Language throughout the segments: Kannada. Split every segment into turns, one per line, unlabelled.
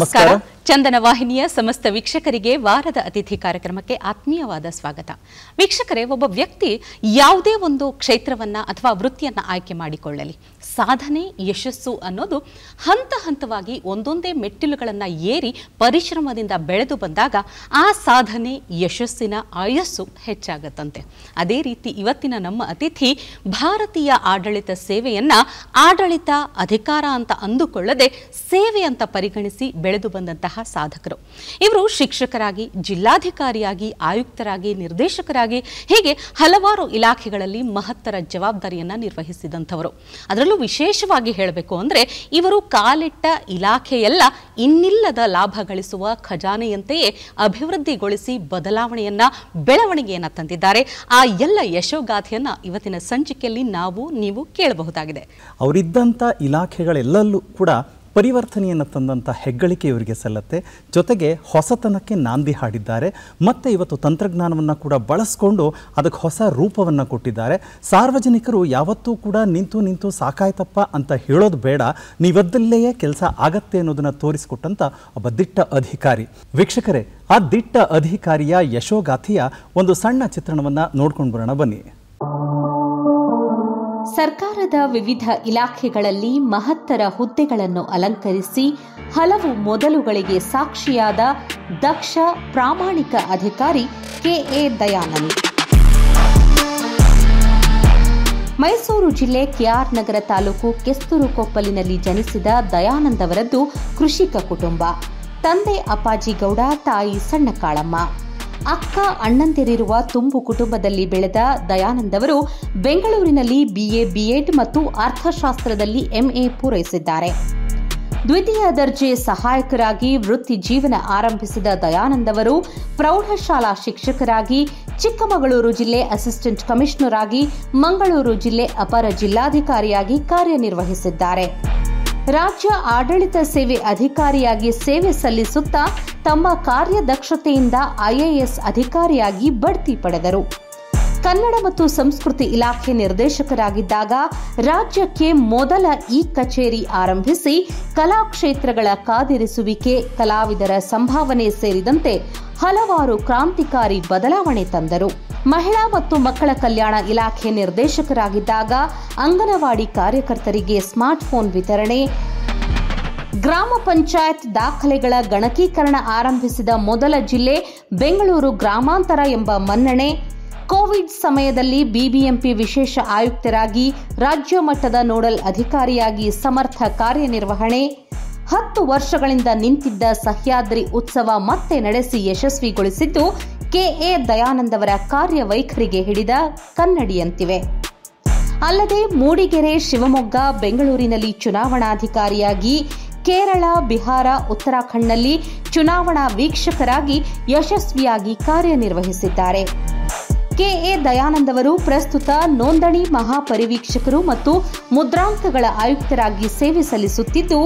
ನಮಸ್ಕಾರ. ಚಂದನ ವಾಹಿನಿಯ ಸಮಸ್ತ ವೀಕ್ಷಕರಿಗೆ ವಾರದ ಅತಿಥಿ ಕಾರ್ಯಕ್ರಮಕ್ಕೆ ಆತ್ಮೀಯವಾದ ಸ್ವಾಗತ. ವೀಕ್ಷಕರೇ, ಒಬ್ಬ ವ್ಯಕ್ತಿ ಯಾವುದೇ ಒಂದು ಕ್ಷೇತ್ರವನ್ನ ಅಥವಾ ವೃತ್ತಿಯನ್ನ ಆಯ್ಕೆ ಮಾಡಿಕೊಳ್ಳಲಿ, ಸಾಧನೆ ಯಶಸ್ಸು ಅನ್ನೋದು ಹಂತ ಹಂತವಾಗಿ ಒಂದೊಂದೇ ಮೆಟ್ಟಿಲುಗಳನ್ನು ಏರಿ ಪರಿಶ್ರಮದಿಂದ ಬೆಳೆದು ಬಂದಾಗ ಆ ಸಾಧನೆ ಯಶಸ್ಸಿನ ಆಯಸ್ಸು ಹೆಚ್ಚಾಗತ್ತಂತೆ. ಅದೇ ರೀತಿ ಇವತ್ತಿನ ನಮ್ಮ ಅತಿಥಿ ಭಾರತೀಯ ಆಡಳಿತ ಸೇವೆಯನ್ನ ಆಡಳಿತ ಅಧಿಕಾರ ಅಂತ ಅಂದುಕೊಳ್ಳದೆ ಸೇವೆ ಅಂತ ಪರಿಗಣಿಸಿ ಬೆಳೆದು ಬಂದಂತಹ ಸಾಧಕರು. ಇವರು ಶಿಕ್ಷಕರಾಗಿ, ಜಿಲ್ಲಾಧಿಕಾರಿಯಾಗಿ, ಆಯುಕ್ತರಾಗಿ, ನಿರ್ದೇಶಕರಾಗಿ ಹೀಗೆ ಹಲವಾರು ಇಲಾಖೆಗಳಲ್ಲಿ ಮಹತ್ತರ ಜವಾಬ್ದಾರಿಯನ್ನ ನಿರ್ವಹಿಸಿದಂಥವರು. ಅದರಲ್ಲೂ ವಿಶೇಷವಾಗಿ ಹೇಳಬೇಕು ಅಂದ್ರೆ ಇವರು ಕಾಲಿಟ್ಟ ಇಲಾಖೆಯೆಲ್ಲ ಇನ್ನಿಲ್ಲದ ಲಾಭ ಗಳಿಸುವ ಖಜಾನೆಯಂತೆಯೇ ಅಭಿವೃದ್ಧಿಗೊಳಿಸಿ ಬದಲಾವಣೆಯನ್ನ, ಬೆಳವಣಿಗೆಯನ್ನ ತಂದಿದ್ದಾರೆ. ಆ ಎಲ್ಲ ಯಶೋಗಾಥೆಯನ್ನ ಇವತ್ತಿನ ಸಂಚಿಕೆಯಲ್ಲಿ ನೀವು ಕೇಳಬಹುದಾಗಿದೆ.
ಅವರಿದ್ದಂಥ ಇಲಾಖೆಗಳೆಲ್ಲಲ್ಲೂ ಕೂಡ ಪರಿವರ್ತನೆಯನ್ನು ತಂದಂಥ ಹೆಗ್ಗಳಿಕೆ ಇವರಿಗೆ ಸಲ್ಲತ್ತೆ. ಜೊತೆಗೆ ಹೊಸತನಕ್ಕೆ ನಾಂದಿ ಹಾಡಿದ್ದಾರೆ. ಮತ್ತು ಇವತ್ತು ತಂತ್ರಜ್ಞಾನವನ್ನು ಕೂಡ ಬಳಸ್ಕೊಂಡು ಅದಕ್ಕೆ ಹೊಸ ರೂಪವನ್ನು ಕೊಟ್ಟಿದ್ದಾರೆ. ಸಾರ್ವಜನಿಕರು ಯಾವತ್ತೂ ಕೂಡ ನಿಂತು ಸಾಕಾಯ್ತಪ್ಪ ಅಂತ ಹೇಳೋದು ಬೇಡ, ನೀವದ್ದಲ್ಲೇ ಕೆಲಸ ಆಗತ್ತೆ ಅನ್ನೋದನ್ನು ತೋರಿಸಿಕೊಟ್ಟಂಥ ಒಬ್ಬ ದಿಟ್ಟ ಅಧಿಕಾರಿ. ವೀಕ್ಷಕರೇ, ಆ ದಿಟ್ಟ ಅಧಿಕಾರಿಯ ಯಶೋಗಾಥೆಯ ಒಂದು ಸಣ್ಣ ಚಿತ್ರಣವನ್ನು ನೋಡ್ಕೊಂಡು ಬರೋಣ ಬನ್ನಿ.
ಸರ್ಕಾರದ ವಿವಿಧ ಇಲಾಖೆಗಳಲ್ಲಿ ಮಹತ್ತರ ಹುದ್ದೆಗಳನ್ನು ಅಲಂಕರಿಸಿ ಹಲವು ಮೊದಲುಗಳಿಗೆ ಸಾಕ್ಷಿಯಾದ ದಕ್ಷ, ಪ್ರಾಮಾಣಿಕ ಅಧಿಕಾರಿ ಕೆಎ ದಯಾನಂದ್. ಮೈಸೂರು ಜಿಲ್ಲೆ ಕೆಆರ್ ನಗರ ತಾಲೂಕು ಕೆಸ್ತೂರುಕೊಪ್ಪಲಿನಲ್ಲಿ ಜನಿಸಿದ ದಯಾನಂದ್ ಅವರದ್ದು ಕೃಷಿಕ ಕುಟುಂಬ. ತಂದೆ ಅಪ್ಪಾಜಿ ಗೌಡ, ತಾಯಿ ಸಣ್ಣಕಾಳಮ್ಮ. ಅಕ್ಕ ಅಣ್ಣಂದಿರಿರುವ ತುಂಬು ಕುಟುಂಬದಲ್ಲಿ ಬೆಳೆದ ದಯಾನಂದ್ ಅವರು ಬೆಂಗಳೂರಿನಲ್ಲಿ BA, B.Ed ಮತ್ತು ಅರ್ಥಶಾಸ್ತ್ರದಲ್ಲಿ MA ಪೂರೈಸಿದ್ದಾರೆ. ದ್ವಿತೀಯ ದರ್ಜೆ ಸಹಾಯಕರಾಗಿ ವೃತ್ತಿ ಜೀವನ ಆರಂಭಿಸಿದ ದಯಾನಂದ್ ಅವರು ಪ್ರೌಢಶಾಲಾ ಶಿಕ್ಷಕರಾಗಿ, ಚಿಕ್ಕಮಗಳೂರು ಜಿಲ್ಲೆ ಅಸಿಸ್ಟೆಂಟ್ ಕಮಿಷನರ್ ಆಗಿ, ಮಂಗಳೂರು ಜಿಲ್ಲೆ ಅಪರ ಜಿಲ್ಲಾಧಿಕಾರಿಯಾಗಿ ಕಾರ್ಯನಿರ್ವಹಿಸಿದ್ದಾರೆ. ರಾಜ್ಯ ಆಡಳಿತ ಸೇವೆ ಅಧಿಕಾರಿಯಾಗಿ ಸೇವೆ ಸಲ್ಲಿಸುತ್ತಾ ತಮ್ಮ ಕಾರ್ಯದಕ್ಷತೆಯಿಂದ IAS ಅಧಿಕಾರಿಯಾಗಿ ಬಡ್ತಿ ಪಡೆದರು. ಕನ್ನಡ ಮತ್ತು ಸಂಸ್ಕೃತಿ ಇಲಾಖೆ ನಿರ್ದೇಶಕರಾಗಿದ್ದಾಗ ರಾಜ್ಯಕ್ಕೆ ಮೊದಲ ಕಚೇರಿ ಆರಂಭಿಸಿ ಕಲಾಕ್ಷೇತ್ರಗಳ ಕಾದಿರಿಸುವಿಕೆ, ಕಲಾವಿದರ ಸಂಭಾವನೆ ಸೇರಿದಂತೆ ಹಲವಾರು ಕ್ರಾಂತಿಕಾರಿ ಬದಲಾವಣೆ ತಂದರು. ಮಹಿಳಾ ಮತ್ತು ಮಕ್ಕಳ ಕಲ್ಯಾಣ ಇಲಾಖೆ ನಿರ್ದೇಶಕರಾಗಿದ್ದಾಗ ಅಂಗನವಾಡಿ ಕಾರ್ಯಕರ್ತರಿಗೆ ಸ್ಮಾರ್ಟ್ಫೋನ್ ವಿತರಣೆ, ಗ್ರಾಮ ಪಂಚಾಯತ್ ದಾಖಲೆಗಳ ಗಣಕೀಕರಣ ಆರಂಭಿಸಿದ ಮೊದಲ ಜಿಲ್ಲೆ ಬೆಂಗಳೂರು ಗ್ರಾಮಾಂತರ ಎಂಬ ಮನ್ನಣೆ, ಕೋವಿಡ್ ಸಮಯದಲ್ಲಿ BBMP ವಿಶೇಷ ಆಯುಕ್ತರಾಗಿ ರಾಜ್ಯ ಮಟ್ಟದ ನೋಡಲ್ ಅಧಿಕಾರಿಯಾಗಿ ಸಮರ್ಥ ಕಾರ್ಯನಿರ್ವಹಣೆ, 10 ವರ್ಷಗಳಿಂದ ನಿಂತಿದ್ದ ಸಹ್ಯಾದ್ರಿ ಉತ್ಸವ ಮತ್ತೆ ನಡೆಸಿ ಯಶಸ್ವಿಗೊಳಿಸಿದ್ದು ಕೆಎ ದಯಾನಂದ್ ಅವರ ಕಾರ್ಯವೈಖರಿಗೆ ಹಿಡಿದ ಕನ್ನಡಿಯಂತಿವೆ. ಅಲ್ಲದೆ ಮೂಡಿಗೆರೆ, ಶಿವಮೊಗ್ಗ, ಬೆಂಗಳೂರಿನಲ್ಲಿ ಚುನಾವಣಾಧಿಕಾರಿಯಾಗಿ, ಕೇರಳ, ಬಿಹಾರ, ಉತ್ತರಾಖಂಡ್ನಲ್ಲಿ ಚುನಾವಣಾ ವೀಕ್ಷಕರಾಗಿ ಯಶಸ್ವಿಯಾಗಿ ಕಾರ್ಯನಿರ್ವಹಿಸಿದ್ದಾರೆ. ಕೆಎ ದಯಾನಂದ್ ಅವರು ಪ್ರಸ್ತುತ ನೋಂದಣಿ ಮಹಾಪರಿವೀಕ್ಷಕರು ಮತ್ತು ಮುದ್ರಾಂಕಗಳ ಆಯುಕ್ತರಾಗಿ ಸೇವೆ ಸಲ್ಲಿಸುತ್ತಿದ್ದು,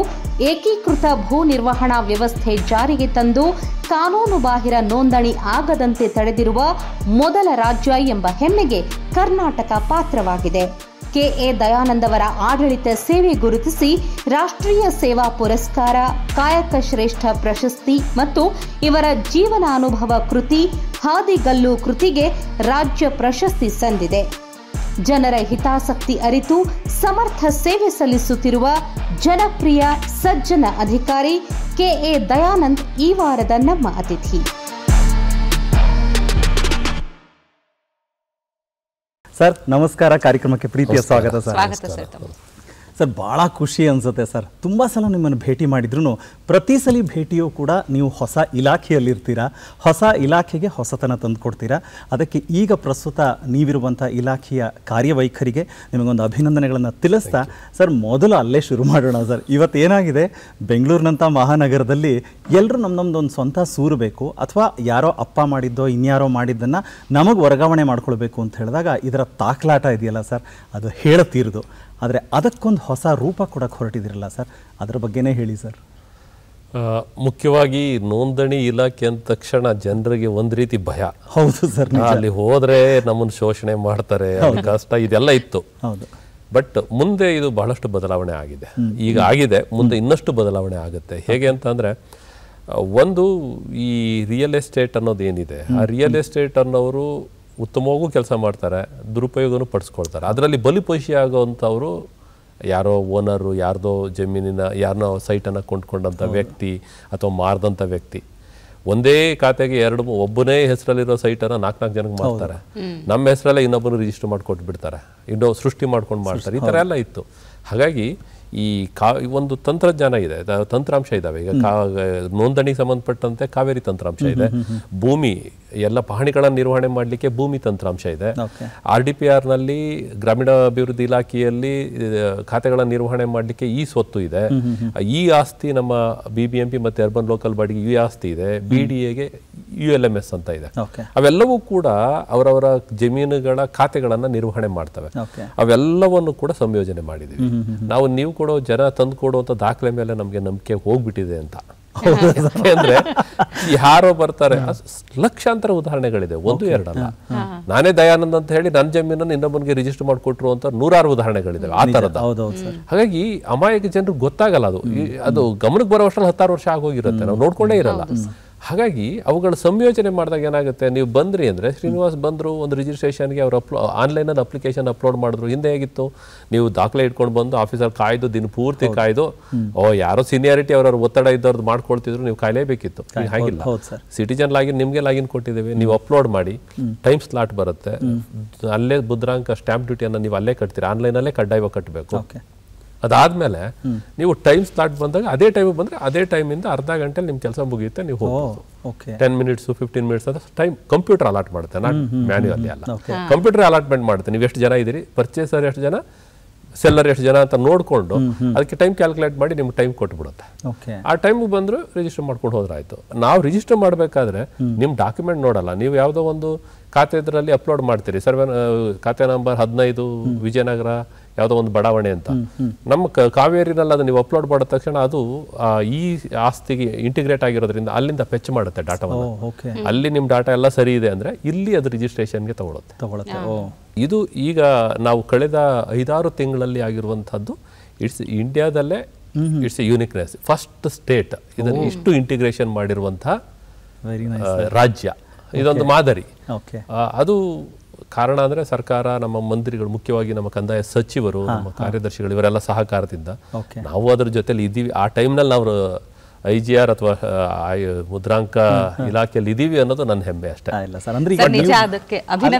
ಏಕೀಕೃತ ಭೂ ನಿರ್ವಹಣಾ ವ್ಯವಸ್ಥೆ ಜಾರಿಗೆ ತಂದು ಕಾನೂನುಬಾಹಿರ ನೋಂದಣಿ ಆಗದಂತೆ ತಡೆದಿರುವ ಮೊದಲ ರಾಜ್ಯ ಎಂಬ ಹೆಮ್ಮೆಗೆ ಕರ್ನಾಟಕ ಪಾತ್ರವಾಗಿದೆ. ಕೆಎ ದಯಾನಂದ್ ಅವರ ಆಡಳಿತ ಸೇವೆ ಗುರುತಿಸಿ ರಾಷ್ಟ್ರೀಯ ಸೇವಾ ಪುರಸ್ಕಾರ, ಕಾಯಕ ಶ್ರೇಷ್ಠ ಪ್ರಶಸ್ತಿ ಮತ್ತು ಇವರ ಜೀವನಾನುಭವ ಕೃತಿ ಹಾದಿಗಲ್ಲು ಕೃತಿಗೆ ರಾಜ್ಯ ಪ್ರಶಸ್ತಿ ಸಂದಿದೆ. ಜನರ ಹಿತಾಸಕ್ತಿ ಅರಿತು ಸಮರ್ಥ ಸೇವೆ ಸಲ್ಲಿಸುತ್ತಿರುವ ಜನಪ್ರಿಯ ಸಜ್ಜನ ಅಧಿಕಾರಿ ಕೆಎ ದಯಾನಂದ್ ಈ ವಾರದ ನಮ್ಮ ಅತಿಥಿ.
ಸರ್ ನಮಸ್ಕಾರ, ಕಾರ್ಯಕ್ರಮಕ್ಕೆ ಪ್ರೀತಿಯ ಸ್ವಾಗತ ಸರ್. ಸರ್ ಭಾಳ ಖುಷಿ ಅನಿಸುತ್ತೆ ಸರ್. ತುಂಬ ಸಲ ನಿಮ್ಮನ್ನು ಭೇಟಿ ಮಾಡಿದ್ರೂ ಪ್ರತಿ ಸಲ ಭೇಟಿಯೂ ಕೂಡ ನೀವು ಹೊಸ ಇಲಾಖೆಯಲ್ಲಿರ್ತೀರಾ, ಹೊಸ ಇಲಾಖೆಗೆ ಹೊಸತನ ತಂದು ಕೊಡ್ತೀರಾ. ಅದಕ್ಕೆ ಈಗ ಪ್ರಸ್ತುತ ನೀವಿರುವಂಥ ಇಲಾಖೆಯ ಕಾರ್ಯವೈಖರಿಗೆ ನಿಮಗೊಂದು ಅಭಿನಂದನೆಗಳನ್ನು ತಿಳಿಸ್ತಾ ಸರ್, ಮೊದಲು ಅಲ್ಲೇ ಶುರು ಮಾಡೋಣ ಸರ್. ಇವತ್ತೇನಾಗಿದೆ, ಬೆಂಗಳೂರಿನಂಥ ಮಹಾನಗರದಲ್ಲಿ ಎಲ್ಲರೂ ನಮ್ಮದೊಂದು ಸ್ವಂತ ಸೂರು ಬೇಕು, ಅಥವಾ ಯಾರೋ ಅಪ್ಪ ಮಾಡಿದ್ದೋ ಇನ್ಯಾರೋ ಮಾಡಿದ್ದನ್ನು ನಮಗೆ ವರ್ಗಾವಣೆ ಮಾಡ್ಕೊಳ್ಬೇಕು ಅಂತ ಹೇಳಿದಾಗ ಇದರ ತಾಕಲಾಟ ಇದೆಯಲ್ಲ ಸರ್, ಅದು ಹೇಳತೀರದು. ಆದರೆ ಅದಕ್ಕೊಂದು ಹೊಸ ರೂಪ ಕೊಡಕ್ಕೆ ಹೊರಟಿದಿರಲ್ಲ ಸರ್, ಅದರ ಬಗ್ಗೆನೇ ಹೇಳಿ ಸರ್.
ಮುಖ್ಯವಾಗಿ ನೋಂದಣಿ ಇಲಾಖೆ ಅಂದ ತಕ್ಷಣ ಜನರಿಗೆ ಒಂದು ರೀತಿ ಭಯ.
ಹೌದು ಸರ್,
ಅಲ್ಲಿ ಹೋದ್ರೆ ನಮ್ಮನ್ನು ಶೋಷಣೆ ಮಾಡ್ತಾರೆ, ಕಷ್ಟ, ಇದೆಲ್ಲ ಇತ್ತು.
ಹೌದು.
ಬಟ್ ಮುಂದೆ ಇದು ಬಹಳಷ್ಟು ಬದಲಾವಣೆ ಆಗಿದೆ. ಈಗ ಆಗಿದೆ, ಮುಂದೆ ಇನ್ನಷ್ಟು ಬದಲಾವಣೆ ಆಗುತ್ತೆ. ಹೇಗೆ ಅಂತ ಅಂದ್ರೆ ಒಂದು ಈ ರಿಯಲ್ ಎಸ್ಟೇಟ್ ಅನ್ನೋದು ಏನಿದೆ, ಆ ರಿಯಲ್ ಎಸ್ಟೇಟ್ ಅನ್ನೋರು ಉತ್ತಮವಾಗೂ ಕೆಲಸ ಮಾಡ್ತಾರೆ, ದುರುಪಯೋಗನೂ ಪಡಿಸ್ಕೊಳ್ತಾರೆ. ಅದರಲ್ಲಿ ಬಲಿಪಶಿ ಆಗೋವಂಥವ್ರು ಯಾರೋ ಓನರು, ಯಾರ್ದೋ ಜಮೀನಿನ ಯಾರನ್ನೋ ಸೈಟನ್ನು ಕೊಂಡ್ಕೊಂಡಂಥ ವ್ಯಕ್ತಿ ಅಥವಾ ಮಾರ್ದಂಥ ವ್ಯಕ್ತಿ. ಒಂದೇ ಖಾತೆಗೆ ಒಬ್ಬನೇ ಹೆಸರಲ್ಲಿರೋ ಸೈಟನ್ನು 4 ಜನಕ್ಕೆ ಮಾಡ್ತಾರೆ. ನಮ್ಮ ಹೆಸರಲ್ಲೇ ಇನ್ನೊಬ್ಬರು ರಿಜಿಸ್ಟರ್ ಮಾಡಿಕೊಟ್ಟು ಬಿಡ್ತಾರೆ, ಸೃಷ್ಟಿ ಮಾಡ್ಕೊಂಡು ಮಾಡ್ತಾರೆ. ಈ ಥರ ಎಲ್ಲ ಇತ್ತು. ಹಾಗಾಗಿ ಈ ಒಂದು ತಂತ್ರಜ್ಞಾನ ಇದೆ, ತಂತ್ರಾಂಶ ಇದಾವೆ. ಈಗ ನೋಂದಣಿಗೆ ಸಂಬಂಧಪಟ್ಟಂತೆ ಕಾವೇರಿ ತಂತ್ರಾಂಶ ಇದೆ, ಭೂಮಿ ಎಲ್ಲ ಪಹಣಿಗಳನ್ನು ನಿರ್ವಹಣೆ ಮಾಡಲಿಕ್ಕೆ ಭೂಮಿ ತಂತ್ರಾಂಶ ಇದೆ, RDPR ನಲ್ಲಿ ಗ್ರಾಮೀಣಾಭಿವೃದ್ಧಿ ಇಲಾಖೆಯಲ್ಲಿ ಖಾತೆಗಳ ನಿರ್ವಹಣೆ ಮಾಡಲಿಕ್ಕೆ ಈ ಸ್ವತ್ತು ಇದೆ, ಈ ಆಸ್ತಿ ನಮ್ಮ BBMP ಮತ್ತೆ ಅರ್ಬನ್ ಲೋಕಲ್ ಬಾಡಿಗೆ ಈ ಆಸ್ತಿ ಇದೆ, BDAಗೆ ULMS ಅಂತ ಇದೆ. ಅವೆಲ್ಲವೂ ಕೂಡ ಅವರವರ ಜಮೀನುಗಳ ಖಾತೆಗಳನ್ನು ನಿರ್ವಹಣೆ ಮಾಡ್ತವೆ. ಅವೆಲ್ಲವನ್ನು ಕೂಡ ಸಂಯೋಜನೆ ಮಾಡಿದ್ದೀವಿ ನಾವು. ನೀವು ಕೊಡೋ ಜನ ತಂದು ಕೊಡುವಂಥ ದಾಖಲೆ ಮೇಲೆ ನಮಗೆ ನಂಬಿಕೆ ಹೋಗ್ಬಿಟ್ಟಿದೆ ಅಂತ. ಯಾಕೆಂದ್ರೆ ಯಾರೋ ಬರ್ತಾರೆ, ಲಕ್ಷಾಂತರ ಉದಾಹರಣೆಗಳಿದೆ, 1-2 ಅಲ್ಲ. ನಾನೇ ದಯಾನಂದ್ ಅಂತ ಹೇಳಿ ನನ್ನ ಜಮೀನನ್ನು ಇನ್ನೊಬ್ಬನಿಗೆ ರಿಜಿಸ್ಟರ್ ಮಾಡಿಕೊಟ್ರು ಅಂತ 100 ಉದಾಹರಣೆಗಳಿದ್ದಾವೆ ಆ ತರದ. ಹಾಗಾಗಿ ಅಮಾಯಕ ಜನರಿಗೆ ಗೊತ್ತಾಗಲ್ಲ. ಅದು ಗಮನಕ್ಕೆ ಬರೋ ವರ್ಷದಲ್ಲಿ 10 ವರ್ಷ ಆಗೋಗಿರುತ್ತೆ, ನಾವು ನೋಡ್ಕೊಂಡೇ ಇರಲ್ಲ. ಹಾಗಾಗಿ ಅವುಗಳ ಸಂಯೋಜನೆ ಮಾಡಿದಾಗ ಏನಾಗುತ್ತೆ, ನೀವು ಬಂದ್ರಿ ಅಂದರೆ ಶ್ರೀನಿವಾಸ್ ಬಂದರು, ಒಂದು ರಿಜಿಸ್ಟ್ರೇಷನ್ಗೆ ಅವರು ಆನ್ಲೈನಲ್ಲಿ ಅಪ್ಲಿಕೇಶನ್ ಅಪ್ಲೋಡ್ ಮಾಡಿದ್ರು. ಹಿಂದೆ ಹೇಗಿತ್ತು, ನೀವು ದಾಖಲೆ ಇಟ್ಕೊಂಡು ಬಂದು ಆಫೀಸಲ್ಲಿ ಕಾಯ್ದು ದಿನ ಪೂರ್ತಿ ಕಾಯ್ದು ಯಾರೋ ಸೀನಿಯಾರಿಟಿ ಅವರವ್ರ ಒತ್ತಡ ಇದ್ದವ್ರದ್ದು ಮಾಡ್ಕೊಳ್ತಿದ್ರು, ನೀವು ಕಾಯಲೇಬೇಕಿತ್ತು. ಹಾಗಿಲ್ಲ, ಸಿಟಿಜನ್ ಲಾಗಿನ್ ನಿಮಗೆ ಲಾಗಿನ್ ಕೊಟ್ಟಿದ್ದೇವೆ, ನೀವು ಅಪ್ಲೋಡ್ ಮಾಡಿ, ಟೈಮ್ ಸ್ಲಾಟ್ ಬರುತ್ತೆ, ಅಲ್ಲೇ ಮುದ್ರಾಂಕ ಸ್ಟ್ಯಾಂಪ್ ಡ್ಯೂಟಿಯನ್ನು ನೀವು ಅಲ್ಲೇ ಕಟ್ತೀರಿ, ಆನ್ಲೈನಲ್ಲೇ ಕಡ್ಡಾಯವಾಗಿ ಕಟ್ಟಬೇಕು. ಅದಾದ್ಮೇಲೆ ನೀವು ಟೈಮ್ ಸ್ಲಾಟ್ ಬಂದಾಗ ಅದೇ ಟೈಮ್ ಬಂದ್ರೆ ಅದೇ ಟೈಮಿಂದ ಅರ್ಧ ಗಂಟೆಲಿ ನಿಮ್ಮ ಕೆಲಸ ಮುಗಿಯುತ್ತೆ, ನೀವು ಹೋಗ್ಬೋದು. 10 ಮಿನಿಟ್ಸ್ 15 ಮಿನಿಟ್ಸ್ ಅಂತ ಟೈಮ್ ಕಂಪ್ಯೂಟರ್ ಅಲಾಟ್ ಮಾಡುತ್ತೆ, ನಾಟ್ ಮ್ಯಾನ್ಯುವಲಿ ಅಲ್ಲ, ಕಂಪ್ಯೂಟರ್ ಅಲಾಟ್ಮೆಂಟ್ ಮಾಡುತ್ತೆ. ನೀವು ಎಷ್ಟು ಜನ ಇದ್ದೀರಿ, ಪರ್ಚೇಸರ್ ಎಷ್ಟು ಜನ, ಸೆಲ್ಲರ್ ಎಷ್ಟು ಜನ ಅಂತ ನೋಡಿಕೊಂಡು ಅದಕ್ಕೆ ಟೈಮ್ ಕ್ಯಾಲ್ಕುಲೇಟ್ ಮಾಡಿ ನಿಮ್ಗೆ ಟೈಮ್ ಕೊಟ್ಬಿಡುತ್ತೆ. ಆ ಟೈಮಿಗೆ ಬಂದರೂ ರಿಜಿಸ್ಟರ್ ಮಾಡ್ಕೊಂಡು ಹೋದ್ರಾಯ್ತು. ನಾವು ರಿಜಿಸ್ಟರ್ ಮಾಡಬೇಕಾದ್ರೆ ನಿಮ್ಮ ಡಾಕ್ಯುಮೆಂಟ್ ನೋಡಲ್ಲ, ನೀವು ಯಾವುದೋ ಒಂದು ಖಾತೆ ಇದರಲ್ಲಿ ಅಪ್ಲೋಡ್ ಮಾಡ್ತೀರಿ, ಖಾತೆ ನಂಬರ್ 15 ವಿಜಯನಗರ ಯಾವುದೋ ಒಂದು ಬಡಾವಣೆ ಅಂತ. ನಮ್ಮ ಕಾವೇರಿನಲ್ಲಿ ಅದು ನೀವು ಅಪ್ಲೋಡ್ ಮಾಡಿದ ತಕ್ಷಣ ಅದು ಈ ಆಸ್ತಿಗೆ ಇಂಟಿಗ್ರೇಟ್ ಆಗಿರೋದ್ರಿಂದ ಅಲ್ಲಿಂದ ಫೆಚ್ ಮಾಡುತ್ತೆ ಡಾಟಾವನ್ನು. ಅಲ್ಲಿ ನಿಮ್ಮ ಡಾಟಾ ಎಲ್ಲ ಸರಿ ಇದೆ ಅಂದರೆ ಇಲ್ಲಿ ಅದು ರಿಜಿಸ್ಟ್ರೇಷನ್ಗೆ ತಗೊಳುತ್ತೆ. ಇದು ಈಗ ನಾವು ಕಳೆದ 5-6 ತಿಂಗಳಲ್ಲಿ ಆಗಿರುವಂಥದ್ದು. ಇಂಡಿಯಾದಲ್ಲೇ it's a uniqueness. First state ಇದನ್ನು ಇಷ್ಟು ಇಂಟಿಗ್ರೇಷನ್ ಮಾಡಿರುವಂತಹ ರಾಜ್ಯ, ಇದೊಂದು ಮಾದರಿ. ಅದು ಕಾರಣ ಅಂದರೆ ಸರ್ಕಾರ, ನಮ್ಮ ಮಂತ್ರಿಗಳು, ಮುಖ್ಯವಾಗಿ ನಮ್ಮ ಕಂದಾಯ ಸಚಿವರು, ನಮ್ಮ ಕಾರ್ಯದರ್ಶಿಗಳು, ಇವರೆಲ್ಲ ಸಹಕಾರದಿಂದ ನಾವು ಅದರ ಜೊತೆಲಿ ಇದ್ದೀವಿ. ಆ ಟೈಮ್ನಲ್ಲಿ ನಾವು IGR ಅಥವಾ ಮುದ್ರಾಂಕ ಇಲಾಖೆಯಲ್ಲಿ ಇದ್ದೀವಿ ಅನ್ನೋದು ನನ್ನ ಹೆಮ್ಮೆ ಅಷ್ಟೇ.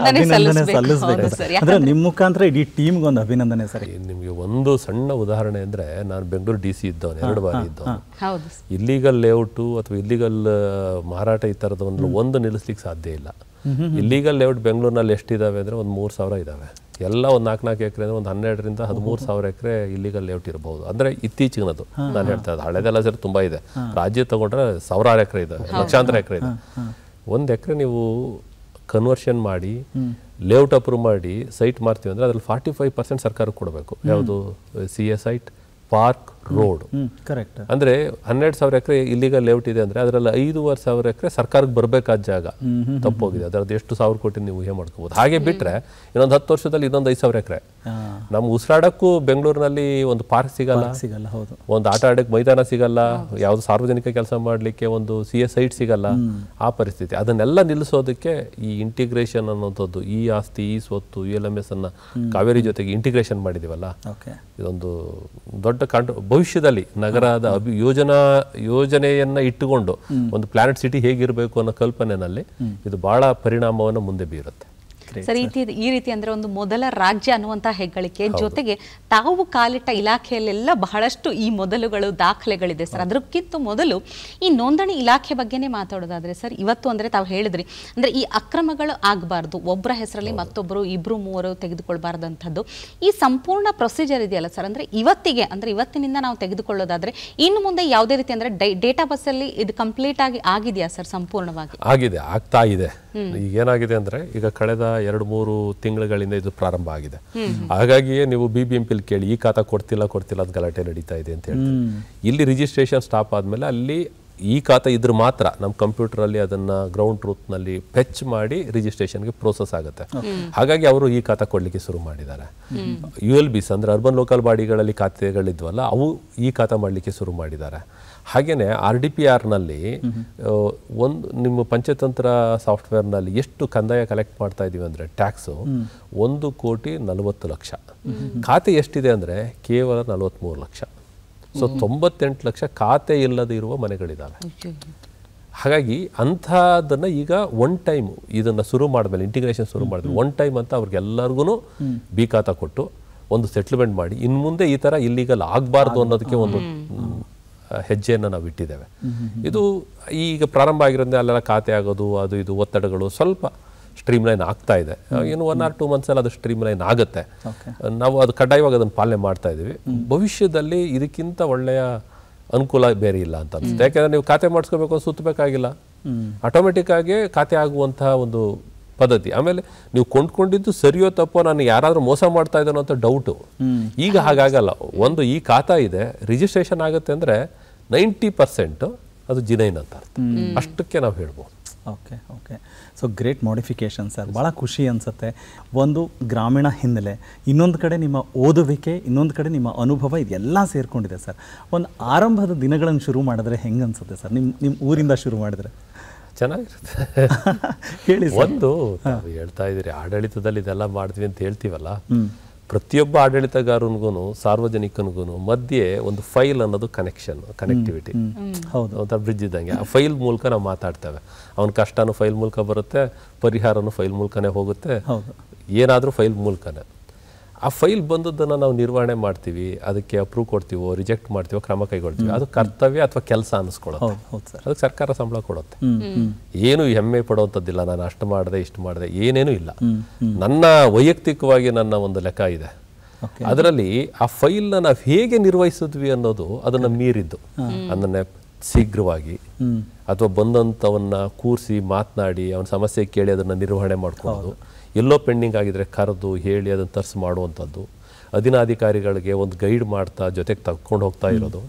ನಿಮ್ಮ ಮುಖಾಂತರ ಇಡೀ ಟೀಮ್ಗೆ ಒಂದು ಅಭಿನಂದನೆ ಸರ್.
ನಿಮಗೆ ಒಂದು ಸಣ್ಣ ಉದಾಹರಣೆ ಅಂದರೆ, ನಾನು ಬೆಂಗಳೂರು DC ಇದ್ದವನು, 2 ಬಾರಿ ಇದ್ದವನು. ಇಲ್ಲಿಗಲ್ ಲೇಔಟು ಅಥವಾ ಇಲ್ಲಿಗಲ್ ಮಾರಾಟ ಈ ಥರದ ಒಂದು ನಿಲ್ಲಿಸ್ಲಿಕ್ಕೆ ಸಾಧ್ಯ ಇಲ್ಲ. ಇಲ್ಲಿಗಲ್ ಲೇಔಟ್ ಬೆಂಗಳೂರಿನಲ್ಲಿ ಎಷ್ಟಿದಾವೆ ಅಂದರೆ ಒಂದು 3,000 ಇದಾವೆ. ಎಲ್ಲ ಒಂದು 4-4 ಎಕರೆ ಅಂದರೆ ಒಂದು 12ರಿಂದ 13,000 ಎಕರೆ ಇಲ್ಲಿಗಲ್ ಲೇಔಟ್ ಇರಬಹುದು. ಅಂದರೆ ಇತ್ತೀಚಿನದು ನಾನು ಹೇಳ್ತಾ ಇದ್ದೆ, ಹಳೆದೆಲ್ಲ ಸೇರಿ ತುಂಬ ಇದೆ. ರಾಜ್ಯ ತಗೊಂಡ್ರೆ 1,000 ಎಕರೆ ಇದೆ, ಲಕ್ಷಾಂತರ ಎಕರೆ ಇದೆ. 1 ಎಕರೆ ನೀವು ಕನ್ವರ್ಷನ್ ಮಾಡಿ ಲೇಔಟ್ ಅಪ್ರೂವ್ ಮಾಡಿ ಸೈಟ್ ಮಾಡ್ತೀವಿ ಅಂದರೆ ಅದ್ರಲ್ಲಿ 45% ಸರ್ಕಾರಕ್ಕೆ ಕೊಡಬೇಕು. ಯಾವುದು CA site, park, road.
Correct.
ಅಂದ್ರೆ 12,000 ಎಕರೆ ಇಲ್ಲಿಗಲ್ ಲೇಔಟ್ ಇದೆ ಅಂದ್ರೆ ಅದರಲ್ಲಿ 5,500 ಎಕರೆ ಸರ್ಕಾರಕ್ಕೆ ಬರಬೇಕಾದ ಜಾಗ ತಪ್ಪೋಗಿದೆ. ಅದರದ್ದು ಎಷ್ಟು 1,000 ಕೋಟಿ ನೀವು ಊಹೆ ಮಾಡ್ಕೋಬಹುದು. ಹಾಗೆ ಬಿಟ್ರೆ ಇನ್ನೊಂದು 10 ವರ್ಷದಲ್ಲಿ ಇನ್ನೊಂದು 5,000 ಎಕರೆ. ನಮ್ಗೆ ಉಸಿರಾಡಕ್ಕೂ ಬೆಂಗಳೂರಿನಲ್ಲಿ ಒಂದು ಪಾರ್ಕ್ ಸಿಗಲ್ಲ, ಒಂದು ಆಟ ಆಡಕ್ಕೆ ಮೈದಾನ ಸಿಗಲ್ಲ, ಯಾವ್ದು ಸಾರ್ವಜನಿಕ ಕೆಲಸ ಮಾಡ್ಲಿಕ್ಕೆ ಒಂದು CA ಸೈಟ್ ಸಿಗಲ್ಲ. ಆ ಪರಿಸ್ಥಿತಿ. ಅದನ್ನೆಲ್ಲ ನಿಲ್ಲಿಸೋದಕ್ಕೆ ಈ ಇಂಟಿಗ್ರೇಷನ್ ಅನ್ನೋಂಥದ್ದು, ಈ ಆಸ್ತಿ, ಈ ಸ್ವತ್ತು, ULMS ಅನ್ನ ಕಾವೇರಿ ಜೊತೆಗೆ ಇಂಟಿಗ್ರೇಷನ್ ಮಾಡಿದೀವಲ್ಲ, ಇದೊಂದು ದೊಡ್ಡ ಭವಿಷ್ಯದಲ್ಲಿ ನಗರದ ಯೋಜನೆಯನ್ನ ಇಟ್ಟುಕೊಂಡು ಒಂದು ಪ್ಲಾನೆಟ್ ಸಿಟಿ ಹೇಗಿರಬೇಕು ಅನ್ನೋ ಕಲ್ಪನೆಯಲ್ಲಿ ಇದು ಬಹಳ ಪರಿಣಾಮವನ್ನು ಮುಂದೆ ಬೀರುತ್ತೆ.
ಸರ್, ಈ ರೀತಿ ಅಂದ್ರೆ ಒಂದು ಮೊದಲ ರಾಜ್ಯ ಅನ್ನುವಂತಹ ಹೆಗ್ಗಳಿಕೆ ಜೊತೆಗೆ ತಾವು ಕಾಲಿಟ್ಟ ಇಲಾಖೆಯಲ್ಲೆಲ್ಲ ಬಹಳಷ್ಟು ಈ ಮೊದಲುಗಳು, ದಾಖಲೆಗಳಿದೆ ಸರ್. ಅದಕ್ಕಿಂತ ಮೊದಲು ಈ ನೋಂದಣಿ ಇಲಾಖೆ ಬಗ್ಗೆನೇ ಮಾತಾಡೋದಾದ್ರೆ ಸರ್, ಇವತ್ತು ಅಂದ್ರೆ ತಾವು ಹೇಳಿದ್ರಿ ಅಂದ್ರೆ ಈ ಅಕ್ರಮಗಳು ಆಗಬಾರ್ದು, ಒಬ್ಬರ ಹೆಸರಲ್ಲಿ ಮತ್ತೊಬ್ಬರು 2-3 ತೆಗೆದುಕೊಳ್ಬಾರ್ದಂಥದ್ದು. ಈ ಸಂಪೂರ್ಣ ಪ್ರೊಸೀಜರ್ ಇದೆಯಲ್ಲ ಸರ್, ಅಂದ್ರೆ ಇವತ್ತಿಗೆ ಅಂದ್ರೆ ಇವತ್ತಿನಿಂದ ನಾವು ತೆಗೆದುಕೊಳ್ಳೋದಾದ್ರೆ ಇನ್ನು ಮುಂದೆ ಯಾವುದೇ ರೀತಿ ಅಂದ್ರೆ ಡೇಟಾ ಬಸ್ ಅಲ್ಲಿ ಇದು ಕಂಪ್ಲೀಟ್ ಆಗಿದೆಯಾ ಸರ್? ಸಂಪೂರ್ಣವಾಗಿ
ಆಗಿದೆ, ಆಗ್ತಾ ಇದೆ. ಈಗ ಏನಾಗಿದೆ ಅಂದ್ರೆ, ಈಗ ಕಳೆದ 2-3 ತಿಂಗಳುಗಳಿಂದ ಇದು ಪ್ರಾರಂಭ ಆಗಿದೆ. ಹಾಗಾಗಿಯೇ ನೀವು BBMP ಕೇಳಿ, ಈ ಖಾತಾ ಕೊಡ್ತಿಲ್ಲ ಅದು ಗಲಾಟೆ ನಡೀತಾ ಇದೆ ಅಂತ ಹೇಳ್ತೀವಿ. ಇಲ್ಲಿ ರಿಜಿಸ್ಟ್ರೇಷನ್ ಸ್ಟಾಪ್ ಆದ್ಮೇಲೆ ಅಲ್ಲಿ ಈ ಖಾತಾ ಇದ್ರೆ ಮಾತ್ರ ನಮ್ಮ ಕಂಪ್ಯೂಟರ್ ಅಲ್ಲಿ ಅದನ್ನ ಗ್ರೌಂಡ್ ಟ್ರೂತ್ ನಲ್ಲಿ ಫೆಚ್ ಮಾಡಿ ರಿಜಿಸ್ಟ್ರೇಷನ್ಗೆ ಪ್ರೋಸೆಸ್ ಆಗುತ್ತೆ. ಹಾಗಾಗಿ ಅವರು ಈ ಖಾತಾ ಕೊಡ್ಲಿಕ್ಕೆ ಶುರು ಮಾಡಿದ್ದಾರೆ. ULBs ಅಂದ್ರೆ ಅರ್ಬನ್ ಲೋಕಲ್ ಬಾಡಿಗಳಲ್ಲಿ ಖಾತೆಗಳಿದ್ವಲ್ಲ, ಅವು ಈ ಖಾತಾ ಮಾಡ್ಲಿಕ್ಕೆ ಶುರು ಮಾಡಿದ್ದಾರೆ. ಹಾಗೆಯೇ RDPRನಲ್ಲಿ ಒಂದು ನಿಮ್ಮ ಪಂಚತಂತ್ರ ಸಾಫ್ಟ್ವೇರ್ನಲ್ಲಿ ಎಷ್ಟು ಕಂದಾಯ ಕಲೆಕ್ಟ್ ಮಾಡ್ತಾ ಇದ್ದೀವಿ ಅಂದರೆ ಟ್ಯಾಕ್ಸು 1,40,00,000. ಖಾತೆ ಎಷ್ಟಿದೆ ಅಂದರೆ ಕೇವಲ 43 ಲಕ್ಷ. ಸೊ 98 ಲಕ್ಷ ಖಾತೆ ಇಲ್ಲದೆ ಇರುವ ಮನೆಗಳಿದ್ದಾವೆ. ಹಾಗಾಗಿ ಅಂಥದ್ದನ್ನು ಈಗ ಒನ್ ಟೈಮ್ ಇದನ್ನು ಶುರು ಮಾಡಿದ್ಮೇಲೆ ಇಂಟಿಗ್ರೇಷನ್ ಶುರು ಮಾಡಿದ್ಮೇಲೆ ಒನ್ ಟೈಮ್ ಅಂತ ಅವ್ರಿಗೆಲ್ಲರಿಗೂ ಬಿ ಖಾತಾ ಕೊಟ್ಟು ಒಂದು ಸೆಟ್ಲ್ಮೆಂಟ್ ಮಾಡಿ ಇನ್ನು ಮುಂದೆ ಈ ಥರ ಇಲ್ಲಿಗಲ್ ಆಗಬಾರ್ದು ಅನ್ನೋದಕ್ಕೆ ಒಂದು ಹೆಜ್ಜೆಯನ್ನು ನಾವು ಇಟ್ಟಿದ್ದೇವೆ. ಇದು ಈಗ ಪ್ರಾರಂಭ ಆಗಿರೋದ್ರಿಂದ ಅಲ್ಲೆಲ್ಲ ಖಾತೆ ಆಗೋದು ಅದು ಇದು ಒತ್ತಡಗಳು ಸ್ವಲ್ಪ ಸ್ಟ್ರೀಮ್ಲೈನ್ ಆಗ್ತಾ ಇದೆ. ಇನ್ನು 1 or 2 months ಅದು ಸ್ಟ್ರೀಮ್ಲೈನ್ ಆಗುತ್ತೆ. ನಾವು ಅದು ಕಡ್ಡಾಯವಾಗಿ ಅದನ್ನು ಪಾಲನೆ ಮಾಡ್ತಾ ಇದ್ದೀವಿ. ಭವಿಷ್ಯದಲ್ಲಿ ಇದಕ್ಕಿಂತ ಒಳ್ಳೆಯ ಅನುಕೂಲ ಬೇರೆ ಇಲ್ಲ ಅಂತ ಅನ್ಸುತ್ತೆ. ಯಾಕೆಂದರೆ ನೀವು ಖಾತೆ ಮಾಡಿಸ್ಕೋಬೇಕು ಸುತ್ತಬೇಕಾಗಿಲ್ಲ, ಆಟೋಮೆಟಿಕ್ ಆಗಿ ಖಾತೆ ಆಗುವಂತಹ ಒಂದು ಪದ್ಧತಿ. ಆಮೇಲೆ ನೀವು ಕೊಂಡ್ಕೊಂಡಿದ್ದು ಸರಿಯೋ ತಪ್ಪೋ, ನಾನು ಯಾರಾದರೂ ಮೋಸ ಮಾಡ್ತಾ ಇದ್ದಾನೋ ಅಂತ ಡೌಟು. ಈಗ ಹಾಗಾಗಲ್ಲ. ಒಂದು ಈ ಖಾತಾ ಇದೆ, ರಿಜಿಸ್ಟ್ರೇಷನ್ ಆಗುತ್ತೆ ಅಂದರೆ 90% ಅದು ಜಿನೈನ್ ಅಂತ ಅರ್ಥ. ಅಷ್ಟಕ್ಕೆ ನಾವು ಹೇಳ್ಬೋದು.
Okay okay so great modification sir. ಭಾಳ ಖುಷಿ ಅನಿಸುತ್ತೆ. ಒಂದು ಗ್ರಾಮೀಣ ಹಿನ್ನೆಲೆ, ಇನ್ನೊಂದು ಕಡೆ ನಿಮ್ಮ ಓದುವಿಕೆ, ಇನ್ನೊಂದು ಕಡೆ ನಿಮ್ಮ ಅನುಭವ, ಇದೆಲ್ಲ ಸೇರಿಕೊಂಡಿದೆ ಸರ್. ಒಂದು ಆರಂಭದ ದಿನಗಳನ್ನು ಶುರು ಮಾಡಿದ್ರೆ ಹೆಂಗೆ ಅನಿಸುತ್ತೆ ಸರ್? ನಿಮ್ಮ ಊರಿಂದ ಶುರು ಮಾಡಿದ್ರೆ
ಚೆನ್ನಾಗಿರುತ್ತೆ.
ಹೇಳಿ.
ಒಂದು ಹೇಳ್ತಾ ಇದ್ದೀರಿ ಆಡಳಿತದಲ್ಲಿ ಇದೆಲ್ಲ ಮಾಡಿದ್ವಿ ಅಂತ ಹೇಳ್ತೀವಲ್ಲ, ಪ್ರತಿಯೊಬ್ಬ ಆಡಳಿತಗಾರನಿಗೂ ಸಾರ್ವಜನಿಕನಿಗೂ ಮಧ್ಯೆ ಒಂದು ಫೈಲ್ ಅನ್ನೋದು ಕನೆಕ್ಟಿವಿಟಿ.
ಹೌದು,
ಒಂಥರ ಬ್ರಿಡ್ಜ್ ಇದ್ದಂಗೆ. ಆ ಫೈಲ್ ಮೂಲಕ ನಾವು ಮಾತಾಡ್ತೇವೆ. ಅವನ ಕಷ್ಟನೂ ಫೈಲ್ ಮೂಲಕ ಬರುತ್ತೆ, ಪರಿಹಾರನೂ ಫೈಲ್ ಮೂಲಕನೇ ಹೋಗುತ್ತೆ, ಏನಾದರೂ ಫೈಲ್ ಮೂಲಕನೇ. ಆ ಫೈಲ್ ಬಂದದ್ದನ್ನು ನಾವು ನಿರ್ವಹಣೆ ಮಾಡ್ತೀವಿ, ಅದಕ್ಕೆ ಅಪ್ರೂವ್ ಕೊಡ್ತೀವೋ ರಿಜೆಕ್ಟ್ ಮಾಡ್ತೀವೋ ಕ್ರಮ ಕೈಗೊಳ್ತೀವಿ. ಅದು ಕರ್ತವ್ಯ ಅಥವಾ ಕೆಲಸ ಅನ್ನಿಸ್ಕೊಳ್ಳುತ್ತೆ. ಅದಕ್ಕೆ ಸರ್ಕಾರ ಸಂಬಳ ಕೊಡುತ್ತೆ. ಏನು ಹೆಮ್ಮೆ ಪಡುವಂಥದ್ದಿಲ್ಲ, ನಾನು ಅಷ್ಟು ಮಾಡಿದೆ ಇಷ್ಟು ಮಾಡಿದೆ ಏನೇನೂ ಇಲ್ಲ. ನನ್ನ ವೈಯಕ್ತಿಕವಾಗಿ ನನ್ನ ಒಂದು ಲೆಕ್ಕ ಇದೆ. ಅದರಲ್ಲಿ ಆ ಫೈಲ್ನ ನಾವು ಹೇಗೆ ನಿರ್ವಹಿಸಿದ್ವಿ ಅನ್ನೋದು ಅದನ್ನು ಮೀರಿದ್ದು. ಅದನ್ನೇ ಶೀಘ್ರವಾಗಿ ಅಥವಾ ಬಂದಂಥವನ್ನ ಕೂರಿಸಿ ಮಾತನಾಡಿ ಅವನ ಸಮಸ್ಯೆ ಕೇಳಿ ಅದನ್ನು ನಿರ್ವಹಣೆ ಮಾಡ್ಕೊಳ್ಳೋದು. ಎಲ್ಲೋ ಪೆಂಡಿಂಗ್ ಆಗಿದ್ರೆ ಕರೆದು ಹೇಳಿ ಅದನ್ನು ತರಿಸಿ ಮಾಡುವಂಥದ್ದು. ಅಧೀನಾಧಿಕಾರಿಗಳಿಗೆ ಒಂದು ಗೈಡ್ ಮಾಡ್ತಾ ಜೊತೆಗೆ ತಗೊಂಡು ಹೋಗ್ತಾ ಇರೋದು.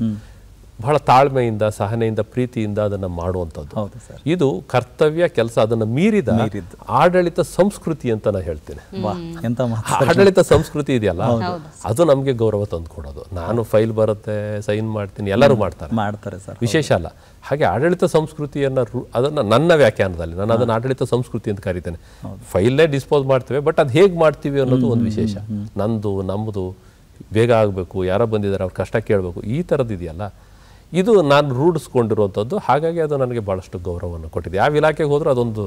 ಬಹಳ ತಾಳ್ಮೆಯಿಂದ, ಸಹನೆಯಿಂದ, ಪ್ರೀತಿಯಿಂದ ಅದನ್ನು ಮಾಡುವಂಥದ್ದು. ಇದು ಕರ್ತವ್ಯ ಕೆಲಸ. ಅದನ್ನು ಮೀರಿದ ಆಡಳಿತ ಸಂಸ್ಕೃತಿ ಅಂತ ನಾನು ಹೇಳ್ತೇನೆ. ಆಡಳಿತ ಸಂಸ್ಕೃತಿ ಇದೆಯಲ್ಲ, ಅದು ನಮಗೆ ಗೌರವ ತಂದು ಕೊಡೋದು. ನಾನು ಫೈಲ್ ಬರುತ್ತೆ, ಸೈನ್ ಮಾಡ್ತೀನಿ, ಎಲ್ಲರೂ ಮಾಡ್ತಾರೆ ಸರ್, ವಿಶೇಷ ಅಲ್ಲ. ಹಾಗೆ ಆಡಳಿತ ಸಂಸ್ಕೃತಿಯನ್ನು ಅದನ್ನು ನನ್ನ ವ್ಯಾಖ್ಯಾನದಲ್ಲಿ ನಾನು ಅದನ್ನು ಆಡಳಿತ ಸಂಸ್ಕೃತಿ ಅಂತ ಕರಿತೇನೆ. ಫೈಲ್ನೇ ಡಿಸ್ಪೋಸ್ ಮಾಡ್ತೇವೆ, ಬಟ್ ಅದು ಹೇಗೆ ಮಾಡ್ತೀವಿ ಅನ್ನೋದು ಒಂದು ವಿಶೇಷ. ನಂದು ನಮ್ಮದು ಬೇಗ ಆಗಬೇಕು, ಯಾರೋ ಬಂದಿದ್ದಾರೆ ಅವ್ರ ಕಷ್ಟ ಕೇಳಬೇಕು, ಈ ಥರದ್ದು ಇದೆಯಲ್ಲ, ಇದು ನಾನು ರೂಢಿಸ್ಕೊಂಡಿರುವಂಥದ್ದು. ಹಾಗಾಗಿ ಅದು ನನಗೆ ಭಾಳಷ್ಟು ಗೌರವವನ್ನು ಕೊಟ್ಟಿದೆ. ಯಾವ ಇಲಾಖೆಗೆ ಹೋದರೂ ಅದೊಂದು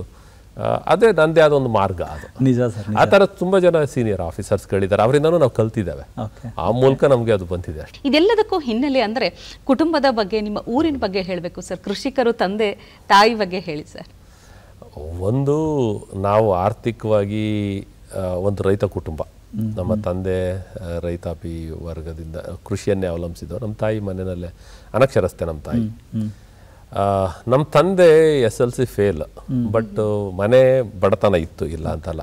ಅದೇ ನನ್ನದೇ ಆದ ಒಂದು ಮಾರ್ಗ. ಅದು
ನಿಜ ಸರ್.
ಆ ಥರ ತುಂಬ ಜನ ಸೀನಿಯರ್ ಆಫೀಸರ್ಸ್ಗಳಿದ್ದಾರೆ, ಅವರಿಂದನೂ ನಾವು ಕಲ್ತಿದ್ದೇವೆ. ಆ ಮೂಲಕ ನಮಗೆ ಅದು ಬಂದಿದೆ ಅಷ್ಟೇ.
ಇದೆಲ್ಲದಕ್ಕೂ ಹಿನ್ನೆಲೆ ಅಂದರೆ ಕುಟುಂಬದ ಬಗ್ಗೆ, ನಿಮ್ಮ ಊರಿನ ಬಗ್ಗೆ ಹೇಳಬೇಕು ಸರ್. ಕೃಷಿಕರು, ತಂದೆ ತಾಯಿ ಬಗ್ಗೆ ಹೇಳಿ ಸರ್.
ಒಂದು, ನಾವು ಆರ್ಥಿಕವಾಗಿ ಒಂದು ರೈತ ಕುಟುಂಬ. ನಮ್ಮ ತಂದೆ ರೈತಾಪಿ ವರ್ಗದಿಂದ ಕೃಷಿಯನ್ನೇ ಅವಲಂಬಿಸಿದ್ದು. ನಮ್ಮ ತಾಯಿ ಮನೆಯಲ್ಲೇ ಅನಕ್ಷರಸ್ಥೆ. ನಮ್ಮ ತಾಯಿ, ನಮ್ಮ ತಂದೆ SLC ಫೇಲ್, ಬಟ್ ಮನೆ ಬಡತನ ಇತ್ತು, ಇಲ್ಲ ಅಂತಲ್ಲ.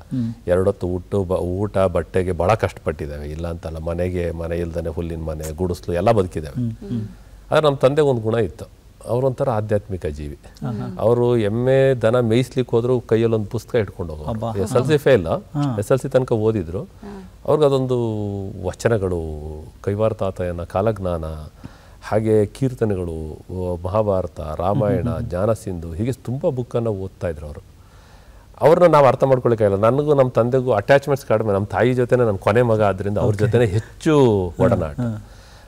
2 ಹೊತ್ತು ಊಟ ಬಟ್ಟೆಗೆ ಭಾಳ ಕಷ್ಟಪಟ್ಟಿದ್ದೇವೆ, ಇಲ್ಲ ಅಂತಲ್ಲ. ಮನೆ ಇಲ್ದೇ ಹುಲ್ಲಿನ ಮನೆ, ಗುಡಿಸ್ಲು ಎಲ್ಲ ಬದುಕಿದ್ದೇವೆ. ಆದರೆ ನಮ್ಮ ತಂದೆ ಒಂದು ಗುಣ ಇತ್ತು, ಅವರೊಂಥರ ಆಧ್ಯಾತ್ಮಿಕ ಜೀವಿ. ಅವರು ಎಮ್ಮೆ ದನ ಮೇಯಿಸ್ಲಿಕ್ಕೆ ಹೋದ್ರು ಕೈಯಲ್ಲೊಂದು ಪುಸ್ತಕ ಇಟ್ಕೊಂಡು ಹೋಗೋರು. SLC ಫೇಲ್, SLC ತನಕ ಓದಿದ್ರು. ಅವ್ರಿಗದೊಂದು ವಚನಗಳು, ಕೈವಾರ ತಾತಯ್ಯನ ಕಾಲಜ್ಞಾನ, ಹಾಗೆ ಕೀರ್ತನೆಗಳು, ಮಹಾಭಾರತ, ರಾಮಾಯಣ, ಜ್ಞಾನಸಿಂಧು, ಹೀಗೆ ತುಂಬ ಬುಕ್ಕನ್ನು ಓದ್ತಾ ಇದ್ರು ಅವರು. ಅವ್ರನ್ನ ನಾವು ಅರ್ಥ ಮಾಡ್ಕೊಳ್ಳಿಕ್ಕಾಗಿಲ್ಲ. ನನಗೂ ನಮ್ಮ ತಂದೆಗೂ ಅಟ್ಯಾಚ್ಮೆಂಟ್ಸ್ ಕಡಿಮೆ. ನಮ್ಮ ತಾಯಿ ಜೊತೆನೇ ನನ್ನ ಕೊನೆ ಮಗ ಆದ್ದರಿಂದ ಅವ್ರ ಜೊತೆನೇ ಹೆಚ್ಚು ಒಡನಾಟ.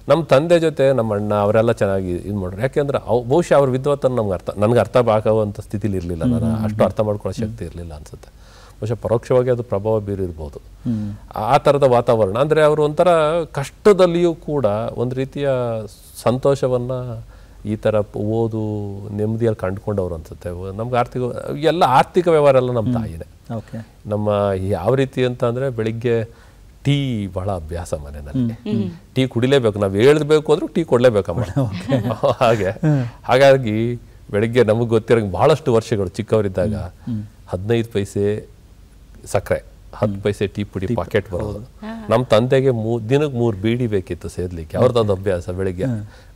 ನಮ್ಮ ತಂದೆ ಜೊತೆ ನಮ್ಮ ಅಣ್ಣ ಅವರೆಲ್ಲ ಚೆನ್ನಾಗಿ ಇದು ಮಾಡೋರು. ಯಾಕೆಂದ್ರೆ ಬಹುಶಃ ಅವ್ರ ವಿದ್ವತ್ತನ್ನು ನನಗೆ ಅರ್ಥ ಆಗುವಂಥ ಸ್ಥಿತಿಲಿ ಇರಲಿಲ್ಲ. ನಾನು ಅಷ್ಟು ಅರ್ಥ ಮಾಡ್ಕೊಳ್ಳೋ ಶಕ್ತಿ ಇರಲಿಲ್ಲ ಅನ್ಸುತ್ತೆ. ಬಹುಶಃ ಪರೋಕ್ಷವಾಗಿ ಅದು ಪ್ರಭಾವ ಬೀರಿರ್ಬೋದು. ಆ ಥರದ ವಾತಾವರಣ ಅಂದರೆ ಅವರು ಒಂಥರ ಕಷ್ಟದಲ್ಲಿಯೂ ಕೂಡ ಒಂದು ರೀತಿಯ ಸಂತೋಷವನ್ನು ಈ ಥರ ಓದು ನೆಮ್ಮದಿಯಲ್ಲಿ ಕಂಡುಕೊಂಡವ್ರು ಅನ್ಸುತ್ತೆ. ನಮ್ಗೆ ಆರ್ಥಿಕ ವ್ಯವಹಾರ ಎಲ್ಲ ನಮ್ಮ ತಾಯಿನೇ. ನಮ್ಮ ಯಾವ ರೀತಿ ಅಂತ ಅಂದರೆ, ಬೆಳಿಗ್ಗೆ ಟೀ ಬಹಳ ಅಭ್ಯಾಸ ಮನೆಯಲ್ಲಿ. ಟೀ ಕುಡಿಲೇಬೇಕು, ನಾವು ಹೇಳ್ಬೇಕು ಅಂದ್ರೂ ಟೀ ಕೊಡಲೇಬೇಕಮ್ಮ. ಹಾಗಾಗಿ ಬೆಳಿಗ್ಗೆ ನಮಗೆ ಗೊತ್ತಿರೋ ಬಹಳಷ್ಟು ವರ್ಷಗಳು ಚಿಕ್ಕವರಿದ್ದಾಗ 15 ಪೈಸೆ ಸಕ್ಕರೆ, 10 ಪೈಸೆ ಟೀ ಪುಡಿ ಪಾಕೆಟ್ ಬರೋದು. ನಮ್ಮ ತಂದೆಗೆ ದಿನಕ್ಕೆ 3 ಬೀಡಿ ಬೇಕಿತ್ತು ಸೇದ್ಲಿಕ್ಕೆ. ಅವ್ರದ್ದೊಂದು ಅಭ್ಯಾಸ.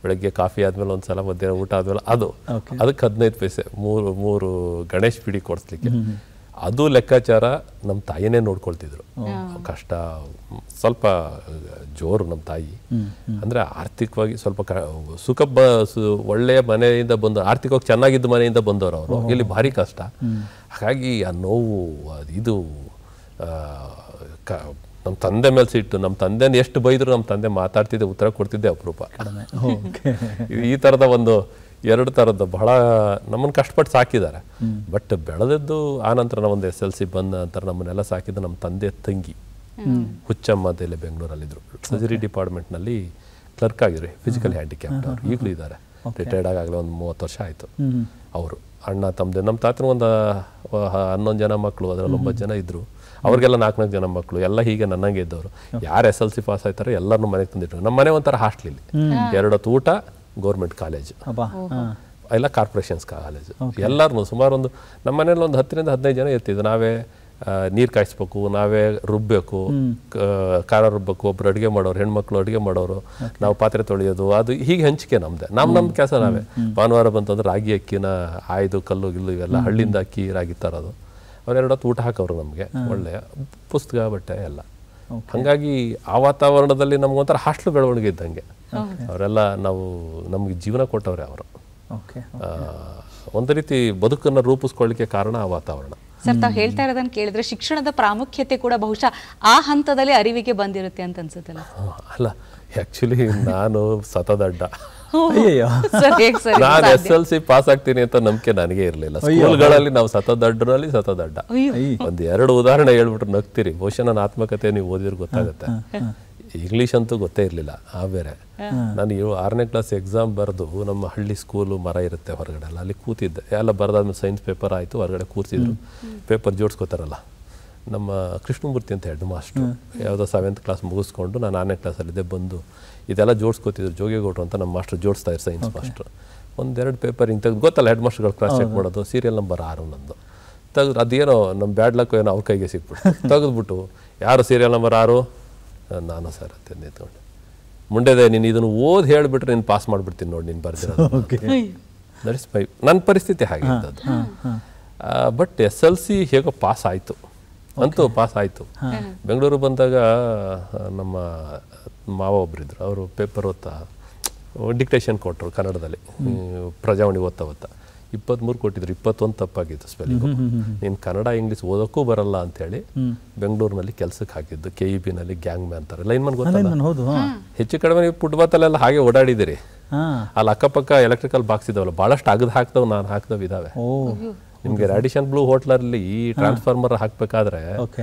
ಬೆಳಗ್ಗೆ ಕಾಫಿ ಆದ್ಮೇಲೆ ಒಂದ್ಸಲ, ಮಧ್ಯಾಹ್ನ ಊಟ ಆದ್ಮೇಲೆ ಅದಕ್ಕೆ 15 ಪೈಸೆ 3 ಗಣೇಶ್ ಬೀಡಿ ಕೊಡಿಸ್ಲಿಕ್ಕೆ. ಅದು ಲೆಕ್ಕಾಚಾರ ನಮ್ಮ ತಾಯಿನೇ ನೋಡ್ಕೊಳ್ತಿದ್ರು. ಕಷ್ಟ ಸ್ವಲ್ಪ ಜೋರು ನಮ್ಮ ತಾಯಿ. ಅಂದರೆ ಆರ್ಥಿಕವಾಗಿ ಸ್ವಲ್ಪ ಒಳ್ಳೆಯ ಮನೆಯಿಂದ ಬಂದು ಆರ್ಥಿಕವಾಗಿ ಚೆನ್ನಾಗಿದ್ದ ಮನೆಯಿಂದ ಬಂದವರು ಅವರು. ಇಲ್ಲಿ ಭಾರಿ ಕಷ್ಟ. ಹಾಗಾಗಿ ಆ ನೋವು ಇದು ನಮ್ಮ ತಂದೆ ಮೇಲೆ ಸಿಟ್ಟು. ನಮ್ಮ ತಂದೆನ ಎಷ್ಟು ಬೈದ್ರು ನಮ್ಮ ತಂದೆ ಮಾತಾಡ್ತಿದ್ದೆ, ಉತ್ತರ ಕೊಡ್ತಿದ್ದೆ ಅಪರೂಪ. ಈ ಥರದ ಒಂದು 2 ಥರದ್ದು ಬಹಳ ನಮ್ಮನ್ನು ಕಷ್ಟಪಟ್ಟು ಸಾಕಿದ್ದಾರೆ. ಬಟ್ ಬೆಳೆದದ್ದು ಆನಂತರ ನಾವೊಂದು SLC ಬಂದ ನಂತರ ನಮ್ಮನ್ನೆಲ್ಲ ಸಾಕಿದ್ದು ನಮ್ಮ ತಂದೆ ತಂಗಿ ಹುಚ್ಚಮ್ಮ ಅಂತ ಇಲ್ಲಿ ಬೆಂಗಳೂರಲ್ಲಿದ್ದರು. ಸರ್ಜರಿ ಡಿಪಾರ್ಟ್ಮೆಂಟ್ನಲ್ಲಿ ಕ್ಲರ್ಕ್ ಆಗಿದ್ರು, ಫಿಸಿಕಲ್ ಹ್ಯಾಂಡಿಕ್ಯಾಪ್ಟ್. ಅವರು ಈಗಲೂ ಇದ್ದಾರೆ, ರಿಟೈರ್ಡ್ ಆಗಲೇ ಒಂದು 30 ವರ್ಷ ಆಯಿತು. ಅವರು ಅಣ್ಣ ತಮ್ಮದೇ. ನಮ್ಮ ತಾತನ ಒಂದು 11 ಜನ ಮಕ್ಕಳು, ಅದರಲ್ಲಿ 9 ಜನ ಇದ್ದರು. ಅವ್ರಿಗೆಲ್ಲ 4 ಜನ ಮಕ್ಕಳು, ಎಲ್ಲ ಹೀಗೆ ನನ್ನಂಗೆ ಇದ್ದವರು. ಯಾರು SLC ಪಾಸ್ ಆಯ್ತಾರೋ ಎಲ್ಲರನ್ನೂ ಮನೆಗೆ ತಂದಿಟ್ರು. ನಮ್ಮ ಮನೆ ಒಂಥರ ಹಾಸ್ಟ್ಲಿಲ್ಲಿ 2 ಹೊತ್ತು ಊಟ, ಗೌರ್ಮೆಂಟ್ ಕಾಲೇಜು, ಎಲ್ಲ ಕಾರ್ಪೊರೇಷನ್ಸ್ ಕಾಲೇಜು. ಎಲ್ಲರೂ ಸುಮಾರು ಒಂದು ನಮ್ಮ ಮನೇಲಿ ಒಂದು 10 ರಿಂದ 15 ಜನ ಇರ್ತಿದ್ವು. ನಾವೇ ನೀರು ಕಾಯಿಸ್ಬೇಕು, ನಾವೇ ರುಬ್ಬಬೇಕು, ಖಾರ ರುಬ್ಬಬೇಕು. ಒಬ್ರು ಅಡುಗೆ ಮಾಡೋರು, ಹೆಣ್ಮಕ್ಳು ಅಡುಗೆ ಮಾಡೋರು, ನಾವು ಪಾತ್ರೆ ತೊಳೆಯೋದು, ಅದು ಹೀಗೆ ಹಂಚಿಕೆ ನಮ್ಮದೇ. ನಮ್ಮ ಕೆಲಸ ನಾವೇ. ಭಾನುವಾರ ಬಂತಂದ್ರೆ ರಾಗಿ ಅಕ್ಕಿನ ಆಯ್ದು ಕಲ್ಲು ಗಿಲ್ಲು ಇವೆಲ್ಲ ಹಳ್ಳಿಯಿಂದ ಅಕ್ಕಿ ರಾಗಿ ತರೋದು. ಅವ್ರು 2 ಹೊತ್ತು ಊಟ ಹಾಕೋರು ನಮಗೆ. ಒಳ್ಳೆಯ ಪುಸ್ತಕ, ಬಟ್ಟೆ ಎಲ್ಲ. ಹಾಗಾಗಿ ಆ ವಾತಾವರಣದಲ್ಲಿ ನಮ್ಗೊಂಥರ ಹಾಸ್ಟ್ಲು ಬೆಳವಣಿಗೆ ಇದ್ದಂಗೆ. ಅವರೆಲ್ಲ ನಮಗೆ ಜೀವನ ಕೊಟ್ಟವ್ರೆ ಅವರು. ಒಂದು ರೀತಿ ಬದುಕನ್ನು ರೂಪಿಸ್ಕೊಳ್ಳಿಕ್ಕೆ ಕಾರಣ ಆ ವಾತಾವರಣ.
ಸರ್, ತಾವು ಹೇಳ್ತಾ ಇರೋದನ್ನು ಕೇಳಿದ್ರೆ ಶಿಕ್ಷಣದ ಪ್ರಾಮುಖ್ಯತೆ ಕೂಡ ಬಹುಶಃ ಆ ಹಂತದಲ್ಲಿ ಅರಿವಿಗೆ ಬಂದಿರುತ್ತೆ ಅಂತ ಅನ್ಸುತ್ತಲ್ಲ?
ಅಲ್ಲ, ಆ್ಯಕ್ಚುಲಿ ನಾನು ಸತದಡ್ಡ.
ನಾನು
SLC ಪಾಸ್ ಆಗ್ತೀನಿ ಅಂತ ನಂಬಿಕೆ ನನಗೆ ಇರಲಿಲ್ಲ. ಸ್ಕೂಲ್ಗಳಲ್ಲಿ ನಾವು ಸತದಡ್ಡರಲ್ಲಿ ಸತದಡ್ಡ. ಒಂದು 2 ಉದಾಹರಣೆ ಹೇಳ್ಬಿಟ್ರೆ ನಗ್ತೀರಿ. ಬಹುಶಃ ನನ್ನ ಆತ್ಮಕತೆ ನೀವು ಓದಿದ್ರೆ ಗೊತ್ತಾಗುತ್ತೆ. ಇಂಗ್ಲೀಷ್ ಅಂತೂ ಗೊತ್ತೇ ಇರಲಿಲ್ಲ. ಬೇರೆ ನಾನು 6ನೇ ಕ್ಲಾಸ್ ಎಕ್ಸಾಮ್ ಬರೆದು ನಮ್ಮ ಹಳ್ಳಿ ಸ್ಕೂಲು ಮರ ಇರುತ್ತೆ ಹೊರಗಡೆ ಎಲ್ಲ, ಅಲ್ಲಿ ಕೂತಿದ್ದೆ. ಎಲ್ಲ ಬರೆದಾದ್ಮೇಲೆ ಸೈನ್ಸ್ ಪೇಪರ್ ಆಯಿತು, ಹೊರಗಡೆ ಕೂರಿಸಿದ್ರು. ಪೇಪರ್ ಜೋಡಿಸ್ಕೋತಾರಲ್ಲ, ನಮ್ಮ ಕೃಷ್ಣಮೂರ್ತಿ ಅಂತ ಹೆಡ್ ಮಾಸ್ಟ್ರು, ಯಾವುದೋ 7th ಕ್ಲಾಸ್ ಮುಗಿಸ್ಕೊಂಡು ನಾನು 6ನೇ ಕ್ಲಾಸಲ್ಲಿದ್ದೆ. ಬಂದು ಇದೆಲ್ಲ ಜೋಡಿಸ್ಕೋತಿದ್ರು. ಜೋಗೇಗೌಡರು ಅಂತ ನಮ್ಮ ಮಾಸ್ಟ್ರು ಜೋಡಿಸ್ತಾ ಇದ್ರು, ಸೈನ್ಸ್ ಮಾಸ್ಟ್ರು. 1-2 ಪೇಪರ್ ಹಿಂಗೆ ತೆಗೆದು, ಗೊತ್ತಲ್ಲ ಹೆಡ್ ಮಾಸ್ಟರ್ಗಳು ಕ್ರಾಸ್ ಚೆಕ್ ಮಾಡೋದು. ಸೀರಿಯಲ್ ನಂಬರ್ 6 ನಂದು ತೆಗೆದು, ಅದೇನೋ ನಮ್ಮ ಬ್ಯಾಡ್ ಲಕ್ ಏನೋ ಅವ್ರ ಕೈಗೆ ಸಿಕ್ಬಿಟ್ಟು ತೆಗೆದ್ಬಿಟ್ಟು, ಯಾರು ಸೀರಿಯಲ್ ನಂಬರ್ 6? ನಾನು ಸರ್ ಅಂತ ನಿಂತ್ಕೊಂಡು, ಮುಂಡೆದೆ ನೀನು ಇದನ್ನು ಓದಿ ಹೇಳಿಬಿಟ್ರೆ ನೀನು ಪಾಸ್ ಮಾಡಿಬಿಡ್ತೀನಿ ನೋಡಿ, ನೀನು ಬರ್ದಿರೋದು. ದಟ್ಸ್ ಮೈ ನನ್ನ ಪರಿಸ್ಥಿತಿ ಹಾಗಿದ್ದದ್ದು. ಬಟ್ SLC ಹೇಗೋ ಪಾಸ್ ಆಯಿತು, ಅಂತೂ ಪಾಸ್ ಆಯಿತು. ಬೆಂಗಳೂರು ಬಂದಾಗ ನಮ್ಮ ಮಾವ ಒಬ್ಬರಿದ್ರು. ಅವರು ಪೇಪರ್ ಓದ್ತಾ ಡಿಕ್ಟೇಷನ್ ಕೊಟ್ಟರು ಕನ್ನಡದಲ್ಲಿ. ಪ್ರಜಾವಾಣಿ ಓದ್ತಾ 23 ಕೊಟ್ಟಿದ್ರು, 21 ತಪ್ಪಾಗಿತ್ತು ಸ್ಪೆಲ್ಲಿಂಗು. ನೀನು ಕನ್ನಡ ಇಂಗ್ಲೀಷ್ ಓದೋಕ್ಕೂ ಬರಲ್ಲ ಅಂತೇಳಿ ಬೆಂಗಳೂರಿನಲ್ಲಿ ಕೆಲಸಕ್ಕೆ ಹಾಕಿದ್ದು. KEB-ನಲ್ಲಿ ಗ್ಯಾಂಗ್ ಮ್ಯಾನ್ ಅಂತಾರೆ, ಲೈನ್ಮನ್ ಗೊತ್ತಲ್ಲ. ಹೆಚ್ಚು ಕಡಿಮೆ ನೀವು ಫುಟ್ಬಾತಲ್ಲೆಲ್ಲ ಹಾಗೆ ಓಡಾಡಿದಿರಿ. ಅಲ್ಲಿ ಅಕ್ಕಪಕ್ಕ ಎಲೆಕ್ಟ್ರಿಕಲ್ ಬಾಕ್ಸ್ ಇದಾವಲ್ಲ, ಭಾಳಷ್ಟು ಅಗದು ಹಾಕ್ದವು, ನಾನು ಹಾಕ್ದವು ಇದಾವೆ. ನಿಮಗೆ ರ್ಯಾಡಿಷನ್ ಬ್ಲೂ ಹೋಟ್ಲಲ್ಲಿ ಟ್ರಾನ್ಸ್ಫಾರ್ಮರ್ ಹಾಕಬೇಕಾದ್ರೆ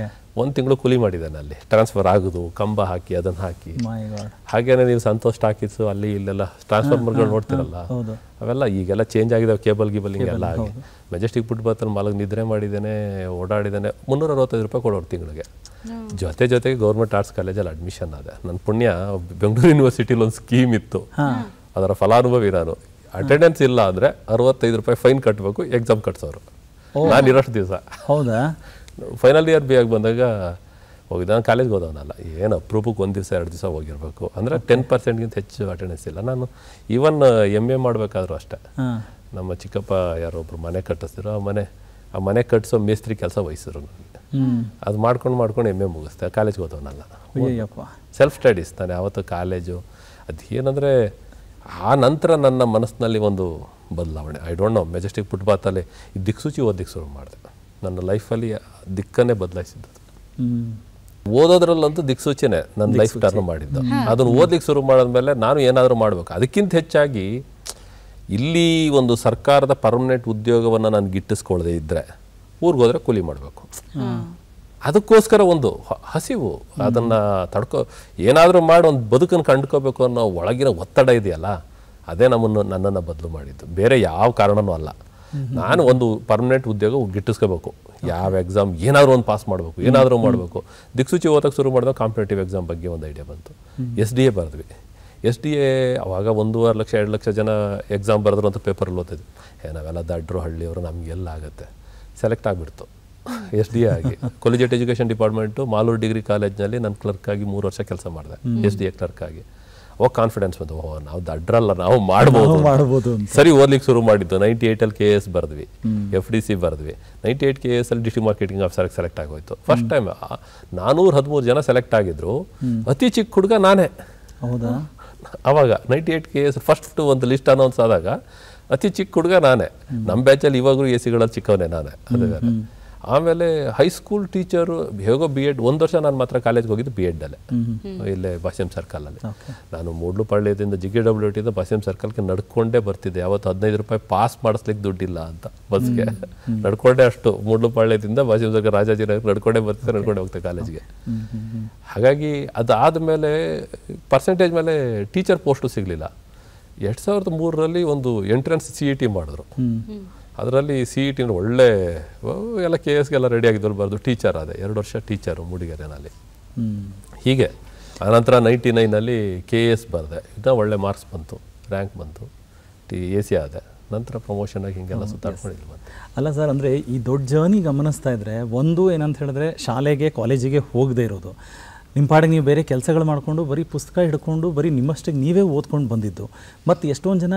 1 ತಿಂಗಳು ಕೂಲಿ ಮಾಡಿದ್ದಾನೆ. ಅಲ್ಲಿ ಟ್ರಾನ್ಸ್ಫರ್ ಆಗೋದು, ಕಂಬ ಹಾಕಿ ಅದನ್ನು ಹಾಕಿ. ಹಾಗೇನೆ ನೀವು ಸಂತೋಷ್ ಟಾಕೀಸು ಅಲ್ಲಿ ಇಲ್ಲೆಲ್ಲ ಟ್ರಾನ್ಸ್ಫಾರ್ಮರ್ಗಳು ನೋಡ್ತಿರಲ್ಲ, ಅವೆಲ್ಲ ಈಗೆಲ್ಲ ಚೇಂಜ್ ಆಗಿದಾವೆ. ಕೇಬಲ್ ಹಿಂಗೆಲ್ಲ ಆಗಿ ಮೆಜೆಸ್ಟಿಕ್ ಫುಟ್ಬಾತಲ್ಲಿ ಮಲಗಿ ನಿದ್ರೆ ಮಾಡಿದ್ದೇನೆ, ಓಡಾಡಿದ್ದೇನೆ. 365 ರೂಪಾಯಿ ಕೊಡೋರು ತಿಂಗಳಿಗೆ. ಜೊತೆಗೆ ಗೌರ್ಮೆಂಟ್ ಆರ್ಟ್ಸ್ ಕಾಲೇಜಲ್ಲಿ ಅಡ್ಮಿಷನ್ ಆದೆ. ನನ್ನ ಪುಣ್ಯ, ಬೆಂಗಳೂರು ಯೂನಿವರ್ಸಿಟಿಲಿ ಒಂದು ಸ್ಕೀಮ್ ಇತ್ತು, ಅದರ ಫಲಾನುಭವಿ ನಾನು. ಅಟೆಂಡೆನ್ಸ್ ಇಲ್ಲ ಅಂದರೆ 65 ರೂಪಾಯಿ ಫೈನ್ ಕಟ್ಟಬೇಕು, ಎಕ್ಸಾಮ್ ಕಟ್ಸೋರು. ನಾನು ಇರೋಷ್ಟು ದಿವಸ. ಹೌದಾ? ಫೈನಲ್ ಇಯರ್ BA ಬಂದಾಗ ಹೋಗಿದ್ದೆ. ನಾನು ಕಾಲೇಜ್ಗೆ ಹೋದವನಲ್ಲ, ಏನು ಅಪ್ರೂಪಕ್ಕೆ 1 ದಿವಸ 2 ದಿವಸ ಹೋಗಿರಬೇಕು. ಅಂದರೆ 10%ಗಿಂತ ಹೆಚ್ಚು ಅಟೆಂಡೆನ್ಸ್ ಇಲ್ಲ. ನಾನು ಈವನ್ MA ಮಾಡಬೇಕಾದ್ರೂ ಅಷ್ಟೇ. ನಮ್ಮ ಚಿಕ್ಕಪ್ಪ ಯಾರೊಬ್ರು ಮನೆ ಕಟ್ಟಿಸಿದ್ರು. ಆ ಮನೆ ಕಟ್ಟಿಸೋ ಮೇಸ್ತ್ರಿ ಕೆಲಸ ವಹಿಸಿದ್ರು ನನಗೆ. ಅದು ಮಾಡ್ಕೊಂಡು MA ಮುಗಿಸ್ದೆ. ಕಾಲೇಜ್ಗೆ ಹೋದವನಲ್ಲ, ಸೆಲ್ಫ್ ಸ್ಟಡೀಸ್. ನಾನು ಯಾವತ್ತು ಕಾಲೇಜು ಅದೇನಂದರೆ ಆ ನಂತರ ನನ್ನ ಮನಸ್ಸಿನಲ್ಲಿ ಒಂದು ಬದಲಾವಣೆ. ಐ ಡೋಂಟ್ ನೋ, ಮೆಜೆಸ್ಟಿಕ್ ಫುಟ್ಬಾತಲ್ಲಿ ಈ ದಿಕ್ಸೂಚಿ ಓದಲಿಕ್ಕೆ ಶುರು ಮಾಡಿದೆ. ನನ್ನ ಲೈಫಲ್ಲಿ ದಿಕ್ಕನ್ನೇ ಬದಲಾಯಿಸಿದ್ದು. ಓದೋದ್ರಲ್ಲಂತೂ ದಿಕ್ಸೂಚಿನೇ ನನ್ನ ಲೈಫ್ ಟರ್ನ್ ಮಾಡಿದ್ದು. ಅದನ್ನು ಓದ್ಲಿಕ್ಕೆ ಶುರು ಮಾಡಿದ್ಮೇಲೆ ನಾನು ಏನಾದರೂ ಮಾಡಬೇಕು. ಅದಕ್ಕಿಂತ ಹೆಚ್ಚಾಗಿ ಇಲ್ಲಿ ಒಂದು ಸರ್ಕಾರದ ಪರ್ಮನೆಂಟ್ ಉದ್ಯೋಗವನ್ನು ನಾನು ಗಿಟ್ಟಿಸ್ಕೊಳ್ಳದೆ ಇದ್ದರೆ ಊರಿಗೆ ಹೋದರೆ ಕೂಲಿ ಮಾಡಬೇಕು. ಅದಕ್ಕೋಸ್ಕರ ಒಂದು ಹಸಿವು, ಅದನ್ನು ಏನಾದರೂ ಮಾಡಿ ಒಂದು ಬದುಕನ್ನು ಕಂಡುಕೋಬೇಕು ಅನ್ನೋ ಒಳಗಿನ ಒತ್ತಡ ಇದೆಯಲ್ಲ, ಅದೇ ನನ್ನನ್ನು ಬದಲು ಮಾಡಿದ್ದು. ಬೇರೆ ಯಾವ ಕಾರಣನೂ ಅಲ್ಲ. ನಾನು ಒಂದು ಪರ್ಮನೆಂಟ್ ಉದ್ಯೋಗ ಗಿಟ್ಟಿಸ್ಕೋಬೇಕು, ಯಾವ ಎಕ್ಸಾಮ್ ಏನಾದರೂ ಒಂದು ಪಾಸ್ ಮಾಡಬೇಕು, ಏನಾದರೂ ಮಾಡಬೇಕು. ದಿಕ್ಸೂಚಿ ಓದಕ್ಕೆ ಶುರು ಮಾಡಿದಾಗ ಕಾಂಪಿಟೇಟಿವ್ ಎಕ್ಸಾಮ್ ಬಗ್ಗೆ ಒಂದು ಐಡಿಯಾ ಬಂತು. SDA ಬರೆದ್ವಿ. SDA ಅವಾಗ 1.5 ಲಕ್ಷ 2 ಲಕ್ಷ ಜನ ಎಕ್ಸಾಮ್ ಬರೆದ್ರು ಅಂತ ಪೇಪರಲ್ಲಿ ಓದ್ತಿದ್ವಿ. ನಾವೆಲ್ಲ ದಡ್ರು ಹಳ್ಳಿಯವರು, ನಮಗೆಲ್ಲ ಆಗುತ್ತೆ. ಸೆಲೆಕ್ಟ್ ಆಗಿಬಿಡ್ತು SDA ಆಗಿ. Collegiate education department Malur degree ಕಾಲೇಜ್ನಲ್ಲಿ ನಾನು ಕ್ಲರ್ಕ್ ಆಗಿ 3 ವರ್ಷ ಕೆಲಸ ಮಾಡಿದೆ, SDA ಕ್ಲರ್ಕ್ ಆಗಿ. ಅವಾಗ ಕಾನ್ಫಿಡೆನ್ಸ್ ಬಂತು, ಓಹ್ ನಾವು ದಡ್ರಲ್ಲ, ನಾವು ಮಾಡ್ಬೋದು. ಸರಿ ಓದ್ಲಿಕ್ಕೆ ಶುರು ಮಾಡಿದ್ದು. 98 KS ಬರೆದ್ವಿ, FDC ಬರೆದ್ವಿ. 98 KS ಅಲ್ಲಿ ಡಿಸ್ಟ್ರಿಕ್ಟ್ ಮಾರ್ಕೆಟಿಂಗ್ ಆಫೀಸರ್ ಸೆಲೆಕ್ಟ್ ಆಗೋಯ್ತು. ಫಸ್ಟ್ ಟೈಮ್ 413 ಜನ ಸೆಲೆಕ್ಟ್ ಆಗಿದ್ರು, ಅತಿ ಚಿಕ್ಕ ಹುಡುಗ ನಾನೇ.
ಹೌದಾ?
ಅವಾಗ 98 KS ಫಸ್ಟ್ ಒಂದು ಲಿಸ್ಟ್ ಅನೌನ್ಸ್ ಆದಾಗ ಅತಿ ಚಿಕ್ಕ ಹುಡುಗ ನಾನೇ. ನಮ್ಮ ಬ್ಯಾಚಲ್ಲಿ ಇವಾಗಲೂ ಎಸಿಗಳಲ್ಲಿ ಚಿಕ್ಕವನೇ ನಾನೇ. ಅದು ಬೇರೆ. ಆಮೇಲೆ ಹೈಸ್ಕೂಲ್ ಟೀಚರು ಹೇಗೋ BEd 1 ವರ್ಷ ನಾನು ಮಾತ್ರ ಕಾಲೇಜ್ಗೆ ಹೋಗಿದ್ದು BEd ಅಲ್ಲೇ, ಇಲ್ಲೇ ಬಾಸಿಂ ಸರ್ಕಲಲ್ಲಿ. ನಾನು ಮೂಡ್ಲುಪಾಳ್ಯದಿಂದ JKWT ಬಾಸಿಂ ಸರ್ಕಲ್ಗೆ ನಡ್ಕೊಂಡೇ ಬರ್ತಿದ್ದೆ. ಯಾವತ್ತು 15 ರೂಪಾಯಿ ಪಾಸ್ ಮಾಡಿಸ್ಲಿಕ್ಕೆ ದುಡ್ಡಿಲ್ಲ ಅಂತ ಬಸ್ಗೆ, ನಡ್ಕೊಂಡೆ ಅಷ್ಟು ಮೂಡ್ಲುಪಾಳ್ಯದಿಂದ ಬಾಸಿಂ ಸರ್ಕಲ್ ರಾಜಾಜಿನಗರ ನಡ್ಕೊಂಡೇ ಬರ್ತಿದ್ದೆ, ನಡ್ಕೊಂಡೆ ಹೋಗ್ತೇವೆ ಕಾಲೇಜ್ಗೆ. ಹಾಗಾಗಿ ಅದಾದಮೇಲೆ ಪರ್ಸೆಂಟೇಜ್ ಮೇಲೆ ಟೀಚರ್ ಪೋಸ್ಟು ಸಿಗಲಿಲ್ಲ. 2003ರಲ್ಲಿ ಒಂದು ಎಂಟ್ರೆನ್ಸ್ CET ಮಾಡಿದ್ರು. ಅದರಲ್ಲಿ CET ಒಳ್ಳೆ ಎಲ್ಲ KSಗೆಲ್ಲ ರೆಡಿ ಆಗಿದ್ದವ್ರು ಬರೆದು ಟೀಚರ್ ಆದೆ. 2 ವರ್ಷ ಟೀಚರು ಮೂಡಿಗೆರೆನಲ್ಲಿ. ಹೀಗೆ ಆನಂತರ 99ನಲ್ಲಿ KS ಬರೆದೆ. ಇನ್ನೂ ಒಳ್ಳೆ ಮಾರ್ಕ್ಸ್ ಬಂತು, ರ್ಯಾಂಕ್ ಬಂತು, AC ಆದೆ. ನಂತರ ಪ್ರಮೋಷನ್ ಆಗಿ ಹಿಂಗೆಲ್ಲ ಸುತ್ತಾಡ್ಕೊಂಡಿಲ್ಲ.
ಅಲ್ಲ ಸರ್, ಅಂದರೆ ಈ ದೊಡ್ಡ ಜರ್ನಿ ಗಮನಿಸ್ತಾ ಇದ್ದರೆ ಒಂದು ಏನಂತ ಹೇಳಿದ್ರೆ ಶಾಲೆಗೆ ಕಾಲೇಜಿಗೆ ಹೋಗದೇ ಇರೋದು, ನಿಮ್ಮ ಪಾಡಿಗೆ ನೀವು ಬೇರೆ ಕೆಲಸಗಳು ಮಾಡಿಕೊಂಡು ಬರೀ ಪುಸ್ತಕ ಹಿಡ್ಕೊಂಡು ಬರೀ ನಿಮ್ಮಷ್ಟಿಗೆ ನೀವೇ ಓದ್ಕೊಂಡು ಬಂದಿದ್ದು, ಮತ್ತು ಎಷ್ಟೊಂದು ಜನ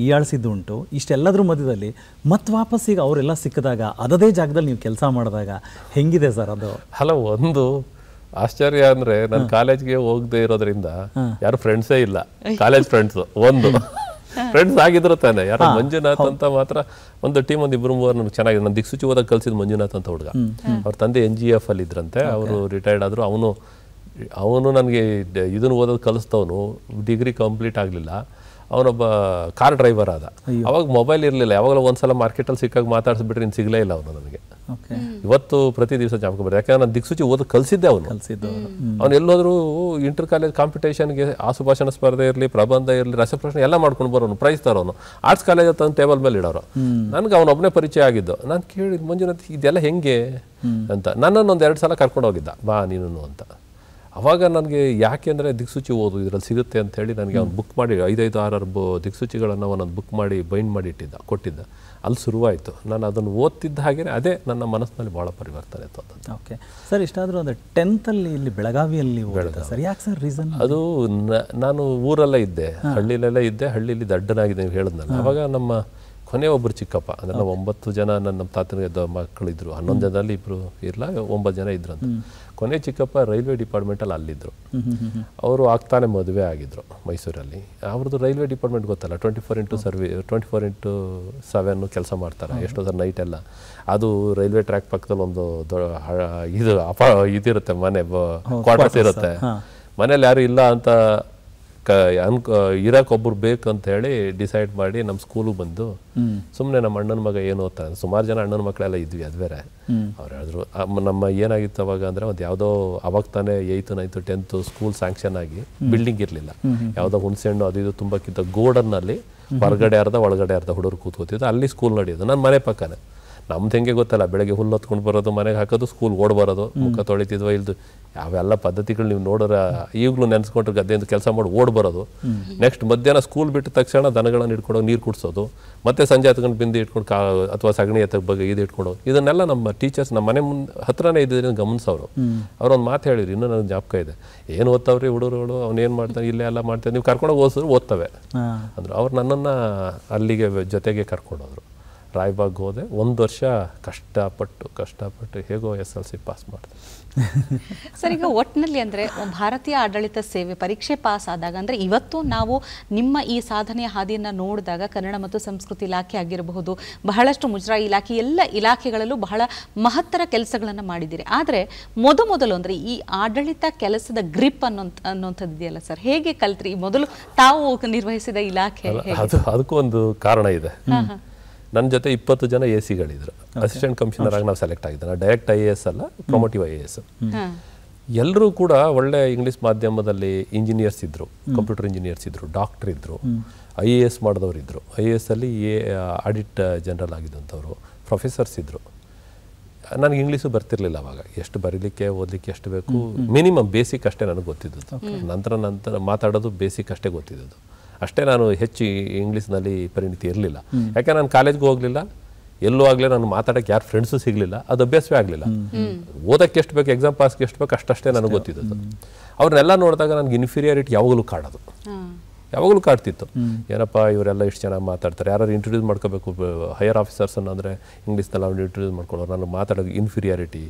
ಈಯಾಳಿಸಿದ್ದು ಉಂಟು. ಇಷ್ಟೆಲ್ಲದ್ರ ಮಧ್ಯದಲ್ಲಿ ಮತ್ತೆ ವಾಪಸ್ ಈಗ ಅವರೆಲ್ಲ ಸಿಕ್ಕಿದಾಗ ಅದೇ ಜಾಗದಲ್ಲಿ ನೀವು ಕೆಲಸ ಮಾಡಿದಾಗ ಹೆಂಗಿದೆ ಸರ್ ಅದು?
ಅಲ್ಲ, ಒಂದು ಆಶ್ಚರ್ಯ ಅಂದರೆ ನನ್ನ ಕಾಲೇಜ್ಗೆ ಹೋಗದೆ ಇರೋದ್ರಿಂದ ಯಾರು ಫ್ರೆಂಡ್ಸೇ ಇಲ್ಲ. ಕಾಲೇಜ್ ಫ್ರೆಂಡ್ಸು ಒಂದು ಫ್ರೆಂಡ್ಸ್ ಆಗಿದ್ರು ತಾನೆ. ಯಾರೋ ಮಂಜುನಾಥ್ ಅಂತ ಮಾತ್ರ ಒಂದು ಟೀಮ್, ಒಂದು 2-3 ನನಗೆ ಚೆನ್ನಾಗಿದೆ. ನಾನು ದಿಕ್ಸೂಚಿ ಓದಕ್ಕೆ ಕಲಿಸಿದ ಮಂಜುನಾಥ್ ಅಂತ ಹುಡುಗ. ಅವ್ರ ತಂದೆ NGF ಅಲ್ಲಿ ಇದ್ರಂತೆ, ಅವರು ರಿಟೈರ್ಡ್ ಆದರು. ಅವನು ನನಗೆ ಇದನ್ನು ಓದೋದು ಕಲಿಸ್ತವನು. ಡಿಗ್ರಿ ಕಂಪ್ಲೀಟ್ ಆಗಲಿಲ್ಲ. ಅವನೊಬ್ಬ ಕಾರ್ ಡ್ರೈವರ್ ಆದ. ಅವಾಗ ಮೊಬೈಲ್ ಇರಲಿಲ್ಲ. ಯಾವಾಗಲೂ ಒಂದ್ಸಲ ಮಾರ್ಕೆಟಲ್ಲಿ ಸಿಕ್ಕಾಗ ಮಾತಾಡಿಸ್ಬಿಟ್ರೆ ಇನ್ನು ಸಿಗಲೇ ಇಲ್ಲ ಅವನು ನನಗೆ. ಇವತ್ತು ಪ್ರತಿ ದಿವಸ ಜ್ಞಾಪಕ ಬರ್ತದೆ. ಯಾಕಂದ್ರೆ ನಾನು ದಿಕ್ಸೂಚಿ ಓದಕ್ಕೆ ಕಲಿಸಿದ್ದೆ ಅವನು ಎಲ್ಲೋದ್ರೂ ಇಂಟರ್ ಕಾಲೇಜ್ ಕಾಂಪಿಟೇಷನ್ಗೆ ಆಸುಭಾಷಣ ಸ್ಪರ್ಧೆ ಇರಲಿ, ಪ್ರಬಂಧ ಇರಲಿ, ರಸಪ್ರಶ್ನೆ ಎಲ್ಲ ಮಾಡ್ಕೊಂಡು ಬರೋನು, ಪ್ರೈಸ್ ತರೋನು. ಆರ್ಟ್ಸ್ ಕಾಲೇಜ್ ತಂದು ಟೇಬಲ್ ಮೇಲೆ ಇಡೋರು. ನನಗೆ ಅವನೊಬ್ಬನೇ ಪರಿಚಯ ಆಗಿದ್ದು. ನಾನು ಕೇಳಿದ್, ಮಂಜುನಾಥ್ ಇದೆಲ್ಲ ಹೆಂಗೆ ಅಂತ. ನನ್ನನ್ನು 2 ಸಲ ಕರ್ಕೊಂಡು ಹೋಗಿದ್ದ, ಬಾ ನೀನು ಅಂತ. ಅವಾಗ ನನಗೆ ಯಾಕೆಂದರೆ ದಿಕ್ಸೂಚಿ ಓದು ಇದರಲ್ಲಿ ಸಿಗುತ್ತೆ ಅಂತ ಹೇಳಿ ನನಗೆ ಅವ್ನು ಬುಕ್ ಮಾಡಿ 5-6 ದಿಕ್ಸೂಚಿಗಳನ್ನು ಅವನೊಂದು ಬುಕ್ ಮಾಡಿ ಬೈಂಡ್ ಮಾಡಿ ಕೊಟ್ಟಿದ್ದ. ಅಲ್ಲಿ ಶುರುವಾಯಿತು. ನಾನು ಅದನ್ನು ಓದ್ತಿದ್ದ ಹಾಗೆ ಅದೇ ನನ್ನ ಮನಸ್ಸಿನಲ್ಲಿ ಭಾಳ ಪರಿವರ್ತನೆ ಇತ್ತು ಅಂತ.
ಓಕೆ ಸರ್, ಇಷ್ಟಾದರೂ ಅದು 10th ಇಲ್ಲಿ ಬೆಳಗಾವಿಯಲ್ಲಿ ಸರ್, ಯಾಕೆ ಸರ್ ರೀಸನ್?
ಅದು ನಾನು ಊರಲ್ಲೇ ಇದ್ದೆ, ಹಳ್ಳಿಲೆಲ್ಲ ಇದ್ದೆ. ಹಳ್ಳಿಲಿ ದಡ್ಡನಾಗಿದೆ ನೀವು ಹೇಳಿದ್ನಲ್ಲ. ಅವಾಗ ನಮ್ಮ ಕೊನೆ ಒಬ್ಬರು ಚಿಕ್ಕಪ್ಪ, ಅಂದರೆ ನಾವು 9 ಜನ ನಮ್ಮ ತಾತನಿಗೆ ಮಕ್ಕಳಿದ್ರು. 11 ಜನದಲ್ಲಿ 2 ಇರಲ್ಲ, 9 ಜನ ಇದ್ರಂತ. ಕೊನೆ ಚಿಕ್ಕಪ್ಪ ರೈಲ್ವೆ ಡಿಪಾರ್ಟ್ಮೆಂಟಲ್ಲಿ ಅಲ್ಲಿದ್ದರು. ಅವರು ಆಗ್ತಾನೆ ಮದುವೆ ಆಗಿದ್ರು ಮೈಸೂರಲ್ಲಿ. ಅವ್ರದ್ದು ರೈಲ್ವೆ ಡಿಪಾರ್ಟ್ಮೆಂಟ್ ಗೊತ್ತಲ್ಲ, 24x7 ಕೆಲಸ ಮಾಡ್ತಾರೆ. ಎಷ್ಟೋ ಸರ್ ನೈಟೆಲ್ಲ. ಅದು ರೈಲ್ವೆ ಟ್ರ್ಯಾಕ್ ಪಕ್ಕದಲ್ಲಿ ಒಂದು ಇದಿರುತ್ತೆ, ಮನೆ ಕ್ವಾರ್ಟರ್ಸ್ ಇರುತ್ತೆ. ಮನೇಲಿ ಯಾರು ಇಲ್ಲ ಅಂತ ಇರೋಕ್ಕೊಬ್ಬರು ಬೇಕು ಅಂತ ಹೇಳಿ ಡಿಸೈಡ್ ಮಾಡಿ ನಮ್ಮ ಸ್ಕೂಲಿಗೆ ಬಂದು ಸುಮ್ಮನೆ ನಮ್ಮ ಅಣ್ಣನ ಮಗ ಏನು ಓದ್ತಾನೆ. ಸುಮಾರು ಜನ ಅಣ್ಣನ ಮಕ್ಕಳೆಲ್ಲ ಇದ್ವಿ. ಅದು ಬೇರೆ ಅವ್ರು ಹೇಳಿದ್ರು. ನಮ್ಮ ಏನಾಗಿತ್ತು ಅವಾಗ ಅಂದರೆ, ಒಂದು ಯಾವುದೋ ಅವಾಗ ತಾನೇ 8th 9th 10th school sanction ಆಗಿ ಬಿಲ್ಡಿಂಗ್ ಇರಲಿಲ್ಲ. ಯಾವುದೋ ಹುಣಸೆಹಣ್ಣು ಅದು ಇದು ತುಂಬಕ್ಕಿಂತ ಗೋಡನ್ನಲ್ಲಿ ಹೊರಗಡೆ ಅರ್ಧ ಒಳಗಡೆ ಅರ್ಧ ಹುಡುಗರು ಕೂತ್ಕೋತಿದ್ದು. ಅಲ್ಲಿ ಸ್ಕೂಲ್ ನಡೆಯೋದು ನನ್ನ ಮನೆ ಪಕ್ಕನೇ. ನಮ್ದು ಹೆಂಗೆ ಗೊತ್ತಲ್ಲ, ಬೆಳಗ್ಗೆ ಹುಲ್ಲು ಹೊತ್ಕೊಂಡು ಬರೋದು, ಮನೆಗೆ ಹಾಕೋದು, ಸ್ಕೂಲ್ ಓಡ್ ಬರೋದು, ಮುಖ ತೊಳಿತಿದ್ವ ಇಲ್ದು ಯಾವೆಲ್ಲ ಪದ್ಧತಿಗಳು ನೀವು ನೋಡೋರ ಈಗಲೂ ನೆನೆಸ್ಕೊಂಡ್ರೆ ಗದ್ದೆಯಿಂದ ಕೆಲಸ ಮಾಡಿ ಓಡ್ ಬರೋದು. ನೆಕ್ಸ್ಟ್ ಮಧ್ಯಾಹ್ನ ಸ್ಕೂಲ್ ಬಿಟ್ಟ ತಕ್ಷಣ ದನಗಳನ್ನು ಇಟ್ಕೊಂಡೋಗಿ ನೀರು ಕುಡಿಸೋದು, ಮತ್ತೆ ಸಂಜೆ ಹತ್ಕೊಂಡು ಬಿಂದು ಇಟ್ಕೊಂಡು ಅಥವಾ ಸಗಣಿ ಎತ್ತಕ್ಕೆ ಬಗ್ಗೆ ಇದು ಇಟ್ಕೊಂಡು, ಇದನ್ನೆಲ್ಲ ನಮ್ಮ ಟೀಚರ್ಸ್ ನಮ್ಮ ಮನೆ ಹತ್ರನೇ ಇದ್ದಿದ್ದರಿಂದ ಗಮನಿಸೋರು. ಅವ್ರೊಂದು ಮಾತು ಹೇಳಿದ್ರು, ಇನ್ನೂ ನನಗೆ ಜ್ಞಾಪಕ ಇದೆ. ಏನು ಓದ್ತಾವ್ರಿ ಹುಡುಗರುಗಳು, ಅವ್ನೇನು ಮಾಡ್ತಾರೆ, ಇಲ್ಲೇ ಎಲ್ಲ ಮಾಡ್ತಾರೆ, ನೀವು ಕರ್ಕೊಂಡೋಗಿ ಓದಿಸಿದ್ರು ಓದ್ತವೆ ಅಂದರು. ಅವ್ರು ನನ್ನನ್ನು ಅಲ್ಲಿಗೆ ಜೊತೆಗೆ ಕರ್ಕೊಂಡೋದ್ರು. ರಾಯಬಾಗ್ ಹೋದೆ. 1 ವರ್ಷ ಕಷ್ಟಪಟ್ಟು ಹೇಗೋ SLC ಪಾಸ್ ಮಾಡಿದೆ.
ಸರ್, ಈಗ ಒಟ್ಟಿನಲ್ಲಿ ಅಂದರೆ ಭಾರತೀಯ ಆಡಳಿತ ಸೇವೆ ಪರೀಕ್ಷೆ ಪಾಸ್ ಆದಾಗ, ಅಂದರೆ ಇವತ್ತು ನಾವು ನಿಮ್ಮ ಈ ಸಾಧನೆಯ ಹಾದಿಯನ್ನು ನೋಡಿದಾಗ ಕನ್ನಡ ಮತ್ತು ಸಂಸ್ಕೃತಿ ಇಲಾಖೆ ಆಗಿರಬಹುದು, ಬಹಳಷ್ಟು ಮುಜರಾಯಿ ಇಲಾಖೆ, ಎಲ್ಲ ಇಲಾಖೆಗಳಲ್ಲೂ ಬಹಳ ಮಹತ್ತರ ಕೆಲಸಗಳನ್ನು ಮಾಡಿದ್ದೀರಿ. ಆದರೆ ಮೊದಲು ಅಂದರೆ ಈ ಆಡಳಿತ ಕೆಲಸದ ಗ್ರಿಪ್ ಅನ್ನೋಂಥದ್ದು ಇದೆಯಲ್ಲ ಸರ್, ಹೇಗೆ ಕಲ್ತ್ರಿ? ಮೊದಲು ತಾವು ನಿರ್ವಹಿಸಿದ ಇಲಾಖೆ
ಅದಕ್ಕೂ ಒಂದು ಕಾರಣ ಇದೆ. ನನ್ನ ಜೊತೆ 20 ಜನ AC-ಗಳಿದ್ರು. ಅಸಿಸ್ಟೆಂಟ್ ಕಮಿಷನರ್ ಆಗಿ ನಾವು ಸೆಲೆಕ್ಟ್ ಆಗಿದ್ದೆ. ನಾನು ಡೈರೆಕ್ಟ್ IAS ಅಲ್ಲ, ಪ್ರೊಮೋಟಿವ್ IAS. ಎಲ್ಲರೂ ಕೂಡ ಒಳ್ಳೆ ಇಂಗ್ಲೀಷ್ ಮಾಧ್ಯಮದಲ್ಲಿ ಇಂಜಿನಿಯರ್ಸ್ ಇದ್ದರು, ಕಂಪ್ಯೂಟರ್ ಇಂಜಿನಿಯರ್ಸ್ ಇದ್ದರು, ಡಾಕ್ಟರ್ ಇದ್ದರು, IAS ಮಾಡಿದವರು ಇದ್ದರು, IAS ಅಲ್ಲಿ ಆಡಿಟ್ ಜನರಲ್ ಆಗಿದ್ದಂಥವ್ರು, ಪ್ರೊಫೆಸರ್ಸ್ ಇದ್ದರು. ನನಗೆ ಇಂಗ್ಲೀಷು ಬರ್ತಿರ್ಲಿಲ್ಲ ಅವಾಗ. ಎಷ್ಟು ಬರೀಲಿಕ್ಕೆ ಓದಲಿಕ್ಕೆ ಎಷ್ಟು ಬೇಕು, ಮಿನಿಮಮ್ ಬೇಸಿಕ್ ಅಷ್ಟೇ ನನಗೆ ಗೊತ್ತಿದ್ದದ್ದು. ನಂತರ ಮಾತಾಡೋದು ಬೇಸಿಕ್ ಅಷ್ಟೇ ಗೊತ್ತಿದ್ದದ್ದು. ಅಷ್ಟೇ. ನಾನು ಹೆಚ್ಚು ಇಂಗ್ಲೀಷ್ನಲ್ಲಿ ಪರಿಣಿತಿ ಇರಲಿಲ್ಲ. ಯಾಕೆ ನಾನು ಕಾಲೇಜ್ಗೆ ಹೋಗಲಿಲ್ಲ, ಎಲ್ಲೂ ಆಗಲೇ ನಾನು ಮಾತಾಡೋಕ್ಕೆ ಯಾರು ಫ್ರೆಂಡ್ಸು ಸಿಗಲಿಲ್ಲ, ಅದು ಅಭ್ಯಾಸವೇ ಆಗಲಿಲ್ಲ. ಓದೋಕ್ಕೆ ಎಷ್ಟು ಬೇಕು, ಎಕ್ಸಾಮ್ ಪಾಸ್ಗೆ ಎಷ್ಟು ಬೇಕು ಅಷ್ಟೇ ನನಗೆ ಗೊತ್ತಿದ್ದದು. ಅವ್ರನ್ನೆಲ್ಲ ನೋಡಿದಾಗ ನನಗೆ ಇನ್ಫೀರಿಯಾರಿಟಿ ಯಾವಾಗಲೂ ಕಾಡೋದು, ಯಾವಾಗಲೂ ಕಾಡ್ತಿತ್ತು. ಏನಪ್ಪ ಇವರೆಲ್ಲ ಇಷ್ಟು ಚೆನ್ನಾಗಿ ಮಾತಾಡ್ತಾರೆ, ಯಾರು ಇಂಟ್ರೊಡ್ಯೂಸ್ ಮಾಡ್ಕೋಬೇಕು ಹೈಯರ್ ಆಫೀಸರ್ಸ್ ಅಂದರೆ ಇಂಗ್ಲೀಷ್ನಲ್ಲಿ ಅವ್ನು ಇಂಟ್ರೊಡ್ಯೂಸ್ ಮಾಡ್ಕೊಳ್ಳೋರು, ನಾನು ಮಾತಾಡೋದು ಇನ್ಫೀರಿಯಾರಿಟಿ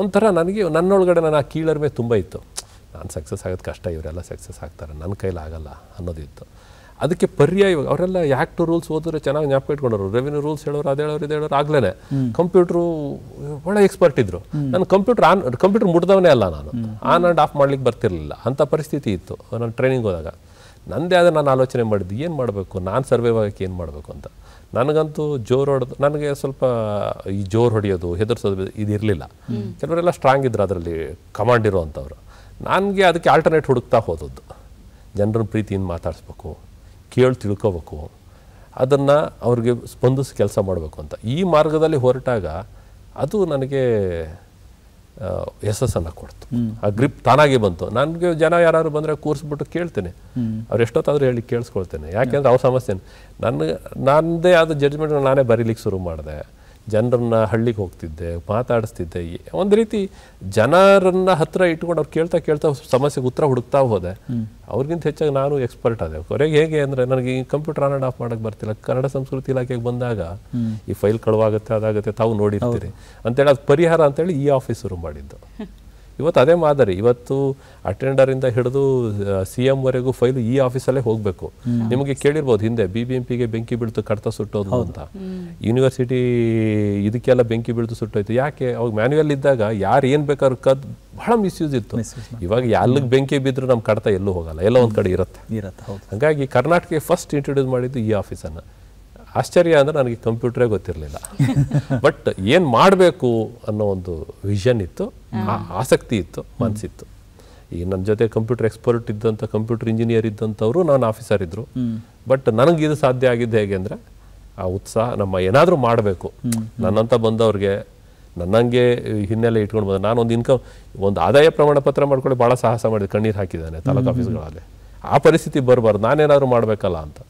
ಒಂಥರ ನನಗೆ ನನ್ನೊಳಗಡೆ ನಾನು ಆ ಕೀಳರಿಮೆ ತುಂಬ ಇತ್ತು. ನಾನು ಸಕ್ಸಸ್ ಆಗೋದು ಕಷ್ಟ, ಇವರೆಲ್ಲ ಸಕ್ಸಸ್ ಆಗ್ತಾರೆ, ನನ್ನ ಕೈಲಿ ಆಗಲ್ಲ ಅನ್ನೋದಿತ್ತು. ಅದಕ್ಕೆ ಪರ್ಯಾಯ ಅವರೆಲ್ಲ ಆ್ಯಕ್ಟ್ ರೂಲ್ಸ್ ಓದಿದ್ರೆ ಚೆನ್ನಾಗಿ ಜ್ಞಾಪಕ ಇಟ್ಕೊಂಡರು, ರೆವಿನ್ಯೂ ರೂಲ್ಸ್ ಹೇಳೋರು, ಅದು ಹೇಳೋರು, ಇದು ಹೇಳೋರು ಆಗ್ಲೇ. ಕಂಪ್ಯೂಟ್ರು ಒಳ್ಳೆ ಎಕ್ಸ್ಪರ್ಟ್ ಇದ್ರು. ನಾನು ಕಂಪ್ಯೂಟರ್ ಮುಟ್ದವನೇ ಅಲ್ಲ, ನಾನು ಆನ್ ಆ್ಯಂಡ್ ಆಫ್ ಮಾಡ್ಲಿಕ್ಕೆ ಬರ್ತಿರ್ಲಿಲ್ಲ, ಅಂಥ ಪರಿಸ್ಥಿತಿ ಇತ್ತು. ನಾನು ಟ್ರೈನಿಂಗ್ ಹೋದಾಗ ನನ್ನದೇ ಆದ ನಾನು ಆಲೋಚನೆ ಮಾಡಿದ್ದು ಏನು ಮಾಡಬೇಕು, ನಾನು ಸರ್ವೈವ್ ಆಗೋಕ್ಕೆ ಏನು ಮಾಡಬೇಕು ಅಂತ. ನನಗಂತೂ ಜೋರು ಹೊಡೆದು, ನನಗೆ ಸ್ವಲ್ಪ ಈ ಜೋರು ಹೊಡೆಯೋದು, ಹೆದರ್ಸೋದು ಇದಿರಲಿಲ್ಲ. ಕೆಲವರೆಲ್ಲ ಸ್ಟ್ರಾಂಗ್ ಇದ್ರು ಅದರಲ್ಲಿ, ಕಮಾಂಡ್ ಇರೋ ಅಂಥವ್ರು. ನನಗೆ ಅದಕ್ಕೆ ಆಲ್ಟರ್ನೇಟ್ ಹುಡುಕ್ತಾ ಹೋದದ್ದು. ಜನರನ್ನ ಪ್ರೀತಿಯಿಂದ ಮಾತಾಡಿಸ್ಬೇಕು, ಕೇಳಿ ತಿಳ್ಕೋಬೇಕು, ಅದನ್ನು ಅವ್ರಿಗೆ ಸ್ಪಂದಿಸಿ ಕೆಲಸ ಮಾಡಬೇಕು ಅಂತ ಈ ಮಾರ್ಗದಲ್ಲಿ ಹೊರಟಾಗ ಅದು ನನಗೆ ಯಶಸ್ಸನ್ನು ಕೊಡ್ತು. ಆ ಗ್ರಿಪ್ ತಾನಾಗೆ ಬಂತು. ನನಗೆ ಜನ ಯಾರು ಬಂದರೆ ಕೂರಿಸ್ಬಿಟ್ಟು ಕೇಳ್ತೇನೆ, ಅವ್ರು ಎಷ್ಟೊತ್ತಾದರೂ ಹೇಳಿ ಕೇಳಿಸ್ಕೊಳ್ತೇನೆ. ಯಾಕೆಂದರೆ ಅವ್ರ ಸಮಸ್ಯೆ ನನ್ನದೇ ಆದ ಜಡ್ಜ್ಮೆಂಟ್ ನಾನೇ ಬರೀಲಿಕ್ಕೆ ಶುರು ಮಾಡಿದೆ. ಜನರನ್ನ ಹಳ್ಳಿಗೆ ಹೋಗ್ತಿದ್ದೆ, ಮಾತಾಡಿಸ್ತಿದ್ದೆ. ಒಂದು ರೀತಿ ಜನರನ್ನ ಹತ್ರ ಇಟ್ಕೊಂಡು ಅವ್ರು ಕೇಳ್ತಾ ಕೇಳ್ತಾ ಸಮಸ್ಯೆಗೆ ಉತ್ತರ ಹುಡುಕ್ತಾ ಹೋದೆ. ಅವ್ರಿಗಿಂತ ಹೆಚ್ಚಾಗಿ ನಾನು ಎಕ್ಸ್ಪರ್ಟ್ ಆದೆ. ಕೊನೆಗೆ ಹೇಗೆ ಅಂದರೆ ನನಗೆ ಈ ಕಂಪ್ಯೂಟರ್ ಆನ್ ಆ್ಯಂಡ್ ಆಫ್ ಮಾಡೋಕ್ಕೆ ಬರ್ತಿಲ್ಲ. ಕನ್ನಡ ಸಂಸ್ಕೃತಿ ಇಲಾಖೆಗೆ ಬಂದಾಗ ಈ ಫೈಲ್ ಕಳುವಾಗುತ್ತೆ, ಅದಾಗುತ್ತೆ, ತಾವು ನೋಡಿರ್ತೀರಿ ಅಂತೇಳಿ ಅದು ಪರಿಹಾರ ಅಂತೇಳಿ ಈ ಆಫೀಸ್ ಶುರು ಮಾಡಿದ್ದು. ಇವತ್ತು ಅದೇ ಮಾದರಿ. ಇವತ್ತು ಅಟೆಂಡರಿಂದ ಹಿಡಿದು CM ಫೈಲು ಈ ಆಫೀಸಲ್ಲೇ ಹೋಗಬೇಕು. ನಿಮಗೆ ಕೇಳಿರ್ಬೋದು ಹಿಂದೆ BBMPಗೆ ಬೆಂಕಿ ಬೀಳ್ತು, ಕಡ್ತ ಸುಟ್ಟೋದು ಅಂತ. ಯೂನಿವರ್ಸಿಟಿ ಇದಕ್ಕೆಲ್ಲ ಬೆಂಕಿ ಬೀಳ್ತು, ಸುಟ್ಟೋಯ್ತು. ಯಾಕೆ? ಅವಾಗ ಮ್ಯಾನ್ಯುವಲ್ ಇದ್ದಾಗ ಯಾರು ಏನು ಬೇಕಾದ್ರೂ ಬಹಳ ಮಿಸ್ಯೂಸ್ ಇತ್ತು. ಇವಾಗ ಎಲ್ಲಿಗೆ ಬೆಂಕಿ ಬಿದ್ದರೂ ನಮ್ಮ ಕಡ್ತ ಎಲ್ಲೂ ಹೋಗಲ್ಲ, ಎಲ್ಲ ಒಂದು ಕಡೆ ಇರುತ್ತೆ. ಹಾಗಾಗಿ ಕರ್ನಾಟಕಕ್ಕೆ ಫಸ್ಟ್ ಇಂಟ್ರೊಡ್ಯೂಸ್ ಮಾಡಿದ್ದು ಈ ಆಫೀಸನ್ನು. ಆಶ್ಚರ್ಯ ಅಂದರೆ ನನಗೆ ಕಂಪ್ಯೂಟ್ರೇ ಗೊತ್ತಿರಲಿಲ್ಲ. ಬಟ್ ಏನು ಮಾಡಬೇಕು ಅನ್ನೋ ಒಂದು ವಿಷನ್ ಇತ್ತು, ಆಸಕ್ತಿ ಇತ್ತು, ಮನಸ್ಸಿತ್ತು. ಈಗ ನನ್ನ ಜೊತೆ ಕಂಪ್ಯೂಟರ್ ಎಕ್ಸ್ಪರ್ಟ್ ಇದ್ದಂಥ, ಕಂಪ್ಯೂಟರ್ ಇಂಜಿನಿಯರ್ ಇದ್ದಂಥವರು ನಾನು ಆಫೀಸರ್ ಇದ್ದರು. ಬಟ್ ನನಗೆ ಇದು ಸಾಧ್ಯ ಆಗಿದ್ದು ಹೇಗೆ ಅಂದರೆ ಆ ಉತ್ಸಾಹ, ನಮ್ಮ ಏನಾದರೂ ಮಾಡಬೇಕು. ನನ್ನಂತ ಬಂದವ್ರಿಗೆ ನನ್ನಂಗೆ ಹಿನ್ನೆಲೆ ಇಟ್ಕೊಂಡು ಬಂದ ನಾನೊಂದು ಒಂದು ಆದಾಯ ಪ್ರಮಾಣ ಪತ್ರ ಮಾಡ್ಕೊಳ್ಳಿ ಭಾಳ ಸಾಹಸ ಮಾಡಿದೆ, ಕಣ್ಣೀರು ಹಾಕಿದ್ದಾನೆ ತಾಲೂಕು ಆಫೀಸ್ಗಳಲ್ಲಿ. ಆ ಪರಿಸ್ಥಿತಿ ಬರಬಾರ್ದು, ನಾನೇನಾದ್ರು ಮಾಡಬೇಕಲ್ಲ ಅಂತ.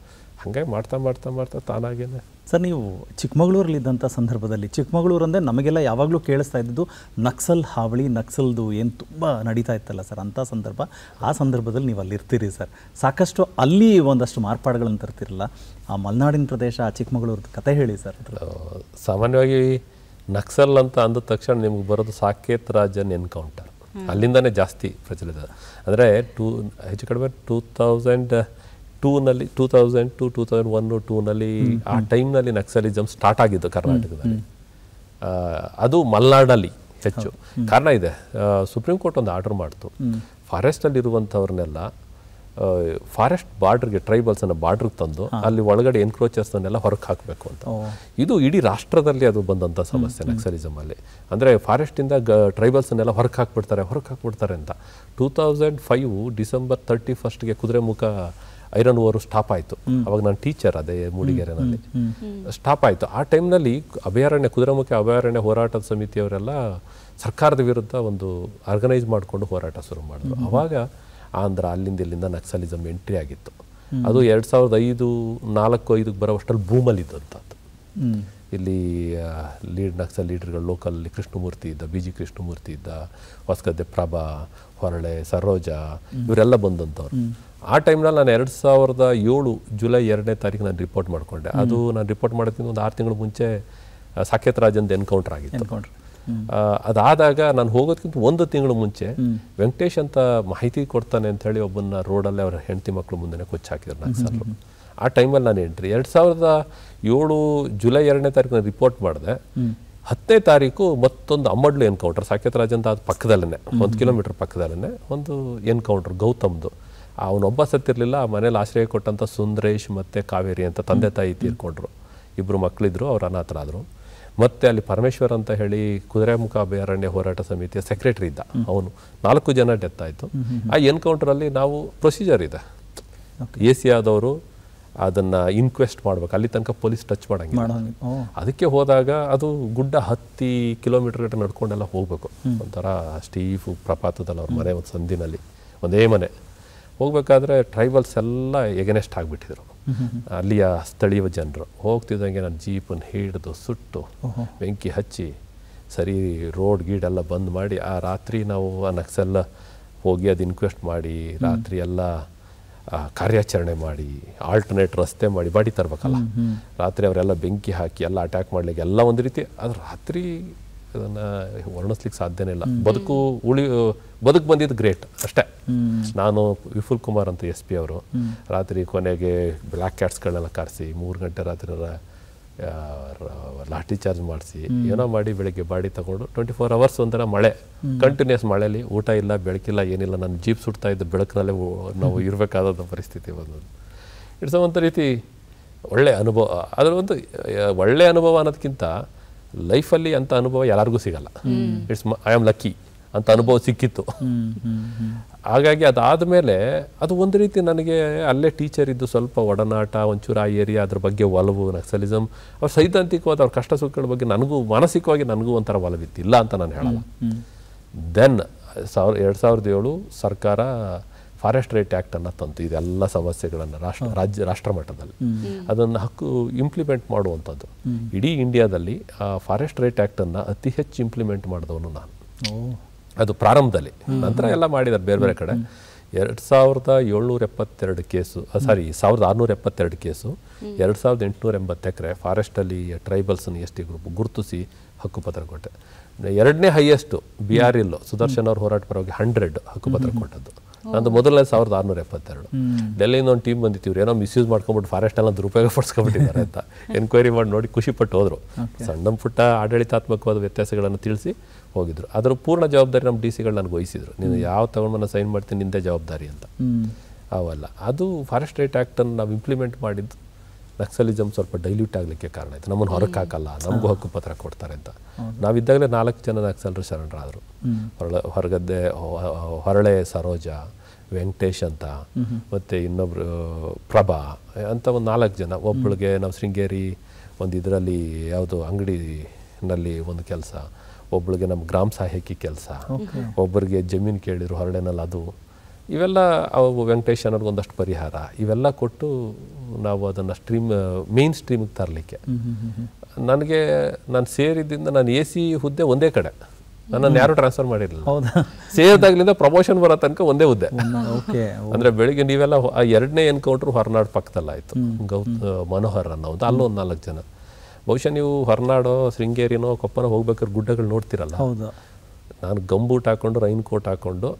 ಹಾಗೆ ಮಾಡ್ತಾ ಮಾಡ್ತಾ ಮಾಡ್ತಾ ತಾನಾಗೇನೆ.
ಸರ್, ನೀವು ಚಿಕ್ಕಮಗಳೂರಲ್ಲಿದ್ದಂಥ ಸಂದರ್ಭದಲ್ಲಿ, ಚಿಕ್ಕಮಗಳೂರು ಅಂದರೆ ನಮಗೆಲ್ಲ ಯಾವಾಗಲೂ ಕೇಳಿಸ್ತಾ ಇದ್ದಿದ್ದು ನಕ್ಸಲ್ ಹಾವಳಿ, ನಕ್ಸಲ್ದು ಏನು ತುಂಬ ನಡೀತಾ ಇತ್ತಲ್ಲ ಸರ್, ಅಂಥ ಸಂದರ್ಭ. ಆ ಸಂದರ್ಭದಲ್ಲಿ ನೀವು ಅಲ್ಲಿ ಇರ್ತೀರಿ ಸರ್, ಸಾಕಷ್ಟು ಅಲ್ಲಿ ಒಂದಷ್ಟು ಮಾರ್ಪಾಡುಗಳನ್ನು ತರ್ತಿರಲ್ಲ. ಆ ಮಲೆನಾಡಿನ ಪ್ರದೇಶ, ಆ ಚಿಕ್ಕಮಗಳೂರದ ಕತೆ ಹೇಳಿ ಸರ್.
ಸಾಮಾನ್ಯವಾಗಿ ನಕ್ಸಲ್ ಅಂತ ಅಂದ ತಕ್ಷಣ ನಿಮ್ಗೆ ಬರೋದು ಸಾಕೇತ್ ರಾಜನ್ ಎನ್ಕೌಂಟರ್, ಅಲ್ಲಿಂದನೇ ಜಾಸ್ತಿ ಪ್ರಚಲಿತ. ಅಂದರೆ ಹೆಚ್ಚು ಕಡಿಮೆ 2002ನಲ್ಲಿ 2002, 2001, 2002ನಲ್ಲಿ ಆ ಟೈಮ್ನಲ್ಲಿ ನಕ್ಸಲಿಸಮ್ ಸ್ಟಾರ್ಟ್ ಆಗಿದ್ದು ಕರ್ನಾಟಕದಲ್ಲಿ. ಅದು ಮಲೆನಾಡಲ್ಲಿ ಹೆಚ್ಚು. ಕಾರಣ ಇದೆ, ಸುಪ್ರೀಂ ಕೋರ್ಟ್ ಒಂದು ಆರ್ಡರ್ ಮಾಡ್ತು, ಫಾರೆಸ್ಟಲ್ಲಿರುವಂಥವ್ರನ್ನೆಲ್ಲ ಫಾರೆಸ್ಟ್ ಬಾರ್ಡ್ರಿಗೆ, ಟ್ರೈಬಲ್ಸನ್ನು ಬಾರ್ಡ್ರಿಗೆ ತಂದು ಅಲ್ಲಿ ಒಳಗಡೆ ಎನ್ಕ್ರೋಚರ್ಸ್ನೆಲ್ಲ ಹೊರಗೆ ಹಾಕಬೇಕು ಅಂತ. ಇದು ಇಡೀ ರಾಷ್ಟ್ರದಲ್ಲಿ ಅದು ಬಂದಂಥ ಸಮಸ್ಯೆ ನಕ್ಸಲಿಸಮಲ್ಲಿ. ಅಂದರೆ ಫಾರೆಸ್ಟಿಂದ ಟ್ರೈಬಲ್ಸನ್ನೆಲ್ಲ ಹೊರಗೆ ಹಾಕ್ಬಿಡ್ತಾರೆ ಅಂತ. 2005 ಡಿಸೆಂಬರ್ 31ಗೆ ಕುದುರೆಮುಖ ಐರನ್ ಓವರು ಸ್ಟಾಪ್ ಆಯಿತು. ಅವಾಗ ನಾನು ಟೀಚರ್ ಅದೇ ಮೂಡಿಗೆರೆನಲ್ಲಿ ಸ್ಟಾಪ್ ಆಯಿತು. ಆ ಟೈಮ್ನಲ್ಲಿ ಕುದುರೆಮುಖ ಅಭಯಾರಣ್ಯ ಹೋರಾಟದ ಸಮಿತಿಯವರೆಲ್ಲ ಸರ್ಕಾರದ ವಿರುದ್ಧ ಒಂದು ಆರ್ಗನೈಸ್ ಮಾಡಿಕೊಂಡು ಹೋರಾಟ ಶುರು ಮಾಡಿದ್ರು. ಅವಾಗ ಆಂಧ್ರ ಅಲ್ಲಿಂದ ಇಲ್ಲಿಂದ ನಕ್ಸಲಿಸಮ್ ಎಂಟ್ರಿ ಆಗಿತ್ತು. ಅದು 2005-4-5 ಬರೋವಷ್ಟರಲ್ಲಿ ಬೂಮಲ್ಲಿ ಇದ್ದಂಥದ್ದು. ಇಲ್ಲಿ ನಕ್ಸಲ್ ಲೀಡರ್ಗಳು ಲೋಕಲ್ ಕೃಷ್ಣಮೂರ್ತಿ ಇದ್ದ, BG ಕೃಷ್ಣಮೂರ್ತಿ ಇದ್ದ, ಹೊಸಗದ್ದೆ ಪ್ರಭಾ, ಹೊರಳೆ, ಸರೋಜಾ, ಇವರೆಲ್ಲ ಬಂದಂಥವ್ರು. ಆ ಟೈಮ್ನಲ್ಲಿ ನಾನು 2007 ಜುಲೈ 2ನೇ ತಾರೀಕು ನಾನು ರಿಪೋರ್ಟ್ ಮಾಡಿಕೊಂಡೆ. ಅದು ನಾನು ರಿಪೋರ್ಟ್ ಮಾಡೋದ್ಕಿಂತ ಒಂದು 6 ತಿಂಗಳ ಮುಂಚೆ ಸಾಕೇತ್ ರಾಜಂದು ಎನ್ಕೌಂಟರ್ ಆಗಿತ್ತು. ಅದಾದಾಗ ನಾನು ಹೋಗೋದಕ್ಕಿಂತ 1 ತಿಂಗಳು ಮುಂಚೆ ವೆಂಕಟೇಶ್ ಅಂತ ಮಾಹಿತಿ ಕೊಡ್ತಾನೆ ಅಂತ ಹೇಳಿ ಒಬ್ಬನ ರೋಡಲ್ಲೇ ಅವ್ರ ಹೆಂಡತಿ ಮಕ್ಕಳು ಮುಂದೆ ಕೊಚ್ಚಾಕಿದ್ರು ನಕ್ಸಲ್ರು. ಆ ಟೈಮಲ್ಲಿ ನಾನು ಎಂಟ್ರಿ 2007 ಜುಲೈ 2ನೇ ತಾರೀಕು ನಾನು ರಿಪೋರ್ಟ್ ಮಾಡಿದೆ. 10ನೇ ತಾರೀಕು ಮತ್ತೊಂದು ಅಮ್ಮಡ್ಲು ಎನ್ಕೌಂಟರ್, ಸಾಕೇತ್ ರಾಜಂತ ಅದು ಪಕ್ಕದಲ್ಲೇ 1 ಕಿಲೋಮೀಟರ್ ಪಕ್ಕದಲ್ಲೇ ಒಂದು ಎನ್ಕೌಂಟರ್ ಗೌತಮ್ದು. ಅವನೊಬ್ಬ ಸತ್ತಿರಲಿಲ್ಲ. ಆ ಮನೇಲಿ ಆಶ್ರಯ ಕೊಟ್ಟಂಥ ಸುಂದರೇಶ್ ಮತ್ತು ಕಾವೇರಿ ಅಂತ ತಂದೆ ತಾಯಿ ತೀರ್ಕೊಂಡ್ರು. 2 ಮಕ್ಕಳಿದ್ರು, ಅವ್ರು ಅನಾಥರಾದರು. ಮತ್ತು ಅಲ್ಲಿ ಪರಮೇಶ್ವರ್ ಅಂತ ಹೇಳಿ ಕುದುರೆಮುಖ ಅಭಯಾರಣ್ಯ ಹೋರಾಟ ಸಮಿತಿಯ ಸೆಕ್ರೆಟರಿ ಇದ್ದ, ಅವನು 4 ಜನ ಡೆತ್ ಆಯಿತು. ಆ ಎನ್ಕೌಂಟರಲ್ಲಿ ನಾವು ಪ್ರೊಸೀಜರ್ ಇದೆ, AC ಆದವರು ಅದನ್ನು ಇನ್ಕ್ವೆಸ್ಟ್ ಮಾಡ್ಬೇಕು, ಅಲ್ಲಿ ತನಕ ಪೊಲೀಸ್ ಟಚ್ ಮಾಡಂಗಿಲ್ಲ. ಅದಕ್ಕೆ ಹೋದಾಗ ಅದು ಗುಡ್ಡ 10 ಕಿಲೋಮೀಟರ್ ಗಂಟೆ ನಡ್ಕೊಂಡೆಲ್ಲ ಹೋಗ್ಬೇಕು. ಒಂಥರ ಸ್ಟೀಫ್ ಪ್ರಪಾತದಲ್ಲಿ ಅವ್ರ ಮನೆ ಒಂದು ಸಂದಿನಲ್ಲಿ ಒಂದೇ ಮನೆ ಹೋಗ್ಬೇಕಾದ್ರೆ ಟ್ರೈಬಲ್ಸ್ ಎಲ್ಲ ಎಗನೆಸ್ಟ್ ಆಗಿಬಿಟ್ಟಿದ್ರು. ಅಲ್ಲಿಯ ಸ್ಥಳೀಯ ಜನರು. ಹೋಗ್ತಿದ್ದಂಗೆ ನಾನು ಜೀಪನ್ನು ಹಿಡಿದು ಸುಟ್ಟು ಬೆಂಕಿ ಹಚ್ಚಿ ಸರಿ ರೋಡ್ ಗೀಡೆಲ್ಲ ಬಂದ್ ಮಾಡಿ ಆ ರಾತ್ರಿ ನಾವು ಆ ನಕ್ಸಲ್ ಹೋಗಿ ಅದು ಇನ್ಕ್ವೆಸ್ಟ್ ಮಾಡಿ ರಾತ್ರಿ ಎಲ್ಲ ಕಾರ್ಯಾಚರಣೆ ಮಾಡಿ ಆಲ್ಟರ್ನೇಟ್ ರಸ್ತೆ ಮಾಡಿ ಬಾಡಿ ತರಬೇಕಲ್ಲ. ರಾತ್ರಿ ಅವರೆಲ್ಲ ಬೆಂಕಿ ಹಾಕಿ ಎಲ್ಲ ಅಟ್ಯಾಕ್ ಮಾಡ್ಲಿಕ್ಕೆ ಎಲ್ಲ ಒಂದು ರೀತಿ ಅದು ರಾತ್ರಿ ಅದನ್ನು ವರ್ಣಿಸ್ಲಿಕ್ಕೆ ಸಾಧ್ಯನೇ ಇಲ್ಲ. ಬದುಕು ಬಂದಿದ್ದು ಗ್ರೇಟ್ ಅಷ್ಟೇ. ನಾನು ವಿಪುಲ್ ಕುಮಾರ್ ಅಂತ SP ಅವರು ರಾತ್ರಿ ಕೊನೆಗೆ ಬ್ಲ್ಯಾಕ್ ಕ್ಯಾಟ್ಸ್ಗಳನ್ನೆಲ್ಲ ಕರೆಸಿ 3 ಗಂಟೆ ರಾತ್ರಿ ಲಾಠಿ ಚಾರ್ಜ್ ಮಾಡಿಸಿ ಏನೋ ಮಾಡಿ ಬೆಳಿಗ್ಗೆ ಬಾಡಿ ತಗೊಂಡು 24 ಅವರ್ಸ್ ಒಂಥರ ಮಳೆ, ಕಂಟಿನ್ಯೂಸ್ ಮಳೆಯಲ್ಲಿ ಊಟ ಇಲ್ಲ ಬೆಳಕಿಲ್ಲ ಏನಿಲ್ಲ. ನಾನು ಜೀಪ್ ಸುಡ್ತಾ ಇದ್ದ ಬೆಳಕಿನಲ್ಲೇ ನಾವು ಇರಬೇಕಾದ ಪರಿಸ್ಥಿತಿ ಬಂದದ್ದು. ಇಟ್ಸ್ ಒಂದು ರೀತಿ ಒಳ್ಳೆ ಅನುಭವ. ಅದರ ಒಂದು ಒಳ್ಳೆ ಅನುಭವ ಅನ್ನೋದಕ್ಕಿಂತ ಲೈಫಲ್ಲಿ ಅಂಥ ಅನುಭವ ಎಲ್ಲರಿಗೂ ಸಿಗಲ್ಲ. ಐ ಆಮ್ ಲಕ್ಕಿ ಅಂತ ಅನುಭವ ಸಿಕ್ಕಿತ್ತು. ಹಾಗಾಗಿ ಅದಾದಮೇಲೆ ಅದು ಒಂದು ರೀತಿ ನನಗೆ ಅಲ್ಲೇ ಟೀಚರ್ ಇದ್ದು ಸ್ವಲ್ಪ ಒಡನಾಟ, ಒಂಚೂರು ಆ ಏರಿಯಾ ಅದ್ರ ಬಗ್ಗೆ ಒಲವು, ನಕ್ಸಲಿಸಮ್ ಅವ್ರ ಸೈದ್ಧಾಂತಿಕವಾದ ಅವ್ರ ಕಷ್ಟ ಸುಖಗಳ ಬಗ್ಗೆ ನನಗೂ ಮಾನಸಿಕವಾಗಿ ನನಗೂ ಒಂಥರ ಒಲವಿತ್ತು, ಇಲ್ಲ ಅಂತ ನಾನು ಹೇಳಲ್ಲ. ದೆನ್ 2007 ಸರ್ಕಾರ ಫಾರೆಸ್ಟ್ ರೈಟ್ ಆ್ಯಕ್ಟ್ ಅನ್ನು ತಂತು. ಇದೆಲ್ಲ ಸಮಸ್ಯೆಗಳನ್ನು ರಾಷ್ಟ್ರ ಮಟ್ಟದಲ್ಲಿ ಅದನ್ನು ಇಂಪ್ಲಿಮೆಂಟ್ ಮಾಡುವಂಥದ್ದು. ಇಡೀ ಇಂಡಿಯಾದಲ್ಲಿ ಆ ಫಾರೆಸ್ಟ್ ರೈಟ್ ಆ್ಯಕ್ಟನ್ನು ಅತಿ ಹೆಚ್ಚು ಇಂಪ್ಲಿಮೆಂಟ್ ಮಾಡಿದವನು ನಾನು. ಅದು ಪ್ರಾರಂಭದಲ್ಲಿ, ನಂತರ ಎಲ್ಲ ಮಾಡಿದ್ದಾರೆ ಬೇರೆ ಬೇರೆ ಕಡೆ. 2772 ಕೇಸು, 1672 ಕೇಸು, 2880 ಎಕರೆ ಫಾರೆಸ್ಟಲ್ಲಿ ಟ್ರೈಬಲ್ಸ್ನ ST ಗ್ರೂಪ್ ಗುರುತಿಸಿ ಹಕ್ಕುಪತ್ರ ಕೊಟ್ಟೆ. 2ನೇ ಹೈಯೆಸ್ಟು BR ಇಲ್ಲೋ ಸುದರ್ಶನ್ ಅವ್ರ ಹೋರಾಟ ಪರವಾಗಿ 100 ಹಕ್ಕುಪತ್ರ ಕೊಟ್ಟದ್ದು. ನಂದು ಮೊದಲನೇ 1672. ಡೆಲ್ಲಿಯಿಂದ ಒಂದು ಟೀಮ್ ಬಂದಿತ್ತು, ಇವ್ರು ಏನೋ ಮಿಸ್ಯೂಸ್ ಮಾಡ್ಕೊಂಡ್ಬಿಟ್ಟು ಫಾರೆಸ್ಟ್ ಎಲ್ಲ ದುರುಪಯೋಗ ಪಡಿಸ್ಕೊಂಡ್ಬಿಟ್ಟಿದ್ದಾರೆ ಅಂತ ಎನ್ಕ್ವೈರಿ ಮಾಡಿ ನೋಡಿ ಖುಷಿಪಟ್ಟು ಹೋದರು. ಸಣ್ಣ ಪುಟ್ಟ ಆಡಳಿತಾತ್ಮಕವಾದ ವ್ಯತ್ಯಾಸಗಳನ್ನು ತಿಳಿಸಿ ಹೋಗಿದ್ರು. ಅದರ ಪೂರ್ಣ ಜವಾಬ್ದಾರಿ ನಮ್ಮ DC ಗಳು ನನಗೆ ವಹಿಸಿದ್ರು. ನೀನು ಯಾವ ತಗೊಂಡು ಸೈನ್ ಮಾಡ್ತೀನಿ ನಿಂದೇ ಜವಾಬ್ದಾರಿ ಅಂತ. ಅವಲ್ಲ, ಅದು ಫಾರೆಸ್ಟ್ ರೈಟ್ ಆ್ಯಕ್ಟನ್ನು ನಾವು ಇಂಪ್ಲಿಮೆಂಟ್ ಮಾಡಿದ್ದು ನಕ್ಸಲಿಸಮ್ ಸ್ವಲ್ಪ ಡೈಲ್ಯೂಟ್ ಆಗಲಿಕ್ಕೆ ಕಾರಣ ಆಯಿತು. ನಮ್ಮನ್ನು ಹೊರಕ್ಕೆ ಹಾಕಲ್ಲ, ನಮಗೂ ಹಕ್ಕುಪತ್ರ ಕೊಡ್ತಾರೆ ಅಂತ. ನಾವಿದ್ದಾಗಲೇ 4 ಜನ ನಕ್ಸಲರು ಶರಣರಾದರು. ಹೊರಗದ್ದೆ ಹೊರಳೆ ಸರೋಜ, ವೆಂಕಟೇಶ್ ಅಂತ, ಮತ್ತು ಇನ್ನೊಬ್ರು ಪ್ರಭಾ ಅಂತ ಒಂದು 4 ಜನ. ಒಬ್ಬಳಿಗೆ ನಾವು ಶೃಂಗೇರಿ ಒಂದು ಇದರಲ್ಲಿ ಯಾವುದೋ ಅಂಗಡಿನಲ್ಲಿ ಒಂದು ಕೆಲಸ, ಒಬ್ಬಳಿಗೆ ನಮ್ಮ ಗ್ರಾಮ ಸಹಾಯಕಿ ಕೆಲಸ, ಒಬ್ಬರಿಗೆ ಜಮೀನು ಕೇಳಿದ್ರು ಹೊರಳೆನಲ್ಲಿ ಅದು. ಇವೆಲ್ಲ ವೆಂಕಟೇಶ್ ಅನ್ನೋರ್ಗೆ ಒಂದಷ್ಟು ಪರಿಹಾರ ಇವೆಲ್ಲ ಕೊಟ್ಟು ನಾವು ಅದನ್ನು ಮೇನ್ ಸ್ಟ್ರೀಮಿಗೆ ತರಲಿಕ್ಕೆ. ನಾನು ಸೇರಿದ್ದರಿಂದ ನಾನು AC ಹುದ್ದೆ ಒಂದೇ ಕಡೆ, ನನ್ನನ್ನು ಯಾರು ಟ್ರಾನ್ಸ್ಫರ್ ಮಾಡಿರಲಿಲ್ಲ. ಸೇರಿದಾಗ್ಲಿಂದ ಪ್ರಮೋಷನ್ ಬರೋ ತನಕ ಒಂದೇ ಹುದ್ದೆ. ಅಂದರೆ ಬೆಳಿಗ್ಗೆ ನೀವೆಲ್ಲ 2ನೇ ಎನ್ಕೌಂಟ್ರು ಹೊರನಾಡು ಪಕ್ಕದಲ್ಲಾಯಿತು. ಮನೋಹರ್ ಅನ್ನೋ ಅಲ್ಲೊಂದು 4 ಜನ. ಬಹುಶಃ ನೀವು ಹೊರನಾಡೋ ಶೃಂಗೇರಿನೋ ಕೊಪ್ಪನ ಹೋಗ್ಬೇಕಾದ್ರೆ ಗುಡ್ಡಗಳು ನೋಡ್ತಿರಲ್ಲ. ನಾನು ಗಂಬೂಟ್ ಹಾಕೊಂಡು ರೈನ್ ಕೋಟ್ ಹಾಕೊಂಡು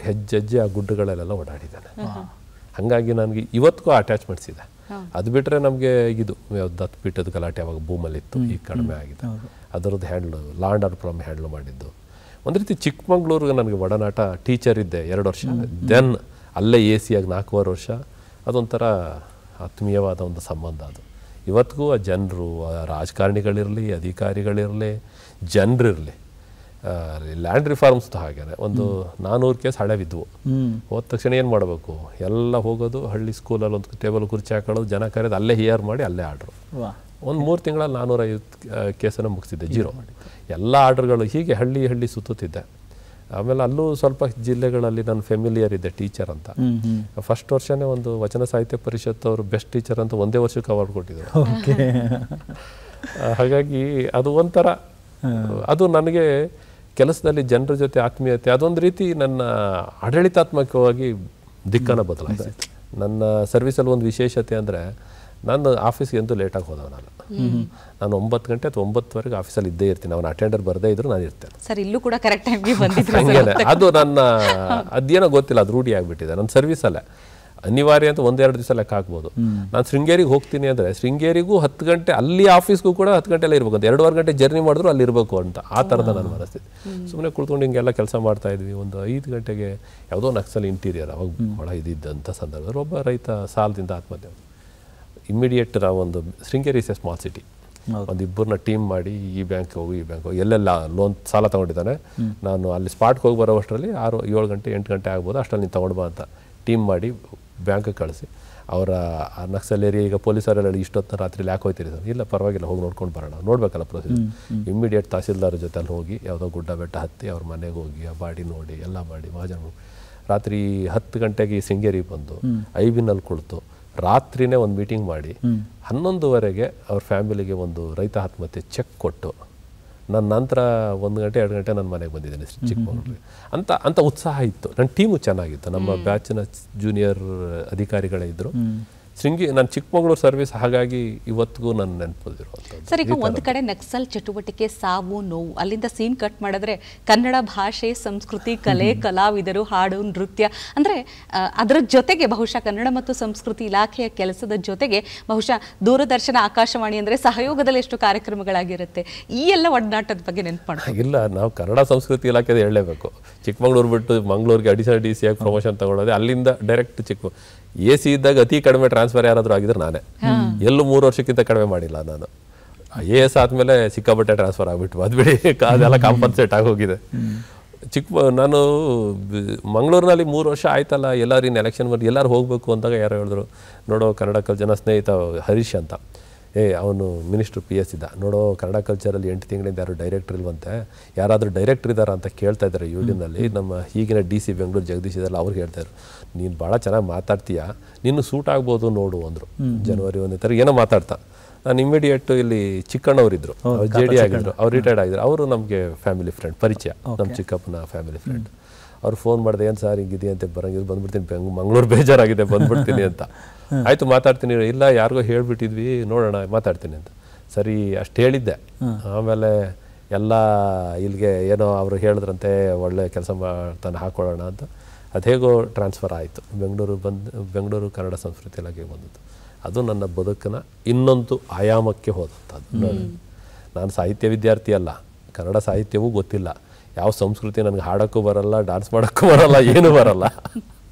ಹೆಜ್ಜೆ ಆ ಗುಡ್ಡಗಳಲ್ಲೆಲ್ಲ ಓಡಾಡಿದ್ದಾನೆ. ಹಾಗಾಗಿ ನನಗೆ ಇವತ್ತಿಗೂ ಅಟ್ಯಾಚ್ಮೆಂಟ್ಸ್ ಇದೆ. ಅದು ಬಿಟ್ಟರೆ ನಮಗೆ ಇದು ದತ್ತಪೀಠದ ಗಲಾಟೆ ಅವಾಗ ಭೂಮಲ್ಲಿತ್ತು, ಈಗ ಕಡಿಮೆ ಆಗಿದೆ. ಅದರದ್ದು law and order problem handle ಮಾಡಿದ್ದು. ಒಂದು ರೀತಿ ಚಿಕ್ಕಮಂಗ್ಳೂರಿಗೆ ನನಗೆ ಒಡನಾಟ. ಟೀಚರ್ ಇದ್ದೆ 2 ವರ್ಷ, ದೆನ್ ಅಲ್ಲೇ AC ಆಗಿ 4.5 ವರ್ಷ. ಅದೊಂಥರ ಆತ್ಮೀಯವಾದ ಒಂದು ಸಂಬಂಧ. ಅದು ಇವತ್ತಿಗೂ ಆ ಜನರು, ರಾಜಕಾರಣಿಗಳಿರಲಿ, ಅಧಿಕಾರಿಗಳಿರಲಿ, ಜನರಿರಲಿ. ಲ್ಯಾಂಡ್ ರಿಫಾರ್ಮ್ಸ್ ಹಾಗೇನೆ ಒಂದು 400 ಕೇಸ್ ಹಳೆವಿದ್ವು. ಹೋದ ತಕ್ಷಣ ಏನು ಮಾಡಬೇಕು, ಎಲ್ಲ ಹೋಗೋದು ಹಳ್ಳಿ ಸ್ಕೂಲಲ್ಲಿ ಒಂದು ಟೇಬಲ್ ಕುರ್ಚಿ ಹಾಕೊಳ್ಳೋದು, ಜನ ಕರೆಯೋದು, ಅಲ್ಲೇ ಹಿಯರ್ ಮಾಡಿ ಅಲ್ಲೇ ಆರ್ಡ್ರು. ಒಂದು 3 ತಿಂಗಳಲ್ಲಿ 450 ಕೇಸನ್ನು ಮುಗಿಸಿದ್ದೆ, 0. ಎಲ್ಲ ಆರ್ಡ್ರ್ಗಳು ಹೀಗೆ ಹಳ್ಳಿ ಸುತ್ತುತ್ತಿದ್ದೆ. ಆಮೇಲೆ ಅಲ್ಲೂ ಸ್ವಲ್ಪ ಜಿಲ್ಲೆಗಳಲ್ಲಿ ನಾನು ಫೆಮಿಲಿಯರ್ ಇದ್ದೆ, ಟೀಚರ್ ಅಂತ. ಫಸ್ಟ್ ವರ್ಷನೇ ಒಂದು ವಚನ ಸಾಹಿತ್ಯ ಪರಿಷತ್ ಅವರು ಬೆಸ್ಟ್ ಟೀಚರ್ ಅಂತ ಒಂದೇ ವರ್ಷಕ್ಕೆ ಅವಾರ್ಡ್ ಕೊಟ್ಟಿದ್ರು. ಹಾಗಾಗಿ ಅದು ಒಂಥರ, ಅದು ನನಗೆ ಕೆಲಸದಲ್ಲಿ ಜನರ ಜೊತೆ ಆತ್ಮೀಯತೆ, ಅದೊಂದು ರೀತಿ ನನ್ನ ಆಡಳಿತಾತ್ಮಕವಾಗಿ ದಿಕ್ಕನ್ನು ಬದಲಾಯಿಸಿತ್ತು. ನನ್ನ ಸರ್ವಿಸಲ್ಲಿ ಒಂದು ವಿಶೇಷತೆ ಅಂದರೆ, ನಾನು ಆಫೀಸ್ಗೆ ಎಂದೂ ಲೇಟಾಗಿ ಹೋದವನಲ್ಲ. ನಾನು 9 ಗಂಟೆ ಅಥವಾ 9ವರೆಗೆ ಆಫೀಸಲ್ಲಿ ಇದ್ದೇ ಇರ್ತೀನಿ. ಅವನ ಅಟೆಂಡರ್ ಬರದೇ ಇದ್ರು ನಾನು ಇರ್ತೇನೆ.
ಸರ್, ಇಲ್ಲೂ ಕೂಡ ಕರೆಕ್ಟ್ ಟೈಮ್ಗೆ ಬಂದಿದ್ರು.
ಅದು ನನ್ನ ಅದೇನೋ ಗೊತ್ತಿಲ್ಲ, ಅದು ರೂಢಿ ಆಗಿಬಿಟ್ಟಿದೆ ನನ್ನ ಸರ್ವಿಸಲ್ಲೇ. ಅನಿವಾರ್ಯ ಅಂತ 1-2 ದಿವಸ ಲೆಕ್ಕ ಹಾಕ್ಬೋದು. ನಾನು ಶೃಂಗೇರಿಗೆ ಹೋಗ್ತೀನಿ ಅಂದರೆ ಶೃಂಗೇರಿಗೂ 10 ಗಂಟೆ, ಅಲ್ಲಿ ಆಫೀಸ್ಗೂ ಕೂಡ 10 ಗಂಟೆಲ್ಲ ಇರಬೇಕು ಅಂತ, 2.5 ಗಂಟೆ ಜರ್ನಿ ಮಾಡಿದ್ರು ಅಲ್ಲಿ ಇರಬೇಕು ಅಂತ, ಆ ಥರದ ನನ್ನ ಮನಸ್ಥಿತಿ. ಸುಮ್ಮನೆ ಕುಳ್ಕೊಂಡು ಹಿಂಗೆಲ್ಲ ಕೆಲಸ ಮಾಡ್ತಾ ಇದ್ವಿ. ಒಂದು 5 ಗಂಟೆಗೆ ಯಾವುದೋ ನಕ್ಸಲ್ ಇಂಟೀರಿಯರ್, ಅವಾಗ ಭಾಳ ಇದ್ದಿದ್ದಂಥ ಸಂದರ್ಭದಲ್ಲಿ ಒಬ್ಬ ರೈತ ಸಾಲದಿಂದ ಆತ್ಮಹತ್ಯೆ. ಇಮ್ಮಿಡಿಯೇಟ್ ನಾವೊಂದು Sringeri is A small city, ಒಂದು 2 ಟೀಮ್ ಮಾಡಿ ಈ ಬ್ಯಾಂಕ್ ಹೋಗಿ ಎಲ್ಲೆಲ್ಲ ಲೋನ್ ಸಾಲ ತೊಗೊಂಡಿದ್ದಾನೆ, ನಾನು ಅಲ್ಲಿ ಸ್ಪಾಟ್ಗೆ ಹೋಗಿ ಬರೋ ಅಷ್ಟರಲ್ಲಿ 6-7 ಗಂಟೆ 8 ಗಂಟೆ ಆಗ್ಬೋದು, ಅಷ್ಟರಲ್ಲಿ ನೀನು ತೊಗೊಂಡು ಬಾ ಅಂತ ಟೀಮ್ ಮಾಡಿ ಬ್ಯಾಂಕ್ಗೆ ಕಳಿಸಿ ಅವರ ನಕ್ಸಲ್ ಏರಿಯಾ. ಈಗ ಪೊಲೀಸರೆಲ್ಲ ಇಷ್ಟೊತ್ತು ರಾತ್ರಿ ಯಾಕೆ ಹೋಗ್ತೀರಿ ಸರ್? ಇಲ್ಲ ಪರವಾಗಿಲ್ಲ, ಹೋಗಿ ನೋಡ್ಕೊಂಡು ಬರೋಣ, ನೋಡಬೇಕಲ್ಲ ಪ್ರೊಸೀಜರ್. ಇಮ್ಮಿಡಿಯೇಟ್ ತಹಸೀಲ್ದಾರ್ ಜೊತೆ ಅಲ್ಲಿ ಹೋಗಿ ಯಾವುದೋ ಗುಡ್ಡ ಬೆಟ್ಟ ಹತ್ತಿ ಅವ್ರ ಮನೆಗೆ ಹೋಗಿ ಆ ಬಾಡಿ ನೋಡಿ ಎಲ್ಲ ಮಾಡಿ ರಾತ್ರಿ 10 ಗಂಟೆಗೆ ಶೃಂಗೇರಿ ಬಂದು ಐಬಿನಲ್ಲಿ ಕುಳಿತು ರಾತ್ರಿನೇ ಒಂದು ಮೀಟಿಂಗ್ ಮಾಡಿ 11:30ಗೆ ಅವ್ರ ಫ್ಯಾಮಿಲಿಗೆ ಒಂದು ರೈತ ಆತ್ಮಹತ್ಯೆ ಚೆಕ್ ಕೊಟ್ಟು ನನ್ನ ನಂತರ 1 ಗಂಟೆ 2 ಗಂಟೆ ನನ್ನ ಮನೆಗೆ ಬಂದಿದ್ದೀನಿ ಚಿಕ್ಕಮಗಳೂರಿಗೆ. ಅಂತ ಉತ್ಸಾಹ ಇತ್ತು. ನನ್ನ ಟೀಮು ಚೆನ್ನಾಗಿತ್ತು. ನಮ್ಮ ಬ್ಯಾಚಿನ ಜೂನಿಯರ್ ಅಧಿಕಾರಿಗಳೇ ಇದ್ದರು. ನಾನು ಚಿಕ್ಕಮಗಳೂರು ಸರ್ವಿಸ್, ಹಾಗಾಗಿ ಇವತ್ತಿಗೂ ನನ್ನ ನೆನಪಿರುವಂಥದ್ದು.
ಸರ್, ಈಗ ಒಂದು ಕಡೆ ನಕ್ಸಲ್ ಚಟುವಟಿಕೆ, ಸಾವು ನೋವು, ಅಲ್ಲಿಂದ ಸೀನ್ ಕಟ್ ಮಾಡಿದ್ರೆ ಕನ್ನಡ ಭಾಷೆ, ಸಂಸ್ಕೃತಿ, ಕಲೆ, ಕಲಾವಿದರು, ಹಾಡು, ನೃತ್ಯ, ಅಂದರೆ ಅದರ ಜೊತೆಗೆ ಬಹುಶಃ ಕನ್ನಡ ಮತ್ತು ಸಂಸ್ಕೃತಿ ಇಲಾಖೆಯ ಕೆಲಸದ ಜೊತೆಗೆ ಬಹುಶಃ ದೂರದರ್ಶನ, ಆಕಾಶವಾಣಿ ಅಂದರೆ ಸಹಯೋಗದಲ್ಲಿ ಎಷ್ಟು ಕಾರ್ಯಕ್ರಮಗಳಾಗಿರುತ್ತೆ. ಈ ಎಲ್ಲ ಒಡನಾಟದ ಬಗ್ಗೆ ನೆನಪು ಮಾಡ್ತೀವಿ.
ಇಲ್ಲ, ನಾವು ಕನ್ನಡ ಸಂಸ್ಕೃತಿ ಇಲಾಖೆದ ಹೇಳಲೇಬೇಕು. ಚಿಕ್ಕಮಗಳೂರು ಬಿಟ್ಟು ಮಂಗಳೂರಿಗೆ ಅಡಿಷನಲ್ DC ಆಗಿ ಪ್ರಮೋಷನ್ ತಗೊಳ್ಳೋದೆ, ಅಲ್ಲಿಂದ ಡೈರೆಕ್ಟ್ AC ಇದ್ದಾಗ ಅತಿ ಕಡಿಮೆ ಟ್ರಾನ್ಸ್ಫರ್ ಯಾರಾದರೂ ಆಗಿದ್ರೆ ನಾನೇ. ಎಲ್ಲೂ 3 ವರ್ಷಕ್ಕಿಂತ ಕಡಿಮೆ ಮಾಡಿಲ್ಲ ನಾನು. AS ಆದಮೇಲೆ ಸಿಕ್ಕಾಪಟ್ಟೆ ಟ್ರಾನ್ಸ್ಫರ್ ಆಗಿಬಿಟ್ಟು ಅದು ಬಿಡಿ, ಅದೆಲ್ಲ ಕಾಂಪನ್ಸೇಟ್ ಆಗೋಗಿದೆ. ನಾನು ಮಂಗಳೂರಿನಲ್ಲಿ 3 ವರ್ಷ ಆಯ್ತಲ್ಲ, ಎಲ್ಲರೂ ಇನ್ನು ಎಲೆಕ್ಷನ್ ಬಂದು ಎಲ್ಲರೂ ಹೋಗಬೇಕು ಅಂದಾಗ ಯಾರೋ ಹೇಳಿದ್ರು, ನೋಡೋ ಕನ್ನಡ ಜನ ಸ್ನೇಹಿತ ಹರೀಶ್ ಅಂತ, ಅವನು ಮಿನಿಸ್ಟ್ರು PS ಇದ್ದ, ನೋಡೋ ಕನ್ನಡ ಕಲ್ಚರಲ್ಲಿ 8 ತಿಂಗಳಿಂದ ಯಾರು ಡೈರೆಕ್ಟರ್ ಇಲ್ವಂತೆ, ಯಾರಾದರೂ ಡೈರೆಕ್ಟರ್ ಇದ್ದಾರಾ ಅಂತ ಕೇಳ್ತಾ ಇದ್ದಾರೆ ಯೂಟ್ಯೂಬ್ನಲ್ಲಿ. ನಮ್ಮ ಈಗಿನ DC ಬೆಂಗಳೂರು ಜಗದೀಶ್ ಇದೆಲ್ಲ ಅವ್ರಿಗೆ ಹೇಳ್ತಾಯಿದ್ರು, ನೀನು ಭಾಳ ಚೆನ್ನಾಗಿ ಮಾತಾಡ್ತೀಯ, ನೀನು ಸೂಟ್ ಆಗ್ಬೋದು ನೋಡು ಅಂದರು. ಜನವರಿ 1ನೇ ತಾರೀಕು ಏನೋ ಮಾತಾಡ್ತಾ, ನಾನು ಇಮಿಡಿಯೇಟ್ ಇಲ್ಲಿ ಚಿಕ್ಕಣ್ಣವರಿದ್ದರು, JD ಆಗಿದ್ರು, ಅವ್ರು ರಿಟೈರ್ಡ್ ಆಗಿದ್ರು. ಅವರು ನಮಗೆ ಫ್ಯಾಮಿಲಿ ಫ್ರೆಂಡ್, ಪರಿಚಯ, ನಮ್ಮ ಚಿಕ್ಕಪ್ಪನ ಫ್ಯಾಮಿಲಿ ಫ್ರೆಂಡ್. ಅವ್ರು ಫೋನ್ ಮಾಡಿದೆ, ಏನು ಸರ್ ಹಿಂಗಿದೆ ಅಂತ, ಬರಂಗಿದ್ದು ಬಂದ್ಬಿಡ್ತೀನಿ, ಮಂಗಳೂರು ಬೇಜಾರಾಗಿದೆ ಬಂದ್ಬಿಡ್ತೀನಿ ಅಂತ. ಆಯಿತು ಮಾತಾಡ್ತೀನಿ, ಇಲ್ಲ ಯಾರಿಗೋ ಹೇಳ್ಬಿಟ್ಟಿದ್ವಿ, ನೋಡೋಣ ಮಾತಾಡ್ತೀನಿ ಅಂತ. ಸರಿ ಅಷ್ಟು ಹೇಳಿದ್ದೆ. ಆಮೇಲೆ ಎಲ್ಲ ಇಲ್ಲಿಗೆ ಏನೋ ಅವರು ಹೇಳಿದ್ರಂತೆ, ಒಳ್ಳೆ ಕೆಲಸ ಮಾಡ್ತಾನೆ, ಹಾಕೊಳ್ಳೋಣ ಅಂತ. ಅದು ಹೇಗೋ ಟ್ರಾನ್ಸ್ಫರ್ ಆಯಿತು, ಬೆಂಗಳೂರು ಕನ್ನಡ ಸಂಸ್ಕೃತಿ ಇಲಾಖೆಗೆ ಬಂದದ್ದು. ಅದು ನನ್ನ ಬದುಕಿನ ಇನ್ನೊಂದು ಆಯಾಮಕ್ಕೆ ಹೋದಂಥದ್ದು. ನಾನು ಸಾಹಿತ್ಯ ವಿದ್ಯಾರ್ಥಿ ಅಲ್ಲ, ಕನ್ನಡ ಸಾಹಿತ್ಯವೂ ಗೊತ್ತಿಲ್ಲ, ಯಾವ ಸಂಸ್ಕೃತಿ ನನಗೆ ಹಾಡೋಕ್ಕೂ ಬರಲ್ಲ, ಡ್ಯಾನ್ಸ್ ಮಾಡೋಕ್ಕೂ ಬರಲ್ಲ, ಏನೂ ಬರಲ್ಲ.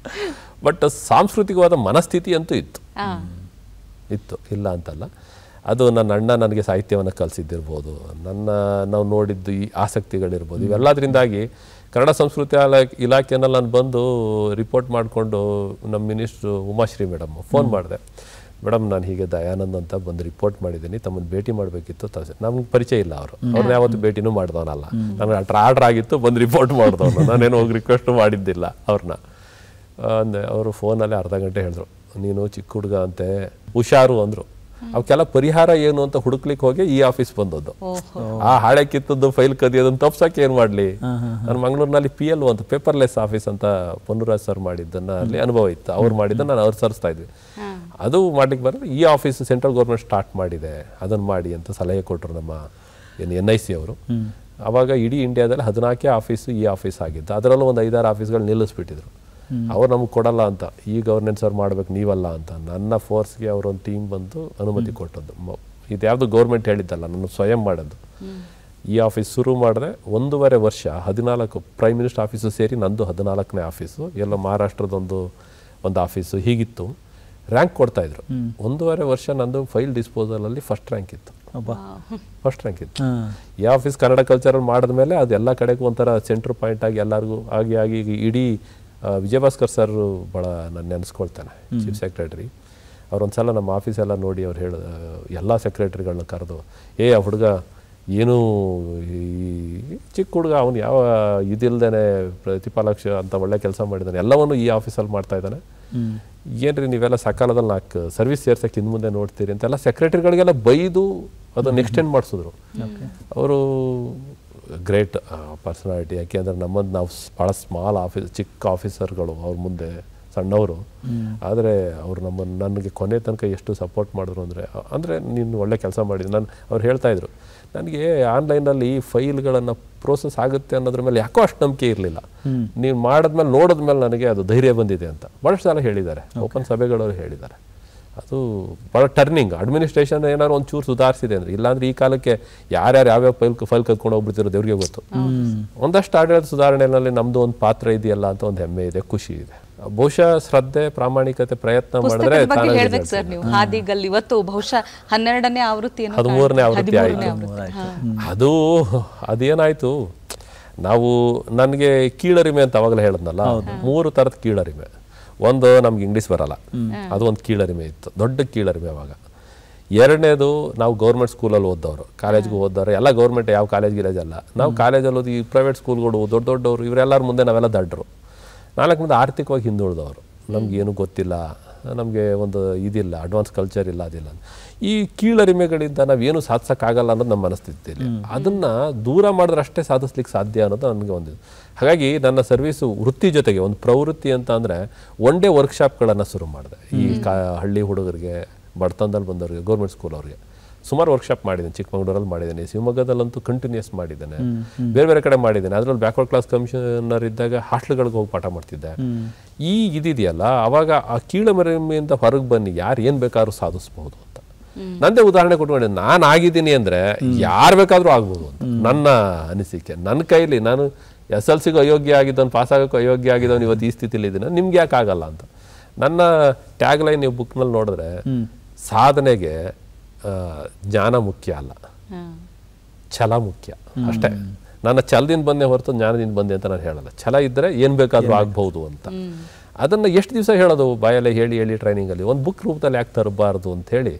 ಬಟ್ ಸಾಂಸ್ಕೃತಿಕವಾದ ಮನಸ್ಥಿತಿ ಅಂತೂ ಇತ್ತು, ಇಲ್ಲ ಅಂತಲ್ಲ. ಅದು ನನ್ನ ಅಣ್ಣ ನನಗೆ ಸಾಹಿತ್ಯವನ್ನು ಕಲಿಸಿದ್ದಿರ್ಬೋದು, ನಾವು ನೋಡಿದ್ದು ಈ ಆಸಕ್ತಿಗಳಿರ್ಬೋದು, ಇವೆಲ್ಲದರಿಂದಾಗಿ ಕನ್ನಡ ಸಂಸ್ಕೃತಿ ಇಲಾಖೆಯಲ್ಲಿ ನಾನು ಬಂದು ರಿಪೋರ್ಟ್ ಮಾಡಿಕೊಂಡು ನಮ್ಮ ಮಿನಿಸ್ಟ್ರು ಉಮಾಶ್ರೀ ಮೇಡಮ್ ಫೋನ್ ಮಾಡಿದೆ, ಮೇಡಮ್ ನಾನು ಹೀಗೆ ದಯಾನಂದ್ ಅಂತ ಬಂದು ರಿಪೋರ್ಟ್ ಮಾಡಿದ್ದೀನಿ, ತಮ್ಮನ್ನು ಭೇಟಿ ಮಾಡಬೇಕಿತ್ತು. ನಮ್ಗೆ ಪರಿಚಯ ಇಲ್ಲ, ಅವ್ರನ್ನ ಯಾವತ್ತು ಭೇಟಿನೂ ಮಾಡ್ದವನಲ್ಲ, ನನಗೆ ಆರ್ಡ್ರ್ ಆಗಿತ್ತು, ಬಂದು ರಿಪೋರ್ಟ್ ಮಾಡಿದವನು, ನಾನೇನು ಹೋಗಿ ರಿಕ್ವೆಸ್ಟು ಮಾಡಿದ್ದಿಲ್ಲ ಅವ್ರನ್ನ. ಅಂದೆ ಅವರು ಫೋನಲ್ಲಿ ಅರ್ಧ ಗಂಟೆ ಹೇಳಿದ್ರು, ನೀನು ಚಿಕ್ಕ ಹುಡುಗ ಅಂತೆ, ಹುಷಾರು ಅಂದರು. ಅವಕ್ಕೆಲ್ಲ ಪರಿಹಾರ ಏನು ಅಂತ ಹುಡುಕ್ಲಿಕ್ಕೆ ಹೋಗಿ ಈ ಆಫೀಸ್ ಬಂದದ್ದು. ಆ ಹಾಳೆ ಕಿತ್ತದ್ದು, ಫೈಲ್ ಕದಿಯೋದನ್ನು ತಪ್ಸಕ್ಕೆ ಏನು ಮಾಡಲಿ. ನಾನು ಮಂಗಳೂರಿನಲ್ಲಿ PL ಅಂತ ಪೇಪರ್ಲೆಸ್ ಆಫೀಸ್ ಅಂತ ಪೊನ್ನುರಾಜ್ ಸರ್ ಮಾಡಿದ್ದನ್ನ ಅಲ್ಲಿ ಅನುಭವ ಇತ್ತು, ಅವ್ರು ಮಾಡಿದ್ದನ್ನು ನಾನು ಅವ್ರು ಸರಿಸ್ತಾ ಇದ್ವಿ. ಅದು ಮಾಡ್ಲಿಕ್ಕೆ ಬರೋದು ಈ ಆಫೀಸ್ ಸೆಂಟ್ರಲ್ ಗೌರ್ಮೆಂಟ್ ಸ್ಟಾರ್ಟ್ ಮಾಡಿದೆ, ಅದನ್ನು ಮಾಡಿ ಅಂತ ಸಲಹೆ ಕೊಟ್ಟರು ನಮ್ಮ NIC ಅವರು. ಆವಾಗ ಇಡೀ ಇಂಡಿಯಾದಲ್ಲಿ 14 ಆಫೀಸು ಈ ಆಫೀಸ್ ಆಗಿದ್ದು, ಅದರಲ್ಲೂ ಒಂದು 5-6 ಆಫೀಸ್ಗಳು ನಿಲ್ಲಿಸ್ಬಿಟ್ಟಿದ್ರು. ಅವ್ರು ನಮ್ಗೆ ಕೊಡಲ್ಲ ಅಂತ, ಈ ಗವರ್ನೆನ್ಸ್ ಅವ್ರು ಮಾಡ್ಬೇಕು ನೀವಲ್ಲ ಅಂತ. ನನ್ನ ಫೋರ್ಸ್ಗೆ ಅವರೊಂದು ಟೀಮ್ ಬಂದು ಅನುಮತಿ ಕೊಟ್ಟದ್ದು. ಇದ್ಯಾವುದು ಗೌರ್ಮೆಂಟ್ ಹೇಳಿದ್ದಲ್ಲ, ನಾನು ಸ್ವಯಂ ಮಾಡೋದು. ಈ ಆಫೀಸ್ ಶುರು ಮಾಡಿದೆ 1.5 ವರ್ಷ, 14 ಪ್ರೈಮ್ ಮಿನಿಸ್ಟರ್ ಆಫೀಸು ಸೇರಿ ನಂದು 14ನೇ ಆಫೀಸು, ಎಲ್ಲ ಮಹಾರಾಷ್ಟ್ರದೊಂದು ಆಫೀಸು, ಹೀಗಿತ್ತು. ರ್ಯಾಂಕ್ ಕೊಡ್ತಾಯಿದ್ರು. 1.5 ವರ್ಷ ನಂದು ಫೈಲ್ ಡಿಸ್ಪೋಸಲಲ್ಲಿ ಫಸ್ಟ್ ರ್ಯಾಂಕ್ ಇತ್ತು. ಈ ಆಫೀಸ್ ಕನ್ನಡ ಕಲ್ಚರಲ್ಲಿ ಮಾಡಿದ್ಮೇಲೆ ಅದು ಎಲ್ಲ ಕಡೆಗೂ ಒಂಥರ ಸೆಂಟ್ರ್ ಪಾಯಿಂಟ್ ಆಗಿ ಎಲ್ಲರಿಗೂ ಆಗಿ ಇಡೀ ವಿಜಯಭಾಸ್ಕರ್ ಸರ್ ಭಾಳ ನಾನು ನೆನೆಸ್ಕೊಳ್ತೇನೆ, ಚೀಫ್ ಸೆಕ್ರೆಟರಿ. ಅವರೊಂದ್ಸಲ ನಮ್ಮ ಆಫೀಸೆಲ್ಲ ನೋಡಿ ಅವ್ರು ಎಲ್ಲ ಸೆಕ್ರೆಟರಿಗಳನ್ನ ಕರೆದು, ಆ ಹುಡುಗ ಏನೂ ಚಿಕ್ಕ ಹುಡುಗ, ಅವನು ಯಾವ ಇದಿಲ್ದೇನೆ ಪ್ರತಿಫಲಾಕ್ಷ ಅಂತ ಒಳ್ಳೆ ಕೆಲಸ ಮಾಡಿದ್ದಾನೆ, ಎಲ್ಲವನ್ನು ಈ ಆಫೀಸಲ್ಲಿ ಮಾಡ್ತಾ ಇದ್ದಾನೆ, ಏನ್ರಿ ನೀವೆಲ್ಲ ಸಕಾಲದಲ್ಲಿ 4 ಸರ್ವಿಸ್ ಸೇರ್ಸಕ್ಕೆ ಇನ್ನು ಮುಂದೆ ನೋಡ್ತೀರಿ ಅಂತೆಲ್ಲ ಸೆಕ್ರೆಟರಿಗಳಿಗೆಲ್ಲ ಬೈದು ಅದನ್ನು ಎಕ್ಸ್ಟೆಂಡ್ ಮಾಡಿಸಿದ್ರು. ಅವರು ಗ್ರೇಟ್ ಪರ್ಸನಾಲಿಟಿ. ಯಾಕೆಂದರೆ ನಾವು ಭಾಳ ಸ್ಮಾಲ್ ಆಫೀಸ್, ಚಿಕ್ಕ ಆಫೀಸರ್ಗಳು ಅವ್ರ ಮುಂದೆ ಸಣ್ಣವರು. ಆದರೆ ಅವರು ನನಗೆ ಕೊನೆ ತನಕ ಎಷ್ಟು ಸಪೋರ್ಟ್ ಮಾಡಿದ್ರು ಅಂದರೆ ನೀನು ಒಳ್ಳೆ ಕೆಲಸ ಮಾಡಿದ್ರು. ಅವ್ರು ಹೇಳ್ತಾಯಿದ್ರು, ನನಗೆ ಆನ್ಲೈನಲ್ಲಿ ಫೈಲ್ಗಳನ್ನು ಪ್ರೋಸೆಸ್ ಆಗುತ್ತೆ ಅನ್ನೋದ್ರ ಮೇಲೆ ಯಾಕೋ ಅಷ್ಟು ನಂಬಿಕೆ ಇರಲಿಲ್ಲ, ನೀವು ಮಾಡಿದ್ಮೇಲೆ ನೋಡಿದ್ಮೇಲೆ ನನಗೆ ಅದು ಧೈರ್ಯ ಬಂದಿದೆ ಅಂತ ಭಾಳಷ್ಟು ಸಲ ಹೇಳಿದ್ದಾರೆ, ಓಪನ್ ಸಭೆಗಳವರು ಹೇಳಿದ್ದಾರೆ. ಅದು ಭಾಳ ಟರ್ನಿಂಗ್. ಅಡ್ಮಿನಿಸ್ಟ್ರೇಷನ್ ಏನಾದ್ರು ಒಂಚೂರು ಸುಧಾರಿಸಿದೆ ಅಂದರೆ, ಇಲ್ಲಾಂದ್ರೆ ಈ ಕಾಲಕ್ಕೆ ಯಾರ್ಯಾರು ಯಾವ್ಯಾವ ಫೈಲ್ ಕದ್ಕೊಂಡು ಹೋಗ್ಬಿಡ್ತಿರೋ ದೇವ್ರಿಗೆ ಗೊತ್ತು. ಒಂದಷ್ಟು ಆಡಳಿತ ಸುಧಾರಣೆಯಲ್ಲಿ ನಮ್ಮದು ಒಂದು ಪಾತ್ರ ಇದೆಯಲ್ಲ ಅಂತ ಒಂದು ಹೆಮ್ಮೆ ಇದೆ, ಖುಷಿ ಇದೆ. ಬಹುಶಃ ಶ್ರದ್ಧೆ, ಪ್ರಾಮಾಣಿಕತೆ, ಪ್ರಯತ್ನ ಮಾಡಿದ್ರೆ
ಸರ್ ನೀವು ಹಾದಿಗಲ್ ಇವತ್ತು ಬಹುಶಃ 12ನೇ ಆವೃತ್ತಿ
13ನೇ ಆವೃತ್ತಿ ಆಯಿತು. ಅದೇನಾಯಿತು, ನಾವು ನನಗೆ ಕೀಳರಿಮೆ ಅಂತ ಅವಾಗಲೇ ಹೇಳಿದ್ನಲ್ಲ, 3 ಥರದ ಕೀಳರಿಮೆ. ಒಂದು, ನಮ್ಗೆ ಇಂಗ್ಲೀಷ್ ಬರಲ್ಲ, ಅದು ಒಂದು ಕೀಳರಿಮೆ ಇತ್ತು, ದೊಡ್ಡ ಕೀಳರಿಮೆ ಅವಾಗ. ಎರಡನೇದು, ನಾವು ಗೌರ್ಮೆಂಟ್ ಸ್ಕೂಲಲ್ಲಿ ಓದೋರು, ಕಾಲೇಜ್ಗೆ ಓದೋರು, ಎಲ್ಲ ಗೌರ್ಮೆಂಟ್, ಯಾವ ಕಾಲೇಜ್ ಗಿಲೇಜ್ ಅಲ್ಲ, ನಾವು ಕಾಲೇಜಲ್ಲಿ ಓದಿ ಈ ಪ್ರೈವೇಟ್ ಸ್ಕೂಲ್ಗಳು ದೊಡ್ಡವರು ಇವರೆಲ್ಲರ ಮುಂದೆ ನಾವೆಲ್ಲ ದಡ್ಡರು. 4ನೇದು, ಆರ್ಥಿಕವಾಗಿ ಹಿಂದುಳಿದವರು, ನಮಗೇನು ಗೊತ್ತಿಲ್ಲ, ನಮಗೆ ಒಂದು ಇದಿಲ್ಲ, ಅಡ್ವಾನ್ಸ್ ಕಲ್ಚರ್ ಇಲ್ಲ, ಅದಿಲ್ಲ. ಈ ಕೀಳರಿಮೆಗಳಿಂದ ನಾವೇನು ಸಾಧಿಸೋಕ್ಕಾಗಲ್ಲ ಅನ್ನೋದು ನಮ್ಮ ಮನಸ್ಥಿತಿಯಲ್ಲಿ. ಅದನ್ನು ದೂರ ಮಾಡಿದ್ರೆ ಅಷ್ಟೇ ಸಾಧಿಸ್ಲಿಕ್ಕೆ ಸಾಧ್ಯ ಅನ್ನೋದು ನನಗೆ ಒಂದು. ಹಾಗಾಗಿ ನನ್ನ ಸರ್ವೀಸು ವೃತ್ತಿ ಜೊತೆಗೆ ಒಂದು ಪ್ರವೃತ್ತಿ ಅಂತ ಅಂದರೆ ಒನ್ ಡೇ ವರ್ಕ್ಶಾಪ್ಗಳನ್ನು ಶುರು ಮಾಡಿದೆ. ಈ ಹಳ್ಳಿ ಹುಡುಗರಿಗೆ, ಬಡತನದಲ್ಲಿ ಬಂದವ್ರಿಗೆ, ಗೌರ್ಮೆಂಟ್ ಸ್ಕೂಲ್ ಅವ್ರಿಗೆ ಸುಮಾರು ವರ್ಕ್ಶಾಪ್ ಮಾಡಿದ್ದೇನೆ. ಚಿಕ್ಕಮಗಳೂರಲ್ಲಿ ಮಾಡಿದ್ದೇನೆ, ಶಿವಮೊಗ್ಗದಲ್ಲಂತೂ ಕಂಟಿನ್ಯೂಸ್ ಮಾಡಿದ್ದೇನೆ, ಬೇರೆ ಬೇರೆ ಕಡೆ ಮಾಡಿದ್ದೇನೆ. ಅದರಲ್ಲಿ ಬ್ಯಾಕ್ವರ್ಡ್ ಕ್ಲಾಸ್ ಕಮಿಷನರ್ ಇದ್ದಾಗ ಹಾಸ್ಟೆಲ್ಗಳಿಗೆ ಹೋಗಿ ಪಾಠ ಮಾಡ್ತಿದ್ದೆ. ಈ ಇದಿದೆಯಲ್ಲ, ಅವಾಗ ಆ ಕೀಳರಿಮೆಯಿಂದ ಹೊರಗೆ ಬನ್ನಿ, ಯಾರು ಏನು ಬೇಕಾದ್ರೂ ಸಾಧಿಸ್ಬೋದು ಅಂತ ನಂದೇ ಉದಾಹರಣೆ ಕೊಟ್ಕೊಂಡೆ. ನಾನು ಆಗಿದ್ದೀನಿ ಅಂದರೆ ಯಾರು ಬೇಕಾದರೂ ಆಗ್ಬೋದು ಅಂತ ನನ್ನ ಅನಿಸಿಕೆ. ನನ್ನ ಕೈಲಿ ನಾನು SLCಗೂ ಅಯೋಗ್ಯ ಆಗಿದ್ದವನು, ಪಾಸ್ ಆಗೋಕ್ಕೂ ಅಯೋಗ್ಯ ಆಗಿದ್ದವನು ಇವತ್ತು ಈ ಸ್ಥಿತಿಲಿ ಇದ್ದೀನಿ, ನಿಮ್ಗೆ ಯಾಕೆ ಆಗಲ್ಲ ಅಂತ. ನನ್ನ ಟ್ಯಾಗ್ ಲೈನ್ ನೀವು ಬುಕ್ನಲ್ಲಿ ನೋಡಿದ್ರೆ, ಸಾಧನೆಗೆ ಜ್ಞಾನ ಮುಖ್ಯ ಅಲ್ಲ, ಛಲ ಮುಖ್ಯ ಅಷ್ಟೇ. ನನ್ನ ಛಲದಿಂದ ಬಂದೆ ಹೊರತು ಜ್ಞಾನದಿಂದ ಬಂದೆ ಅಂತ ನಾನು ಹೇಳಲ್ಲ. ಛಲ ಇದ್ದರೆ ಏನು ಬೇಕಾದರೂ ಆಗ್ಬಹುದು ಅಂತ. ಅದನ್ನು ಎಷ್ಟು ದಿವಸ ಹೇಳೋದು, ಬಾಯಲ್ಲೇ ಹೇಳಿ ಹೇಳಿ ಟ್ರೈನಿಂಗಲ್ಲಿ. ಒಂದು ಬುಕ್ ರೂಪದಲ್ಲಿ ಯಾಕೆ ತರಬಾರ್ದು ಅಂತ ಹೇಳಿ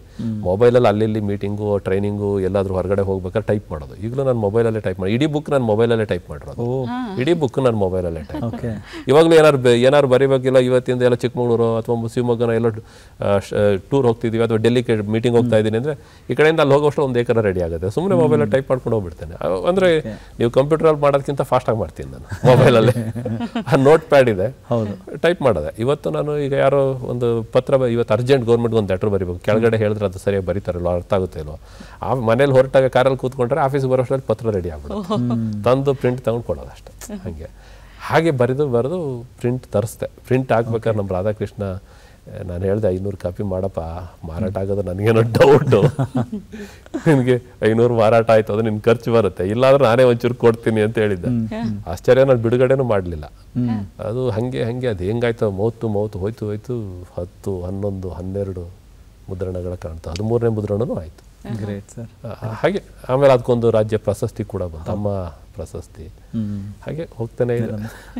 ಮೊಬೈಲಲ್ಲಿ ಅಲ್ಲಿ ಮೀಟಿಂಗು, ಟ್ರೈನಿಂಗು, ಎಲ್ಲಾದರೂ ಹೊರಗಡೆ ಹೋಗ್ಬೇಕಾದ್ರೆ ಟೈಪ್ ಮಾಡೋದು. ಈಗಲೂ ನಾನು ಮೊಬೈಲಲ್ಲೇ ಟೈಪ್ ಮಾಡಿ, ಇಡೀ ಬುಕ್ ನಾನು ಮೊಬೈಲಲ್ಲೇ ಟೈಪ್ ಮಾಡಿರೋದು. ಇಡೀ ಬುಕ್ ನಾನು ಮೊಬೈಲಲ್ಲೇ ಟೈಪ್. ಇವಾಗಲೂ ಏನಾರು ಬರೀಬೇಕಿಲ್ಲ, ಇವತ್ತಿಂದ ಎಲ್ಲ ಚಿಕ್ಕಮಗಳೂರು ಅಥವಾ ಶಿವಮೊಗ್ಗನ ಎಲ್ಲ ಟೂರ್ ಹೋಗ್ತಿದ್ದೀವಿ ಅಥವಾ ಡೆಲ್ಲಿಗೆ ಮೀಟಿಂಗ್ ಹೋಗ್ತಾ ಇದ್ದೀನಿ ಅಂದರೆ ಈ ಕಡೆಯಿಂದ ಅಲ್ಲಿ ಹೋಗೋಷ್ಟು ಒಂದು ಏಕರ ರೆಡಿ ಆಗುತ್ತೆ. ಸುಮ್ಮನೆ ಮೊಬೈಲಲ್ಲಿ ಟೈಪ್ ಮಾಡ್ಕೊಂಡು ಹೋಗ್ಬಿಡ್ತೇನೆ. ಅಂದರೆ ನೀವು ಕಂಪ್ಯೂಟರಲ್ಲಿ ಮಾಡೋದಕ್ಕಿಂತ ಫಾಸ್ಟಾಗಿ ಮಾಡ್ತೀನಿ ನಾನು ಮೊಬೈಲಲ್ಲಿ. ಆ ನೋಟ್ ಪ್ಯಾಡ್ ಇದೆ, ಟೈಪ್ ಮಾಡೋದೆ. ಇವತ್ತು ನಾನು ಈಗ ಯಾರೋ ಒಂದು ಪತ್ರ, ಇವತ್ತು ಅರ್ಜೆಂಟ್ ಗೌರ್ಮೆಂಟ್ಗೆ ಒಂದು ಲೆಟರ್ ಬರೀಬೇಕು, ಕೆಳಗಡೆ ಹೇಳಿದ್ರೆ ಅದು ಸರಿಯಾಗಿ ಬರೀತಾರಲ್ವ, ಅರ್ಥ ಆಗುತ್ತೆ ಇಲ್ವೋ. ಆ ಮನೇಲಿ ಹೊರಟಾಗ ಕಾರಲ್ಲಿ ಕೂತ್ಕೊಂಡ್ರೆ ಆಫೀಸ್ಗೆ ಬರೋಷ್ಟರಲ್ಲಿ ಪತ್ರ ರೆಡಿ ಆಗ್ಬಿಡೋದು, ತಂದು ಪ್ರಿಂಟ್ ತಗೊಂಡು ಕೊಡೋದು ಅಷ್ಟೇ. ಹಾಗೆ ಬರೆದು ಪ್ರಿಂಟ್ ತರಿಸ್ದೆ. ಪ್ರಿಂಟ್ ಆಗ್ಬೇಕಾದ್ರೆ ನಮ್ಮ ರಾಧಾಕೃಷ್ಣ, ನಾನು ಹೇಳಿದೆ 500 ಕಾಪಿ ಮಾಡಪ್ಪ, ಮಾರಾಟ ಆಗೋದು ನನಗೇನೋ ಡೌಟು, ನಿನಗೆ 500 ಮಾರಾಟ ಆಯ್ತು ಅದು ನಿನ್ನ ಖರ್ಚು ಬರುತ್ತೆ, ಇಲ್ಲಾಂದ್ರೆ ನಾನೇ ಒಂಚೂರು ಕೊಡ್ತೀನಿ ಅಂತ ಹೇಳಿದ್ದೆ. ಆಶ್ಚರ್ಯ, ನಾನು ಬಿಡುಗಡೆನೂ ಮಾಡಲಿಲ್ಲ. ಅದು ಹಾಗೆ ಅದು ಹೆಂಗಾಯ್ತು, ಮೌತು ಹೋಯ್ತು 10, 11, 12 ಮುದ್ರಣಗಳ ಕಾಣ್ತಾ 13ನೇ ಮುದ್ರಣನೂ ಆಯಿತು.
Great sir.
ಹಾಗೆ ಆಮೇಲೆ ಅದಕ್ಕೊಂದು ರಾಜ್ಯ ಪ್ರಶಸ್ತಿ ಕೂಡ ಬಂತು, ಅಮ್ಮ ಪ್ರಶಸ್ತಿ. ಹಾಗೆ ಹೋಗ್ತಾನೆ ಇದೆ.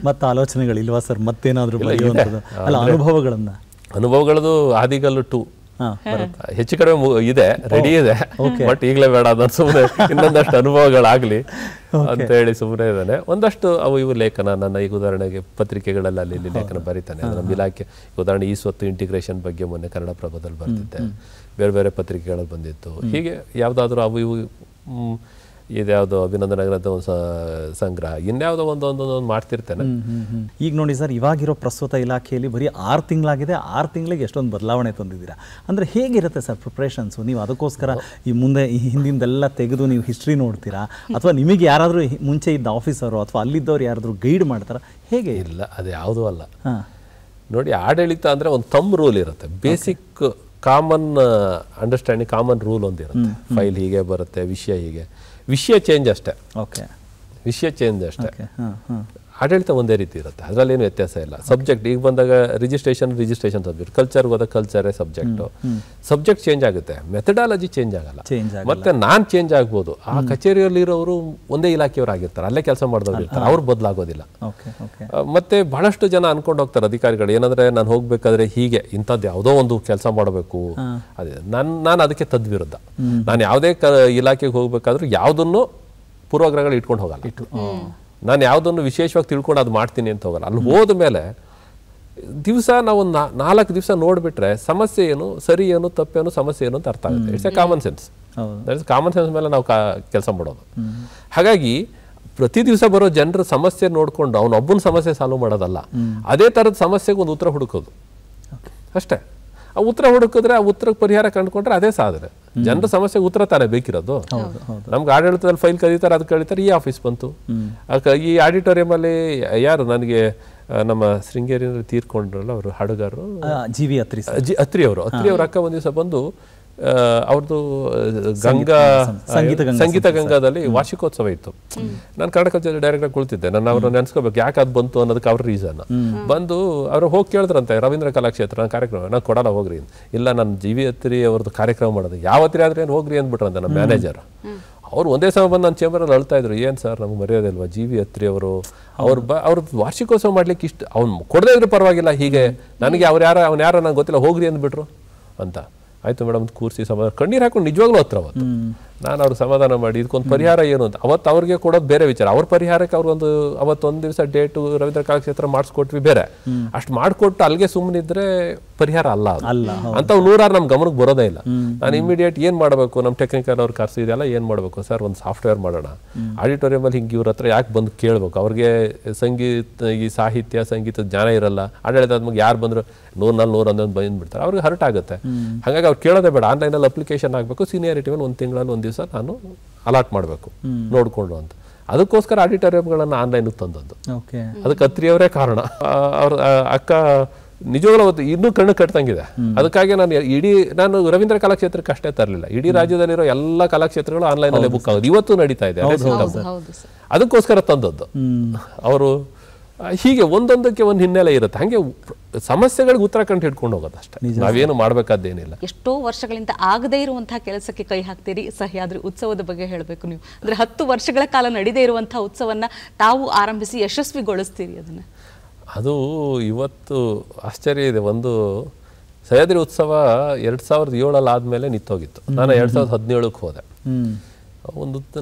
ಮತ್ತೆ ಆಲೋಚನೆಗಳಿಲ್ವಾ ಸರ್, ಮತ್ತೇನಾದರೂ
ಅನುಭವಗಳದು ಆದಿಗಲ್ಲು 2 ಹೆಚ್ಚು ಕಡಿಮೆ ಇದೆ, ರೆಡಿ ಇದೆ. ಬಟ್ ಈಗಲೇ ಬೇಡ ಅದನ್ನು, ಸುಮ್ಮನೆ ಇನ್ನೊಂದಷ್ಟು ಅನುಭವಗಳಾಗಲಿ ಅಂತ ಹೇಳಿ ಸುಮ್ಮನೆ ಇದ್ದಾನೆ. ಒಂದಷ್ಟು ಅವು ಇವು ಲೇಖನ, ನನ್ನ ಈಗ ಉದಾಹರಣೆಗೆ ಪತ್ರಿಕೆಗಳಲ್ಲಿ ಅಲ್ಲಿ ಇಲ್ಲಿ ಲೇಖನ ಬರೀತಾನೆ. ನಮ್ಮ ಇಲಾಖೆ ಉದಾಹರಣೆ ಈ ಸ್ವತ್ತು ಇಂಟಿಗ್ರೇಷನ್ ಬಗ್ಗೆ ಮೊನ್ನೆ ಕನ್ನಡಪ್ರಭದಲ್ಲಿ ಬರ್ತಿದ್ದೆ, ಬೇರೆ ಬೇರೆ ಪತ್ರಿಕೆಗಳಲ್ಲಿ ಬಂದಿತ್ತು. ಹೀಗೆ ಯಾವುದಾದ್ರೂ ಅವು ಇವು, ಇದ್ಯಾವುದೋ ಅಭಿನಂದನ ಒಂದು ಸಂಗ್ರಹ, ಇನ್ಯಾವುದೋ ಒಂದೊಂದು ಮಾಡ್ತಿರ್ತೇನೆ.
ಈಗ ನೋಡಿ ಸರ್, ಇವಾಗಿರೋ ಪ್ರಸ್ತುತ ಇಲಾಖೆಯಲ್ಲಿ ಬರೀ 6 ತಿಂಗಳಾಗಿದೆ. 6 ತಿಂಗಳಿಗೆ ಎಷ್ಟೊಂದು ಬದಲಾವಣೆ ತಂದಿದ್ದೀರಾ. ಅಂದರೆ ಹೇಗಿರುತ್ತೆ ಸರ್ ಪ್ರಿಪ್ರೇಷನ್ಸು? ನೀವು ಅದಕ್ಕೋಸ್ಕರ ಈ ಮುಂದೆ ಈ ಹಿಂದಿಂದೆಲ್ಲ ತೆಗೆದು ನೀವು ಹಿಸ್ಟ್ರಿ ನೋಡ್ತೀರಾ, ಅಥವಾ ನಿಮಗೆ ಯಾರಾದರೂ ಮುಂಚೆ ಇದ್ದ ಆಫೀಸರು ಅಥವಾ ಅಲ್ಲಿದ್ದವ್ರು ಯಾರಾದರೂ ಗೈಡ್ ಮಾಡ್ತಾರಾ, ಹೇಗೆ?
ಇಲ್ಲ, ಅದು ಯಾವುದೂ ಅಲ್ಲ. ನೋಡಿ, ಆಡಳಿತ ಅಂದರೆ ಒಂದು ರೂಲ್ ಇರುತ್ತೆ, basic common understanding, common rule ಒಂದಿರುತ್ತೆ. ಫೈಲ್ ಹೀಗೆ ಬರುತ್ತೆ, ವಿಷಯ ಚೇಂಜ್ ಅಷ್ಟೇ. ವಿಷಯ ಚೇಂಜ್ ಅಷ್ಟೇ. ಆಡಳಿತ ಒಂದೇ ರೀತಿ ಇರುತ್ತೆ, ಅದರಲ್ಲೇನು ವ್ಯತ್ಯಾಸ ಇಲ್ಲ. ಸಬ್ಜೆಕ್ಟ್ ಈಗ ಬಂದಾಗ ರಿಜಿಸ್ಟ್ರೇಷನ್ ಸಬ್ಜೆಕ್ಟ್, ಕಲ್ಚರ್ಗೆ ಹೋದಾಗ ಕಲ್ಚರೇ ಸಬ್ಜೆಕ್ಟು. ಸಬ್ಜೆಕ್ಟ್ ಚೇಂಜ್ ಆಗುತ್ತೆ, ಮೆಥಡಾಲಜಿ ಚೇಂಜ್ ಆಗಲ್ಲ. ಮತ್ತೆ ನಾನು ಚೇಂಜ್ ಆಗ್ಬೋದು. ಆ ಕಚೇರಿಯಲ್ಲಿರೋರು ಒಂದೇ ಇಲಾಖೆಯವರು ಆಗಿರ್ತಾರೆ, ಅಲ್ಲೇ ಕೆಲಸ ಮಾಡಿದವರು ಇರ್ತಾರೆ, ಅವ್ರು ಬದಲಾಗೋದಿಲ್ಲ. ಮತ್ತೆ ಬಹಳಷ್ಟು ಜನ ಅನ್ಕೊಂಡು ಹೋಗ್ತಾರೆ ಅಧಿಕಾರಿಗಳು, ಏನಂದ್ರೆ ನಾನು ಹೋಗ್ಬೇಕಾದ್ರೆ ಹೀಗೆ ಇಂಥದ್ದು ಯಾವುದೋ ಒಂದು ಕೆಲಸ ಮಾಡಬೇಕು, ಅದೇ ನಾನು ಅದಕ್ಕೆ ತದ್ವಿರುದ್ಧ. ನಾನು ಯಾವುದೇ ಇಲಾಖೆಗೆ ಹೋಗ್ಬೇಕಾದ್ರೂ ಯಾವುದನ್ನು ಪೂರ್ವಗ್ರಹಗಳು ಇಟ್ಕೊಂಡು ಹೋಗಲ್ಲ. ನಾನು ಯಾವುದನ್ನು ವಿಶೇಷವಾಗಿ ತಿಳ್ಕೊಂಡು ಅದು ಮಾಡ್ತೀನಿ ಅಂತ ಹೋಗಲ್ಲ. ಅಲ್ಲಿ ಹೋದ ಮೇಲೆ ದಿವಸ ನಾವು 4 ದಿವಸ ನೋಡಿಬಿಟ್ರೆ ಸಮಸ್ಯೆ ಏನು, ಸರಿ ಏನು, ತಪ್ಪೇನು, ಸಮಸ್ಯೆ ಏನು ಅಂತ ಅರ್ಥ ಆಗುತ್ತೆ. It's A common sense. Common sense ಮೇಲೆ ನಾವು ಕೆಲಸ ಮಾಡೋದು. ಹಾಗಾಗಿ ಪ್ರತಿ ದಿವಸ ಬರೋ ಜನರ ಸಮಸ್ಯೆ ನೋಡಿಕೊಂಡು ಅವನೊಬ್ಬನ ಸಮಸ್ಯೆ ಸಾಲ್ವ್ ಮಾಡೋದಲ್ಲ, ಅದೇ ಥರದ ಸಮಸ್ಯೆಗೆ ಒಂದು ಉತ್ತರ ಹುಡುಕೋದು ಅಷ್ಟೇ. ಆ ಉತ್ತರ ಹುಡುಕಿದ್ರೆ ಆ ಉತ್ತರಕ್ಕೆ ಪರಿಹಾರ ಕಂಡುಕೊಂಡ್ರೆ ಅದೇ ಸಾಧನೆ. ಜನರ ಸಮಸ್ಯೆಗೆ ಉತ್ತರ ತಾನೇ ಬೇಕಿರೋದು. ನಮ್ಗೆ ಆಡಳಿತದಲ್ಲಿ ಫೈಲ್ ಕರೀತಾರೆ, ಅದು ಕರೀತಾರೆ, ಈ ಆಫೀಸ್ ಬಂತು. ಈ ಆಡಿಟೋರಿಯಮಲ್ಲಿ ಯಾರು ನನಗೆ ನಮ್ಮ ಶೃಂಗೇರಿಯಲ್ಲಿ ತೀರ್ಕೊಂಡ್ರಲ್ಲ ಅವರು ಹಾಡುಗಾರರು ಅತ್ರಿ ಅವರು ಅಕ್ಕ ಒಂದು ದಿವಸ ಬಂದು ಅವ್ರದ್ದು ಸಂಗೀತ ಗಂಗಾದಲ್ಲಿ ವಾರ್ಷಿಕೋತ್ಸವ ಇತ್ತು. ನಾನು ಕನ್ನಡ ಕಲ್ಚರ್ ಡೈರೆಕ್ಟ್ ಆಗಿ ಕುಳಿತಿದ್ದೆ. ನಾನು ಅವ್ರನ್ನ ನೆನೆಸ್ಕೋಬೇಕು, ಯಾಕೆ ಅದು ಬಂತು ಅನ್ನೋದಕ್ಕೆ ಅವ್ರ ರೀಸನ್. ಬಂದು ಅವ್ರು ಹೋಗಿ ಕೇಳಿದ್ರಂತೆ, ರವೀಂದ್ರ ಕಲಾಕ್ಷೇತ್ರ ನನ್ನ ಕಾರ್ಯಕ್ರಮ, ನಾನು ಕೊಡಲ್ಲ ಹೋಗ್ರಿ. ಇಲ್ಲ, ನಾನು GV ಅತ್ರಿ ಅವ್ರದ್ದು ಕಾರ್ಯಕ್ರಮ ಮಾಡೋದು, ಯಾವತ್ರಿ ಆದ್ರೆ ಏನು ಹೋಗ್ರಿ ಅಂದ್ಬಿಟ್ರಂತೆ ನಮ್ಮ ಮ್ಯಾನೇಜರ್. ಅವ್ರು ಒಂದೇ ಸಮ ಬಂದು ನನ್ನ ಚೇಂಬರಲ್ಲಿ ಅಳ್ತಾ ಇದ್ರು, ಏನು ಸರ್ ನಮ್ಗೆ ಮರ್ಯಾದೆ ಅಲ್ವಾ, GV ಅತ್ರಿ ಅವರು ಅವ್ರ ವಾರ್ಷಿಕೋತ್ಸವ ಮಾಡ್ಲಿಕ್ಕೆ ಇಷ್ಟು ಅವ್ನು ಕೊಡದೇ ಇದ್ರು ಪರವಾಗಿಲ್ಲ, ಹೀಗೆ ನನಗೆ ಅವ್ನು ಯಾರೋ ನಂಗೆ ಗೊತ್ತಿಲ್ಲ, ಹೋಗ್ರಿ ಅಂದ್ಬಿಟ್ರು ಅಂತ. ಆಯ್ತು ಮೇಡಮ್ ಕೂರಿಸಿ ಸಮಾಧಾನ, ಕಣ್ಣೀರು ಹಾಕೊಂಡು ನಿಜವಾಗ್ಲೂ ಹತ್ರ ಅವತ್ತು ನಾನು ಅವ್ರಿಗೆ ಸಮಾಧಾನ ಮಾಡಿ ಇದಕ್ಕೊಂದು ಪರಿಹಾರ ಏನು ಅಂತ ಅವತ್ತು ಅವ್ರಿಗೆ ಕೊಡೋದು ಬೇರೆ ವಿಚಾರ. ಅವ್ರ ಪರಿಹಾರಕ್ಕೆ ಅವ್ರಿಗೊಂದು ಅವತ್ತೊಂದು ದಿವಸ ಡೇಟು ರವೀಂದ್ರ ಕಲಾಕ್ಷೇತ್ರ ಮಾಡಿಸ್ಕೊಟ್ವಿ ಬೇರೆ, ಅಷ್ಟು ಮಾಡಿಕೊಟ್ಟು ಅಲ್ಲಿಗೆ ಸುಮ್ಮನಿದ್ರೆ ಪರಿಹಾರ ಅಲ್ಲ ಅಂಥವು ನೂರಾರು ನಮ್ಮ ಗಮನಕ್ಕೆ ಬರೋದೇ ಇಲ್ಲ. ನಾನು ಇಮಿಡಿಯೇಟ್ ಏನು ಮಾಡಬೇಕು, ನಮ್ಮ ಟೆಕ್ನಿಕಲ್ ಅವ್ರು ಕರ್ಸಿದೆಲ್ಲ ಏನು ಮಾಡಬೇಕು ಸರ್, ಒಂದು ಸಾಫ್ಟ್ವೇರ್ ಮಾಡೋಣ, ಆಡಿಟೋರಿಯಮಲ್ಲಿ ಹಿಂಗೆ ಇವ್ರ ಹತ್ರ ಯಾಕೆ ಬಂದು ಕೇಳಬೇಕು, ಅವ್ರಿಗೆ ಸಂಗೀತ ಈ ಸಾಹಿತ್ಯ ಸಂಗೀತದ ಜ್ಞಾನ ಇರಲ್ಲ, ಆಡಳಿತ ಆದ್ಮೇಲೆ ಯಾರು ಬಂದರು 100 ಬಂದ್ಬಿಡ್ತಾರೆ, ಅವ್ರಿಗೆ ಹರ್ಟ್ ಆಗುತ್ತೆ. ಹಾಗಾಗಿ ಅವ್ರು ಕೇಳೋದೇ ಬೇಡ, ಆನ್ಲೈನಲ್ಲಿ ಅಪ್ಲಿಕೇಶನ್ ಆಗಬೇಕು, ಸೀನಿಯಾರಿಟಿ ಮೇಲೆ ಒಂದು ತಿಂಗಳಲ್ಲಿ ಒಂದು ದಿವಸ ನಾನು ಅಲಾಟ್ ಮಾಡಬೇಕು ನೋಡಿಕೊಂಡು ಅಂತ. ಅದಕ್ಕೋಸ್ಕರ ಆಡಿಟೋರಿಯಂಗಳನ್ನು ಆನ್ಲೈನ್ಗೆ ತಂದದ್ದು. ಅದಕ್ಕೆ ಅತ್ರಿಯವರೇ ಕಾರಣ. ಅವ್ರ ಅಕ್ಕ ನಿಜವಾಗ್ಲೂ ಇನ್ನೂ ಕಣ್ಣು ಕಟ್ತಂಗಿದೆ. ಅದಕ್ಕಾಗಿ ನಾನು ರವೀಂದ್ರ ಕಲಾಕ್ಷೇತ್ರಕ್ಕೆ ಅಷ್ಟೇ ತರಲಿಲ್ಲ, ಇಡೀ ರಾಜ್ಯದಲ್ಲಿರೋ ಎಲ್ಲ ಕಲಾಕ್ಷೇತ್ರಗಳು ಆನ್ಲೈನಲ್ಲೇ ಬುಕ್ ಆಗೋದು, ಇವತ್ತು ನಡೀತಾ ಇದೆ. ಅದಕ್ಕೋಸ್ಕರ ತಂದದ್ದು ಅವರು. ಹೀಗೆ ಒಂದೊಂದಕ್ಕೆ ಒಂದು ಹಿನ್ನೆಲೆ ಇರುತ್ತೆ, ಹಾಗೆ ಸಮಸ್ಯೆಗಳಿಗೆ ಉತ್ತರ ಕಂಡು ಹಿಡ್ಕೊಂಡು ಹೋಗೋದು ಅಷ್ಟೇ, ನಾವೇನು ಮಾಡಬೇಕಾದ್ದೇನಿಲ್ಲ.
ಎಷ್ಟೋ ವರ್ಷಗಳಿಂದ ಆಗದೇ ಇರುವಂತಹ ಕೆಲಸಕ್ಕೆ ಕೈ ಹಾಕ್ತೀರಿ. ಸಹ್ಯಾದ್ರಿ ಉತ್ಸವದ ಬಗ್ಗೆ ಹೇಳಬೇಕು ನೀವು, ಅಂದ್ರೆ 10 ವರ್ಷಗಳ ಕಾಲ ನಡೀದೇ ಇರುವಂತಹ ಉತ್ಸವನ್ನ ತಾವು ಆರಂಭಿಸಿ ಯಶಸ್ವಿಗೊಳಿಸ್ತೀರಿ ಅದನ್ನ. ಅದು
ಇವತ್ತು ಆಶ್ಚರ್ಯ ಇದೆ. ಒಂದು ಸಹ್ಯಾದ್ರಿ ಉತ್ಸವ 2007 ಆದ್ಮೇಲೆ ನಿಂತೋಗಿತ್ತು. ನಾನು 2017ಕ್ಕೆ ಹೋದೆ.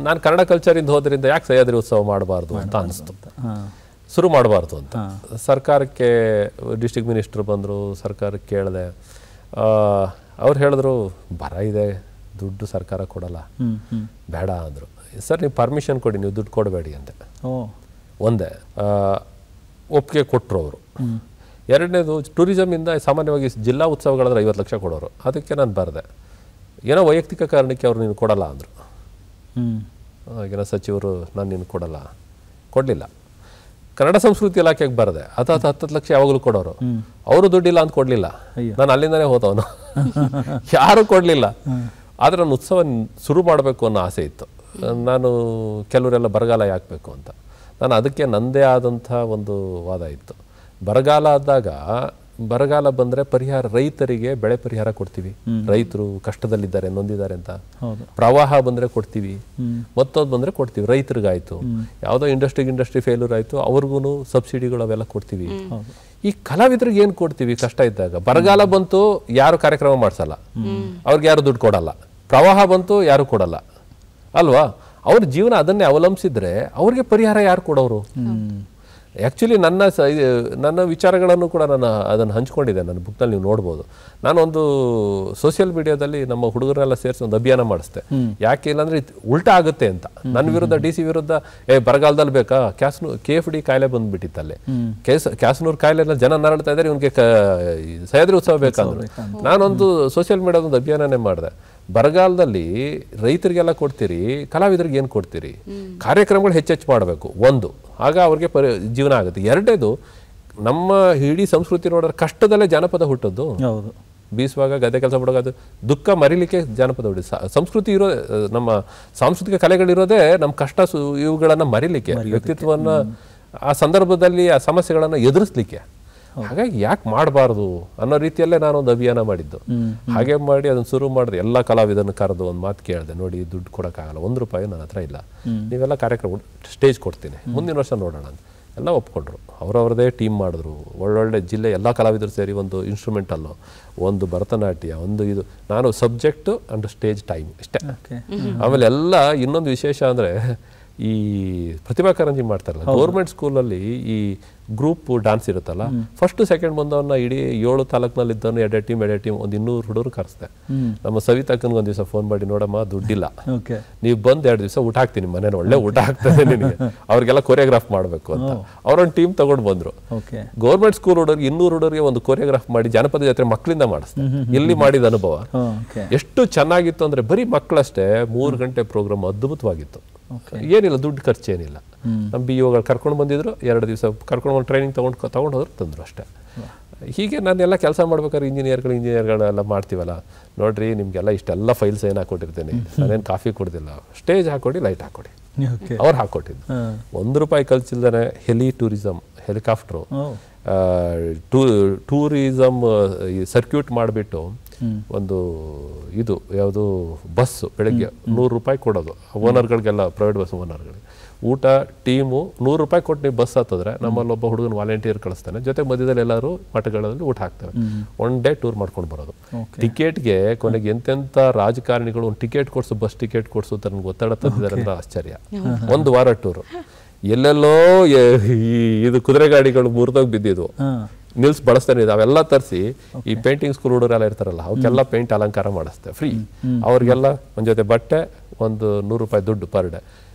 ನಾನು ಕನ್ನಡ ಕಲ್ಚರಿಂದ ಹೋದ್ರಿಂದ ಯಾಕೆ ಸಹ್ಯಾದ್ರಿ ಉತ್ಸವ ಮಾಡಬಾರ್ದು ಅಂತ ಅನಿಸ್ತು, ಶುರು ಮಾಡಬಾರ್ದು ಅಂತ. ಸರ್ಕಾರಕ್ಕೆ ಡಿಸ್ಟ್ರಿಕ್ಟ್ ಮಿನಿಸ್ಟರ್ ಬಂದರು, ಸರ್ಕಾರಕ್ಕೆ ಕೇಳಿದೆ. ಅವ್ರು ಹೇಳಿದ್ರು ಬರ ಇದೆ, ದುಡ್ಡು ಸರ್ಕಾರ ಕೊಡಲ್ಲ, ಬೇಡ ಅಂದರು. ಸರ್ ನೀವು ಪರ್ಮಿಷನ್ ಕೊಡಿ, ನೀವು ದುಡ್ಡು ಕೊಡಬೇಡಿ ಅಂದೆ. ಒಂದೇ ಒಪ್ಪಿಗೆ ಕೊಟ್ಟರು ಅವರು. ಎರಡನೇದು ಟೂರಿಸಮಿಂದ ಸಾಮಾನ್ಯವಾಗಿ ಜಿಲ್ಲಾ ಉತ್ಸವಗಳಾದ್ರೆ 50 ಲಕ್ಷ ಕೊಡೋರು, ಅದಕ್ಕೆ ನಾನು ಬರೆದೆ. ಏನೋ ವೈಯಕ್ತಿಕ ಕಾರಣಕ್ಕೆ ಅವ್ರು ನೀನು ಕೊಡಲ್ಲ ಅಂದರು. ಏನೋ ಸಚಿವರು ನಾನು ನೀನು ಕೊಡಲಿಲ್ಲ. ಕನ್ನಡ ಸಂಸ್ಕೃತಿ ಇಲಾಖೆಗೆ ಬರದೆ, 10 ಲಕ್ಷ ಯಾವಾಗಲೂ ಕೊಡೋರು, ಅವರು ದುಡ್ಡಿಲ್ಲ ಅಂತ ಕೊಡಲಿಲ್ಲ. ನಾನು ಅಲ್ಲಿಂದನೇ ಹೋದವನು, ಯಾರು ಕೊಡಲಿಲ್ಲ. ಆದರೆ ನಾನು ಉತ್ಸವ ಶುರು ಮಾಡಬೇಕು ಅನ್ನೋ ಆಸೆ ಇತ್ತು. ನಾನು ಕೆಲವರೆಲ್ಲ ಬರಗಾಲ ಯಾಕಬೇಕು ಅಂತ, ನಾನು ಅದಕ್ಕೆ ನನ್ನದೇ ಆದಂಥ ಒಂದು ವಾದ ಇತ್ತು. ಬರಗಾಲ ಬಂದರೆ ಪರಿಹಾರ, ರೈತರಿಗೆ ಬೆಳೆ ಪರಿಹಾರ ಕೊಡ್ತೀವಿ, ರೈತರು ಕಷ್ಟದಲ್ಲಿದ್ದಾರೆ ನೊಂದಿದ್ದಾರೆ ಅಂತ. ಪ್ರವಾಹ ಬಂದರೆ ಕೊಡ್ತೀವಿ, ಮತ್ತೊಂದು ಬಂದರೆ ಕೊಡ್ತೀವಿ, ರೈತರಿಗಾಯ್ತು. ಯಾವುದೋ ಇಂಡಸ್ಟ್ರಿ ಫೇಲ್ಯೂರ್ ಆಯಿತು, ಅವ್ರಿಗೂ ಸಬ್ಸಿಡಿಗಳು ಅವೆಲ್ಲ ಕೊಡ್ತೀವಿ. ಈ ಕಲಾವಿದರಿಗೆ ಏನು ಕೊಡ್ತೀವಿ ಕಷ್ಟ ಇದ್ದಾಗ? ಬರಗಾಲ ಬಂತು, ಯಾರು ಕಾರ್ಯಕ್ರಮ ಮಾಡಿಸಲ್ಲ, ಅವ್ರಿಗೆ ಯಾರು ದುಡ್ಡು ಕೊಡಲ್ಲ. ಪ್ರವಾಹ ಬಂತು, ಯಾರು ಕೊಡಲ್ಲ ಅಲ್ವಾ? ಅವ್ರ ಜೀವನ ಅದನ್ನೇ ಅವಲಂಬಿಸಿದ್ರೆ ಅವ್ರಿಗೆ ಪರಿಹಾರ ಯಾರು ಕೊಡೋರು? ಆ್ಯಕ್ಚುಲಿ ನನ್ನ ವಿಚಾರಗಳನ್ನು ಕೂಡ ನಾನು ಅದನ್ನು ಹಂಚ್ಕೊಂಡಿದ್ದೆ ನನ್ನ ಬುಕ್ನಲ್ಲಿ, ನೀವು ನೋಡ್ಬೋದು. ನಾನೊಂದು ಸೋಷಿಯಲ್ ಮೀಡಿಯಾದಲ್ಲಿ ನಮ್ಮ ಹುಡುಗರೆಲ್ಲ ಸೇರಿಸಿ ಒಂದು ಅಭಿಯಾನ ಮಾಡಿಸ್ದೆ. ಯಾಕೆ ಇಲ್ಲಾಂದ್ರೆ ಉಲ್ಟಾ ಆಗುತ್ತೆ ಅಂತ. ನನ್ನ ವಿರುದ್ಧ DC ವಿರುದ್ಧ ಬರಗಾಲದಲ್ಲಿ ಬೇಕಾ, KFD ಕಾಯಿಲೆ ಬಂದ್ಬಿಟ್ಟಿತ್ತಲ್ಲಿ, ಕ್ಯಾಸ್ನೂರ್ ಕಾಯಿಲೆ ಜನ ನರಳ್ತಾ ಇದ್ದಾರೆ, ಇವನಿಗೆ ಸಹ್ಯಾದ್ರಿ ಉತ್ಸವ ಬೇಕಂದ್ರೆ. ನಾನೊಂದು ಸೋಷಿಯಲ್ ಮೀಡಿಯಾದ ಒಂದು ಅಭಿಯಾನನೇ ಮಾಡಿದೆ. ಬರಗಾಲದಲ್ಲಿ ರೈತರಿಗೆಲ್ಲ ಕೊಡ್ತೀರಿ, ಕಲಾವಿದರಿಗೆ ಏನು ಕೊಡ್ತೀರಿ? ಕಾರ್ಯಕ್ರಮಗಳು ಹೆಚ್ಚೆಚ್ಚು ಮಾಡಬೇಕು, ಒಂದು, ಆಗ ಅವ್ರಿಗೆ ಜೀವನ ಆಗುತ್ತೆ. ಎರಡನೇದು, ನಮ್ಮ ಇಡೀ ಸಂಸ್ಕೃತಿ ನೋಡಿದ್ರೆ ಕಷ್ಟದಲ್ಲೇ ಜಾನಪದ ಹುಟ್ಟದ್ದು. ಬೀಸುವಾಗ ಗದ್ದೆ ಕೆಲಸ ಮಾಡೋದು, ಅದು ದುಃಖ ಮರಿಲಿಕ್ಕೆ ಜಾನಪದ ಹುಟ್ಟಿ. ಸಂಸ್ಕೃತಿ ನಮ್ಮ ಸಾಂಸ್ಕೃತಿಕ ಕಲೆಗಳಿರೋದೇ ನಮ್ಮ ಕಷ್ಟ ಇವುಗಳನ್ನು ಮರಿಲಿಕ್ಕೆ, ವ್ಯಕ್ತಿತ್ವವನ್ನು ಆ ಸಂದರ್ಭದಲ್ಲಿ ಆ ಸಮಸ್ಯೆಗಳನ್ನು ಎದುರಿಸ್ಲಿಕ್ಕೆ. ಹಾಗಾಗಿ ಯಾಕೆ ಮಾಡಬಾರ್ದು ಅನ್ನೋ ರೀತಿಯಲ್ಲೇ ನಾನೊಂದು ಅಭಿಯಾನ ಮಾಡಿದ್ದು. ಹಾಗೆ ಮಾಡಿ ಅದನ್ನು ಶುರು ಮಾಡಿದೆ. ಎಲ್ಲ ಕಲಾವಿದನ್ನು ಕರೆದು ಒಂದು ಮಾತು ಕೇಳಿದೆ, ನೋಡಿ ದುಡ್ಡು ಕೊಡೋಕ್ಕಾಗಲ್ಲ, ₹1 ನನ್ನ ಹತ್ರ ಇಲ್ಲ, ನೀವೆಲ್ಲ ಕಾರ್ಯಕ್ರಮ ಸ್ಟೇಜ್ ಕೊಡ್ತೀನಿ, ಮುಂದಿನ ವರ್ಷ ನೋಡೋಣ ಅಂತ. ಎಲ್ಲ ಒಪ್ಕೊಂಡ್ರು. ಅವರವ್ರದೇ ಟೀಮ್ ಮಾಡಿದ್ರು. ಒಳ್ಳೊಳ್ಳೆ ಜಿಲ್ಲೆ ಎಲ್ಲ ಕಲಾವಿದರು ಸೇರಿ ಒಂದು ಇನ್ಸ್ಟ್ರೂಮೆಂಟಲ್ಲು, ಒಂದು ಭರತನಾಟ್ಯ, ಒಂದು ಇದು, ನಾನು ಸಬ್ಜೆಕ್ಟು ಅಂಡ್ ಸ್ಟೇಜ್ ಟೈಮ್ ಇಷ್ಟೇ. ಆಮೇಲೆ ಎಲ್ಲ ಇನ್ನೊಂದು ವಿಶೇಷ ಅಂದರೆ, ಈ ಪ್ರತಿಭಾ ಕಾರಂಜಿ ಮಾಡ್ತಾರಲ್ಲ ಗೌರ್ಮೆಂಟ್ ಸ್ಕೂಲಲ್ಲಿ, ಈ ಗ್ರೂಪ್ ಡಾನ್ಸ್ ಇರುತ್ತಲ್ಲ, ಫಸ್ಟ್ ಸೆಕೆಂಡ್ ಬಂದವನ್ನ ಇಡೀ 7 ತಾಲೂಕಿನಲ್ಲಿ ಇದ್ದವನು ಎರಡೆರಡು ಟೀಮ್ ಒಂದು 200 ಹುಡುಗರು ಕರೆಸ್ದೆ. ನಮ್ಮ ಸವಿತಾಕನ್ಗೆ ಒಂದು ದಿವಸ ಫೋನ್ ಮಾಡಿ, ನೋಡಮ್ಮ ದುಡ್ಡಿಲ್ಲ, ನೀವು ಬಂದು 2 ದಿವಸ ಊಟ ಹಾಕ್ತೀನಿ, ಮನೇನ ಒಳ್ಳೆ ಊಟ ಹಾಕ್ತದೆ ನಿನಗೆ, ಅವ್ರಿಗೆಲ್ಲ ಕೊರಿಯೋಗ್ರಾಫ್ ಮಾಡಬೇಕು ಅಂತ ಅವ್ರೊಂದು ಟೀಮ್ ತಗೊಂಡು ಬಂದ್ರು. ಗೌರ್ಮೆಂಟ್ ಸ್ಕೂಲ್ ಹುಡುಗರಿಗೆ 200 ಹುಡುಗರಿಗೆ ಒಂದು ಕೊರಿಯೋಗ್ರಾಫ್ ಮಾಡಿ ಜಾನಪದ ಜಾತ್ರೆ ಮಕ್ಕಳಿಂದ ಮಾಡಿಸ್ದೆ. ಇಲ್ಲಿ ಮಾಡಿದ ಅನುಭವ ಎಷ್ಟು ಚೆನ್ನಾಗಿತ್ತು ಅಂದ್ರೆ, ಬರೀ ಮಕ್ಕಳಷ್ಟೇ 3 ಗಂಟೆ ಪ್ರೋಗ್ರಾಮ್ ಅದ್ಭುತವಾಗಿತ್ತು. ಏನಿಲ್ಲ, ದುಡ್ಡು ಖರ್ಚೇನಿಲ್ಲ. ನಮ್ಮ BOಗಳು ಕರ್ಕೊಂಡು ಬಂದಿದ್ರು, 2 ದಿವಸ ಕರ್ಕೊಂಡು ಬಂದು ಟ್ರೈನಿಂಗ್ ತಗೊಂಡು ಹೋದ್ರು, ತಂದ್ರು ಅಷ್ಟೇ. ಹೀಗೆ ನಾನೆಲ್ಲ ಕೆಲಸ ಮಾಡ್ಬೇಕಾದ್ರೆ ಇಂಜಿನಿಯರ್ಗಳೆಲ್ಲ ಮಾಡ್ತೀವಲ್ಲ, ನೋಡ್ರಿ ನಿಮ್ಗೆಲ್ಲ ಇಷ್ಟೆಲ್ಲ ಫೈಲ್ಸ್ ಏನು ಹಾಕೊಟ್ಟಿರ್ತೀನಿ, ನಾನೇನು ಕಾಫಿ ಕೊಡ್ತಿಲ್ಲ, ಸ್ಟೇಜ್ ಹಾಕೊಡಿ, ಲೈಟ್ ಹಾಕೊಡಿ, ಅವ್ರು ಹಾಕೊಟ್ಟಿದ್ದು. ₹1 ಖರ್ಚಿಲ್ದಾನೆ ಟೂರಿಸಮ್, ಹೆಲಿಕಾಪ್ಟ್ರು, ಟೂರಿಸಮ್ ಸರ್ಕ್ಯೂಟ್ ಮಾಡಿಬಿಟ್ಟು ಒಂದು ಇದು ಯಾವುದು ಬಸ್ಸು ಬೆಳಗ್ಗೆ 100 ರೂಪಾಯಿ ಕೊಡೋದು ಓನರ್ಗಳಿಗೆಲ್ಲ, ಪ್ರೈವೇಟ್ ಬಸ್ ಓನರ್ಗಳಿಗೆ. ಊಟ ಟೀಮು 100 ರೂಪಾಯಿ ಕೊಟ್ಟು ನೀವು ಬಸ್ ಹತ್ತಿದ್ರೆ ನಮ್ಮಲ್ಲಿ ಒಬ್ಬ ಹುಡುಗನ ವಾಲಂಟಿಯರ್ ಕಳಿಸ್ತಾನೆ, ಜೊತೆ ಮಧ್ಯದಲ್ಲಿ ಎಲ್ಲರೂ ಮಠಗಳಲ್ಲಿ ಊಟ ಹಾಕ್ತೇವೆ. 1 ಡೇ ಟೂರ್ ಮಾಡ್ಕೊಂಡು ಬರೋದು. ಟಿಕೆಟ್ಗೆ ಕೊನೆಗೆ ಎಂತೆಂಥ ರಾಜಕಾರಣಿಗಳು ಒಂದು ಟಿಕೆಟ್ ಕೊಡ್ಸು, ಬಸ್ ಟಿಕೆಟ್ ಕೊಡ್ಸು ಅಂತ ನನಗೆ ಒತ್ತಡ ತಂದಿದ್ದಾರೆ ಅಂದ್ರೆ ಆಶ್ಚರ್ಯ. 1 ವಾರ ಟೂರು, ಎಲ್ಲೆಲ್ಲೋ ಇದು ಕುದುರೆ ಗಾಡಿಗಳು ಮುರಿದೋಗಿ ಬಿದ್ದಿದ್ವು, ನಿಲ್ಸ್ ಬಳಸ್ತಾನೆ ಇದೆ, ಅವೆಲ್ಲ ತರಿಸಿ ಈ ಪೇಂಟಿಂಗ್ ಸ್ಕೂಲ್ ಹುಡುಗರೆಲ್ಲ ಇರ್ತಾರಲ್ಲ ಅವಕ್ಕೆಲ್ಲ ಪೇಂಟ್ ಅಲಂಕಾರ ಮಾಡಿಸ್ತೇವೆ ಫ್ರೀ. ಅವ್ರಿಗೆಲ್ಲ ಒಂದು ಜೊತೆ ಬಟ್ಟೆ, ಒಂದು 100 ರೂಪಾಯಿ ದುಡ್ಡು ಪರ್ ಡೇ.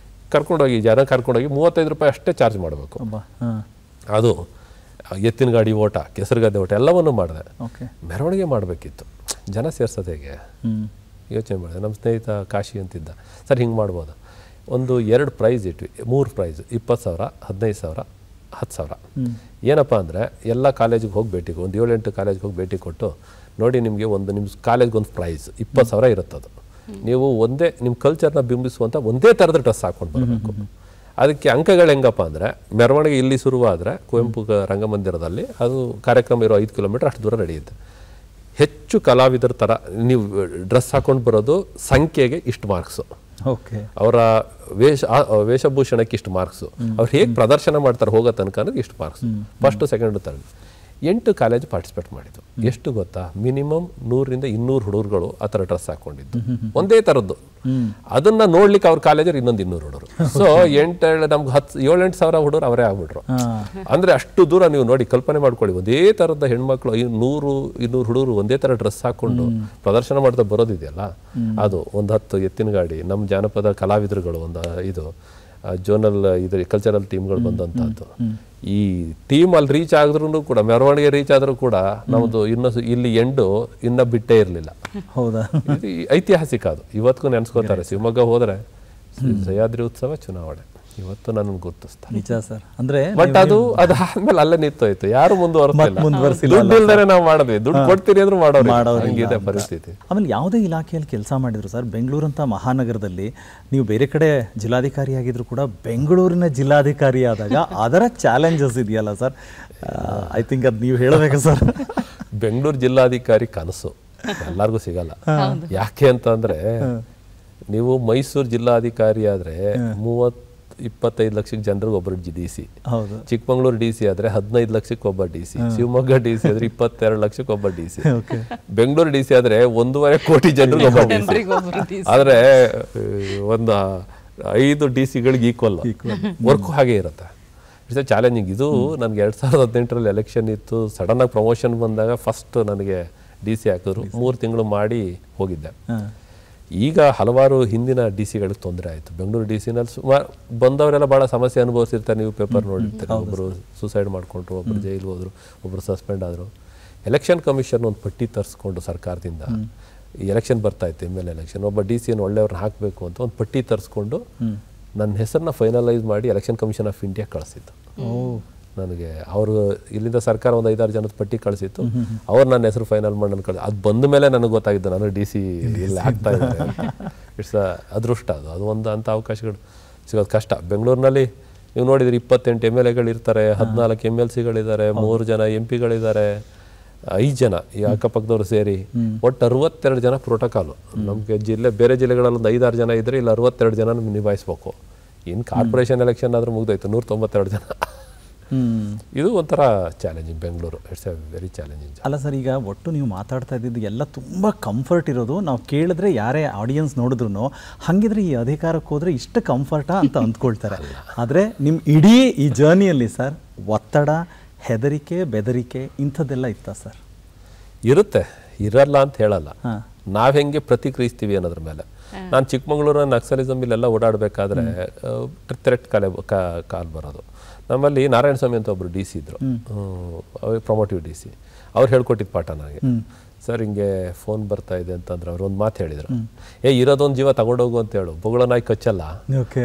ಕರ್ಕೊಂಡೋಗಿ ಜನ ಕರ್ಕೊಂಡೋಗಿ 35 ರೂಪಾಯಿ ಅಷ್ಟೇ ಚಾರ್ಜ್ ಮಾಡಬೇಕು. ಅದು ಎತ್ತಿನ ಗಾಡಿ ಓಟ, ಕೆಸರುಗದ್ದೆ ಓಟ ಎಲ್ಲವನ್ನೂ ಮಾಡಿದೆ. ಮೆರವಣಿಗೆ ಮಾಡಬೇಕಿತ್ತು, ಜನ ಸೇರ್ಸೋದು ಹೇಗೆ ಯೋಚನೆ ಮಾಡಿದೆ. ನಮ್ಮ ಸ್ನೇಹಿತ ಕಾಶಿ ಅಂತಿದ್ದ, ಸರ್ ಹಿಂಗೆ ಮಾಡ್ಬೋದು, ಒಂದು 2 ಪ್ರೈಸ್ ಇಟ್ವಿ, 3 ಪ್ರೈಸ್, 20,000, 15,000, 10,000. ಏನಪ್ಪ ಅಂದರೆ ಎಲ್ಲ ಕಾಲೇಜಿಗೆ ಹೋಗಿ ಭೇಟಿ, ಒಂದು 7-8 ಕಾಲೇಜಿಗೆ ಹೋಗಿ ಭೇಟಿ ಕೊಟ್ಟು, ನೋಡಿ ನಿಮಗೆ ಒಂದು ನಿಮ್ಮ ಕಾಲೇಜ್ಗೆ ಒಂದು ಪ್ರೈಸ್ 20,000 ಇರುತ್ತದು, ನೀವು ಒಂದೇ ನಿಮ್ಮ ಕಲ್ಚರ್ನ ಬಿಂಬಿಸುವಂಥ ಒಂದೇ ಥರದ ಡ್ರೆಸ್ ಹಾಕ್ಕೊಂಡು ಬರಬೇಕು. ಅದಕ್ಕೆ ಅಂಕಗಳು ಹೆಂಗಪ್ಪ ಅಂದರೆ, ಮೆರವಣಿಗೆ ಇಲ್ಲಿ ಶುರುವಾದರೆ ಕುವೆಂಪು ರಂಗಮಂದಿರದಲ್ಲಿ ಅದು ಕಾರ್ಯಕ್ರಮ ಇರೋ 5 ಕಿಲೋಮೀಟರ್ ಅಷ್ಟು ದೂರ ನಡೆಯುತ್ತೆ. ಹೆಚ್ಚು ಕಲಾವಿದರ ಥರ ನೀವು ಡ್ರೆಸ್ ಹಾಕೊಂಡು ಬರೋದು ಸಂಖ್ಯೆಗೆ ಇಷ್ಟು ಮಾರ್ಕ್ಸು, ಅವರ ವೇಷಭೂಷಣಕ್ಕೆ ಇಷ್ಟು ಮಾರ್ಕ್ಸು, ಅವ್ರು ಹೇಗೆ ಪ್ರದರ್ಶನ ಮಾಡ್ತಾರೆ ಹೋಗೋ ತನಕ ಇಷ್ಟು marks. First second third 8 college participate ಮಾಡಿದ್ದು. ಎಷ್ಟು ಗೊತ್ತಾ, ಮಿನಿಮಮ್ 100ರಿಂದ 200 ಹುಡುಗರುಗಳು ಆ ಥರ ಡ್ರೆಸ್ ಹಾಕೊಂಡಿದ್ದು, ಒಂದೇ ಥರದ್ದು. ಅದನ್ನ ನೋಡ್ಲಿಕ್ಕೆ ಅವ್ರ ಕಾಲೇಜಲ್ಲಿ ಇನ್ನೊಂದು 200 ಹುಡುಗರು. ಸೊ ನಮ್ಗೆ 7-8 ಸಾವಿರ ಹುಡುಗರು ಅವರೇ ಆಗ್ಬಿಟ್ರು. ಅಂದ್ರೆ ಅಷ್ಟು ದೂರ ನೀವು ನೋಡಿ, ಕಲ್ಪನೆ ಮಾಡ್ಕೊಳ್ಳಿ, ಒಂದೇ ಥರದ ಹೆಣ್ಮಕ್ಳು 100-200 ಹುಡುಗರು ಒಂದೇ ಥರ ಡ್ರೆಸ್ ಹಾಕೊಂಡು ಪ್ರದರ್ಶನ ಮಾಡ್ತಾ ಬರೋದಿದೆಯಲ್ಲ, ಅದು ಒಂದು 10 ಎತ್ತಿನ ಗಾಡಿ, ನಮ್ಮ ಜಾನಪದ ಕಲಾವಿದರುಗಳು, ಒಂದು ಇದು ಜೋನಲ್ ಇದ್ರ ಕಲ್ಚರಲ್ ಟೀಮ್ಗಳು ಬಂದಂಥದ್ದು. ಈ ಟೀಮ್ ಅಲ್ಲಿ ರೀಚ್ ಆದ್ರೂ ಕೂಡ, ಮೆರವಣಿಗೆ ರೀಚ್ ಆದ್ರೂ ಕೂಡ ನಮ್ದು ಇಲ್ಲಿ ಇನ್ನ ಬಿಟ್ಟೇ ಇರಲಿಲ್ಲ. ಹೌದಾ, ಇದು ಐತಿಹಾಸಿಕ. ಅದು ಇವತ್ತಿಗೂ ನೆನ್ಸ್ಕೋತಾರೆ. ಶಿವಮೊಗ್ಗ ಹೋದ್ರೆ ಸಹ್ಯಾದ್ರಿ ಉತ್ಸವ, ಚುನಾವಣೆ ಇವತ್ತು ನನಗೆ ಗುರ್ತಿಸ್ತಾರೆ. ನಿಜ ಸರ್. ಅಂದ್ರೆ ಬಟ್ ಅದು ಆದ್ಮೇಲೆ ಅಲ್ಲೇ ನಿಂತೋಯ್ತು, ಯಾರು ಮುಂದುವರಿಸಿಲ್ಲ. ನಾವು ಮಾಡಿದ್ವಿ, ದುಡ್ಡು ಕೊಡ್ತೀರಿ ಅಂದ್ರೂ ಮಾಡೋದು ಪರಿಸ್ಥಿತಿ.
ಆಮೇಲೆ ಯಾವುದೇ ಇಲಾಖೆಯಲ್ಲಿ ಕೆಲಸ ಮಾಡಿದ್ರು ಸರ್, ಬೆಂಗಳೂರಂತ ಮಹಾನಗರದಲ್ಲಿ ನೀವು ಬೇರೆ ಕಡೆ ಜಿಲ್ಲಾಧಿಕಾರಿ ಆಗಿದ್ರು ಕೂಡ ಬೆಂಗಳೂರಿನ ಜಿಲ್ಲಾಧಿಕಾರಿ ಆದಾಗ ಅದರ ಚಾಲೆಂಜಸ್ ಇದೆಯಲ್ಲ ಸರ್, ಐ ಥಿಂಕ್ ಅದು ನೀವು ಹೇಳಬೇಕು ಸರ್.
ಬೆಂಗಳೂರು ಜಿಲ್ಲಾಧಿಕಾರಿ ಕನಸು ಎಲ್ಲರಿಗೂ ಸಿಗಲ್ಲ. ಯಾಕೆ ಅಂತಂದ್ರೆ, ನೀವು ಮೈಸೂರು ಜಿಲ್ಲಾಧಿಕಾರಿ ಆದ್ರೆ 25 ಲಕ್ಷಕ್ಕೆ ಜನರಿಗೆ ಒಬ್ಬರು DC, ಚಿಕ್ಕಮಗಳೂರು DC ಆದ್ರೆ 15 ಲಕ್ಷಕ್ಕೆ ಒಬ್ಬ DC, ಶಿವಮೊಗ್ಗ DC ಆದ್ರೆ 22 ಲಕ್ಷಕ್ಕೆ ಒಬ್ಬ DC, ಬೆಂಗಳೂರು DC ಆದ್ರೆ 1.5 ಕೋಟಿ ಜನರಿಗೆ ಒಬ್ಬ DC. ಆದ್ರೆ ಒಂದು 5 DC ಈಕ್ವಲ್ ವರ್ಕ್ ಹಾಗೆ ಇರುತ್ತೆ. It's challenging. ಇದು ನನಗೆ 2018ರಲ್ಲಿ ಎಲೆಕ್ಷನ್ ಇತ್ತು, ಸಡನ್ ಆಗಿ ಪ್ರಮೋಷನ್ ಬಂದಾಗ ಫಸ್ಟ್ ನನಗೆ DC ಹಾಕಿದ್ರು, 3 ತಿಂಗಳು ಮಾಡಿ ಹೋಗಿದ್ದೆ. ಈಗ ಹಲವಾರು ಹಿಂದಿನ DC-ಗಳಿಗೆ ತೊಂದರೆ ಆಯಿತು. ಬೆಂಗಳೂರು DC-ನಲ್ಲಿ ಸುಮಾರು ಬಂದವರೆಲ್ಲ ಭಾಳ ಸಮಸ್ಯೆ ಅನುಭವಿಸಿರ್ತಾರೆ. ನೀವು ಪೇಪರ್ ನೋಡಿರ್ತಾರೆ, ಒಬ್ಬರು ಸೂಸೈಡ್ ಮಾಡ್ಕೊಂಡ್ರು, ಒಬ್ಬರು ಜೈಲಿಗೆ ಹೋದ್ರು, ಒಬ್ಬರು ಸಸ್ಪೆಂಡ್ ಆದರು. ಎಲೆಕ್ಷನ್ ಕಮಿಷನ್ ಒಂದು ಪಟ್ಟಿ ತರಿಸ್ಕೊಂಡು ಸರ್ಕಾರದಿಂದ, ಎಲೆಕ್ಷನ್ ಬರ್ತಾ ಇತ್ತು, MLA ಎಲೆಕ್ಷನ್, ಒಬ್ಬ DC-ಯನ್ನು ಒಳ್ಳೆಯವ್ರನ್ನ ಹಾಕಬೇಕು ಅಂತ ಒಂದು ಪಟ್ಟಿ ತರಿಸ್ಕೊಂಡು ನನ್ನ ಹೆಸರನ್ನ ಫೈನಲೈಸ್ ಮಾಡಿ ಎಲೆಕ್ಷನ್ ಕಮಿಷನ್ ಆಫ್ ಇಂಡಿಯಾ ಕಳಿಸಿತ್ತು ನನಗೆ. ಅವರು ಇಲ್ಲಿಂದ ಸರ್ಕಾರ ಒಂದು 5-6 ಜನದ ಪಟ್ಟಿ ಕಳಿಸಿತ್ತು, ಅವ್ರು ನನ್ನ ಹೆಸರು ಫೈನಲ್ ಮಾಡಿ ನನ್ನ ಕಳಿಸಿ. ಅದು ಬಂದ ಮೇಲೆ ನನಗೆ ಗೊತ್ತಾಗಿದ್ದು ನನಗೆ DC ಇಲ್ಲಿ ಆಗ್ತಾ ಇದ್ದಾರೆ. ಇಟ್ಸ್ ಅದೃಷ್ಟ. ಅದು ಒಂದು ಅಂಥ ಅವಕಾಶಗಳು ಸಿಗೋದು ಕಷ್ಟ. ಬೆಂಗಳೂರಿನಲ್ಲಿ ನೀವು ನೋಡಿದ್ರೆ 28 MLA ಇರ್ತಾರೆ, 14 MLC-ಗಳಿದ್ದಾರೆ, 3 ಜನ MP-ಗಳಿದ್ದಾರೆ, 5 ಜನ ಈ ಅಕ್ಕಪಕ್ಕದವ್ರು ಸೇರಿ ಒಟ್ಟು 62 ಜನ ಪ್ರೋಟೋಕಾಲು. ನಮಗೆ ಬೇರೆ ಜಿಲ್ಲೆಗಳಲ್ಲಿ ಒಂದು 5-6 ಜನ ಇದ್ರೆ ಇಲ್ಲಿ 62 ಜನ ನಿಭಾಯಿಸ್ಬೇಕು. ಇನ್ನು ಕಾರ್ಪೊರೇಷನ್ ಎಲೆಕ್ಷನ್ ಆದ್ರೂ ಮುಗ್ದಾಯ್ತು, 192 ಜನ. ಇದು ಒಂಥರ challenging. Bengaluru it's A very challenging.
ಅಲ್ಲ ಸರ್, ಈಗ ಒಟ್ಟು ನೀವು ಮಾತಾಡ್ತಾ ಇದ್ದಿದ್ದು ಎಲ್ಲ ತುಂಬ ಕಂಫರ್ಟ್ ಇರೋದು. ನಾವು ಕೇಳಿದ್ರೆ ಯಾರೇ ಆಡಿಯನ್ಸ್ ನೋಡಿದ್ರು ಹಾಗಿದ್ರೆ ಈ ಅಧಿಕಾರಕ್ಕೆ ಹೋದರೆ ಇಷ್ಟು ಕಂಫರ್ಟಾ ಅಂತ ಅಂದ್ಕೊಳ್ತಾರೆ. ಆದರೆ ನಿಮ್ಮ ಇಡೀ ಈ ಜರ್ನಿಯಲ್ಲಿ ಸರ್ ಒತ್ತಡ, ಹೆದರಿಕೆ, ಬೆದರಿಕೆ ಇಂಥದ್ದೆಲ್ಲ ಇತ್ತಾ ಸರ್?
ಇರುತ್ತೆ, ಇರಲ್ಲ ಅಂತ ಹೇಳಲ್ಲ. ನಾವು ಹೆಂಗೆ ಪ್ರತಿಕ್ರಿಯಿಸ್ತೀವಿ ಅನ್ನೋದ್ರ ಮೇಲೆ. ನಾನು ಚಿಕ್ಕಮಗಳೂರಿನ ನಕ್ಸಲಿಸಮ್ ಇಲ್ಲೆಲ್ಲ ಓಡಾಡಬೇಕಾದ್ರೆ ಥ್ರೆಟ್ ಕಾಲ್ ಬರೋದು. ನಮ್ಮಲ್ಲಿ ನಾರಾಯಣ ಸ್ವಾಮಿ ಅಂತ ಒಬ್ಬರು DC ಇದ್ರು, ಪ್ರೊಮೋಟಿವ್ DC. ಅವ್ರು ಹೇಳ್ಕೊಟ್ಟಿದ್ದು ಪಾಠ ನನಗೆ. ಸರ್ ಹಿಂಗೆ ಫೋನ್ ಬರ್ತಾ ಇದೆ ಅಂತಂದ್ರೆ ಅವ್ರು ಒಂದು ಮಾತು ಹೇಳಿದ್ರು, ಇರೋದೊಂದು ಜೀವ ತಗೊಂಡೋಗು ಅಂತ ಹೇಳು, ಬೊಗಳ ನಾಯಿ ಕಚ್ಚಲ್ಲ.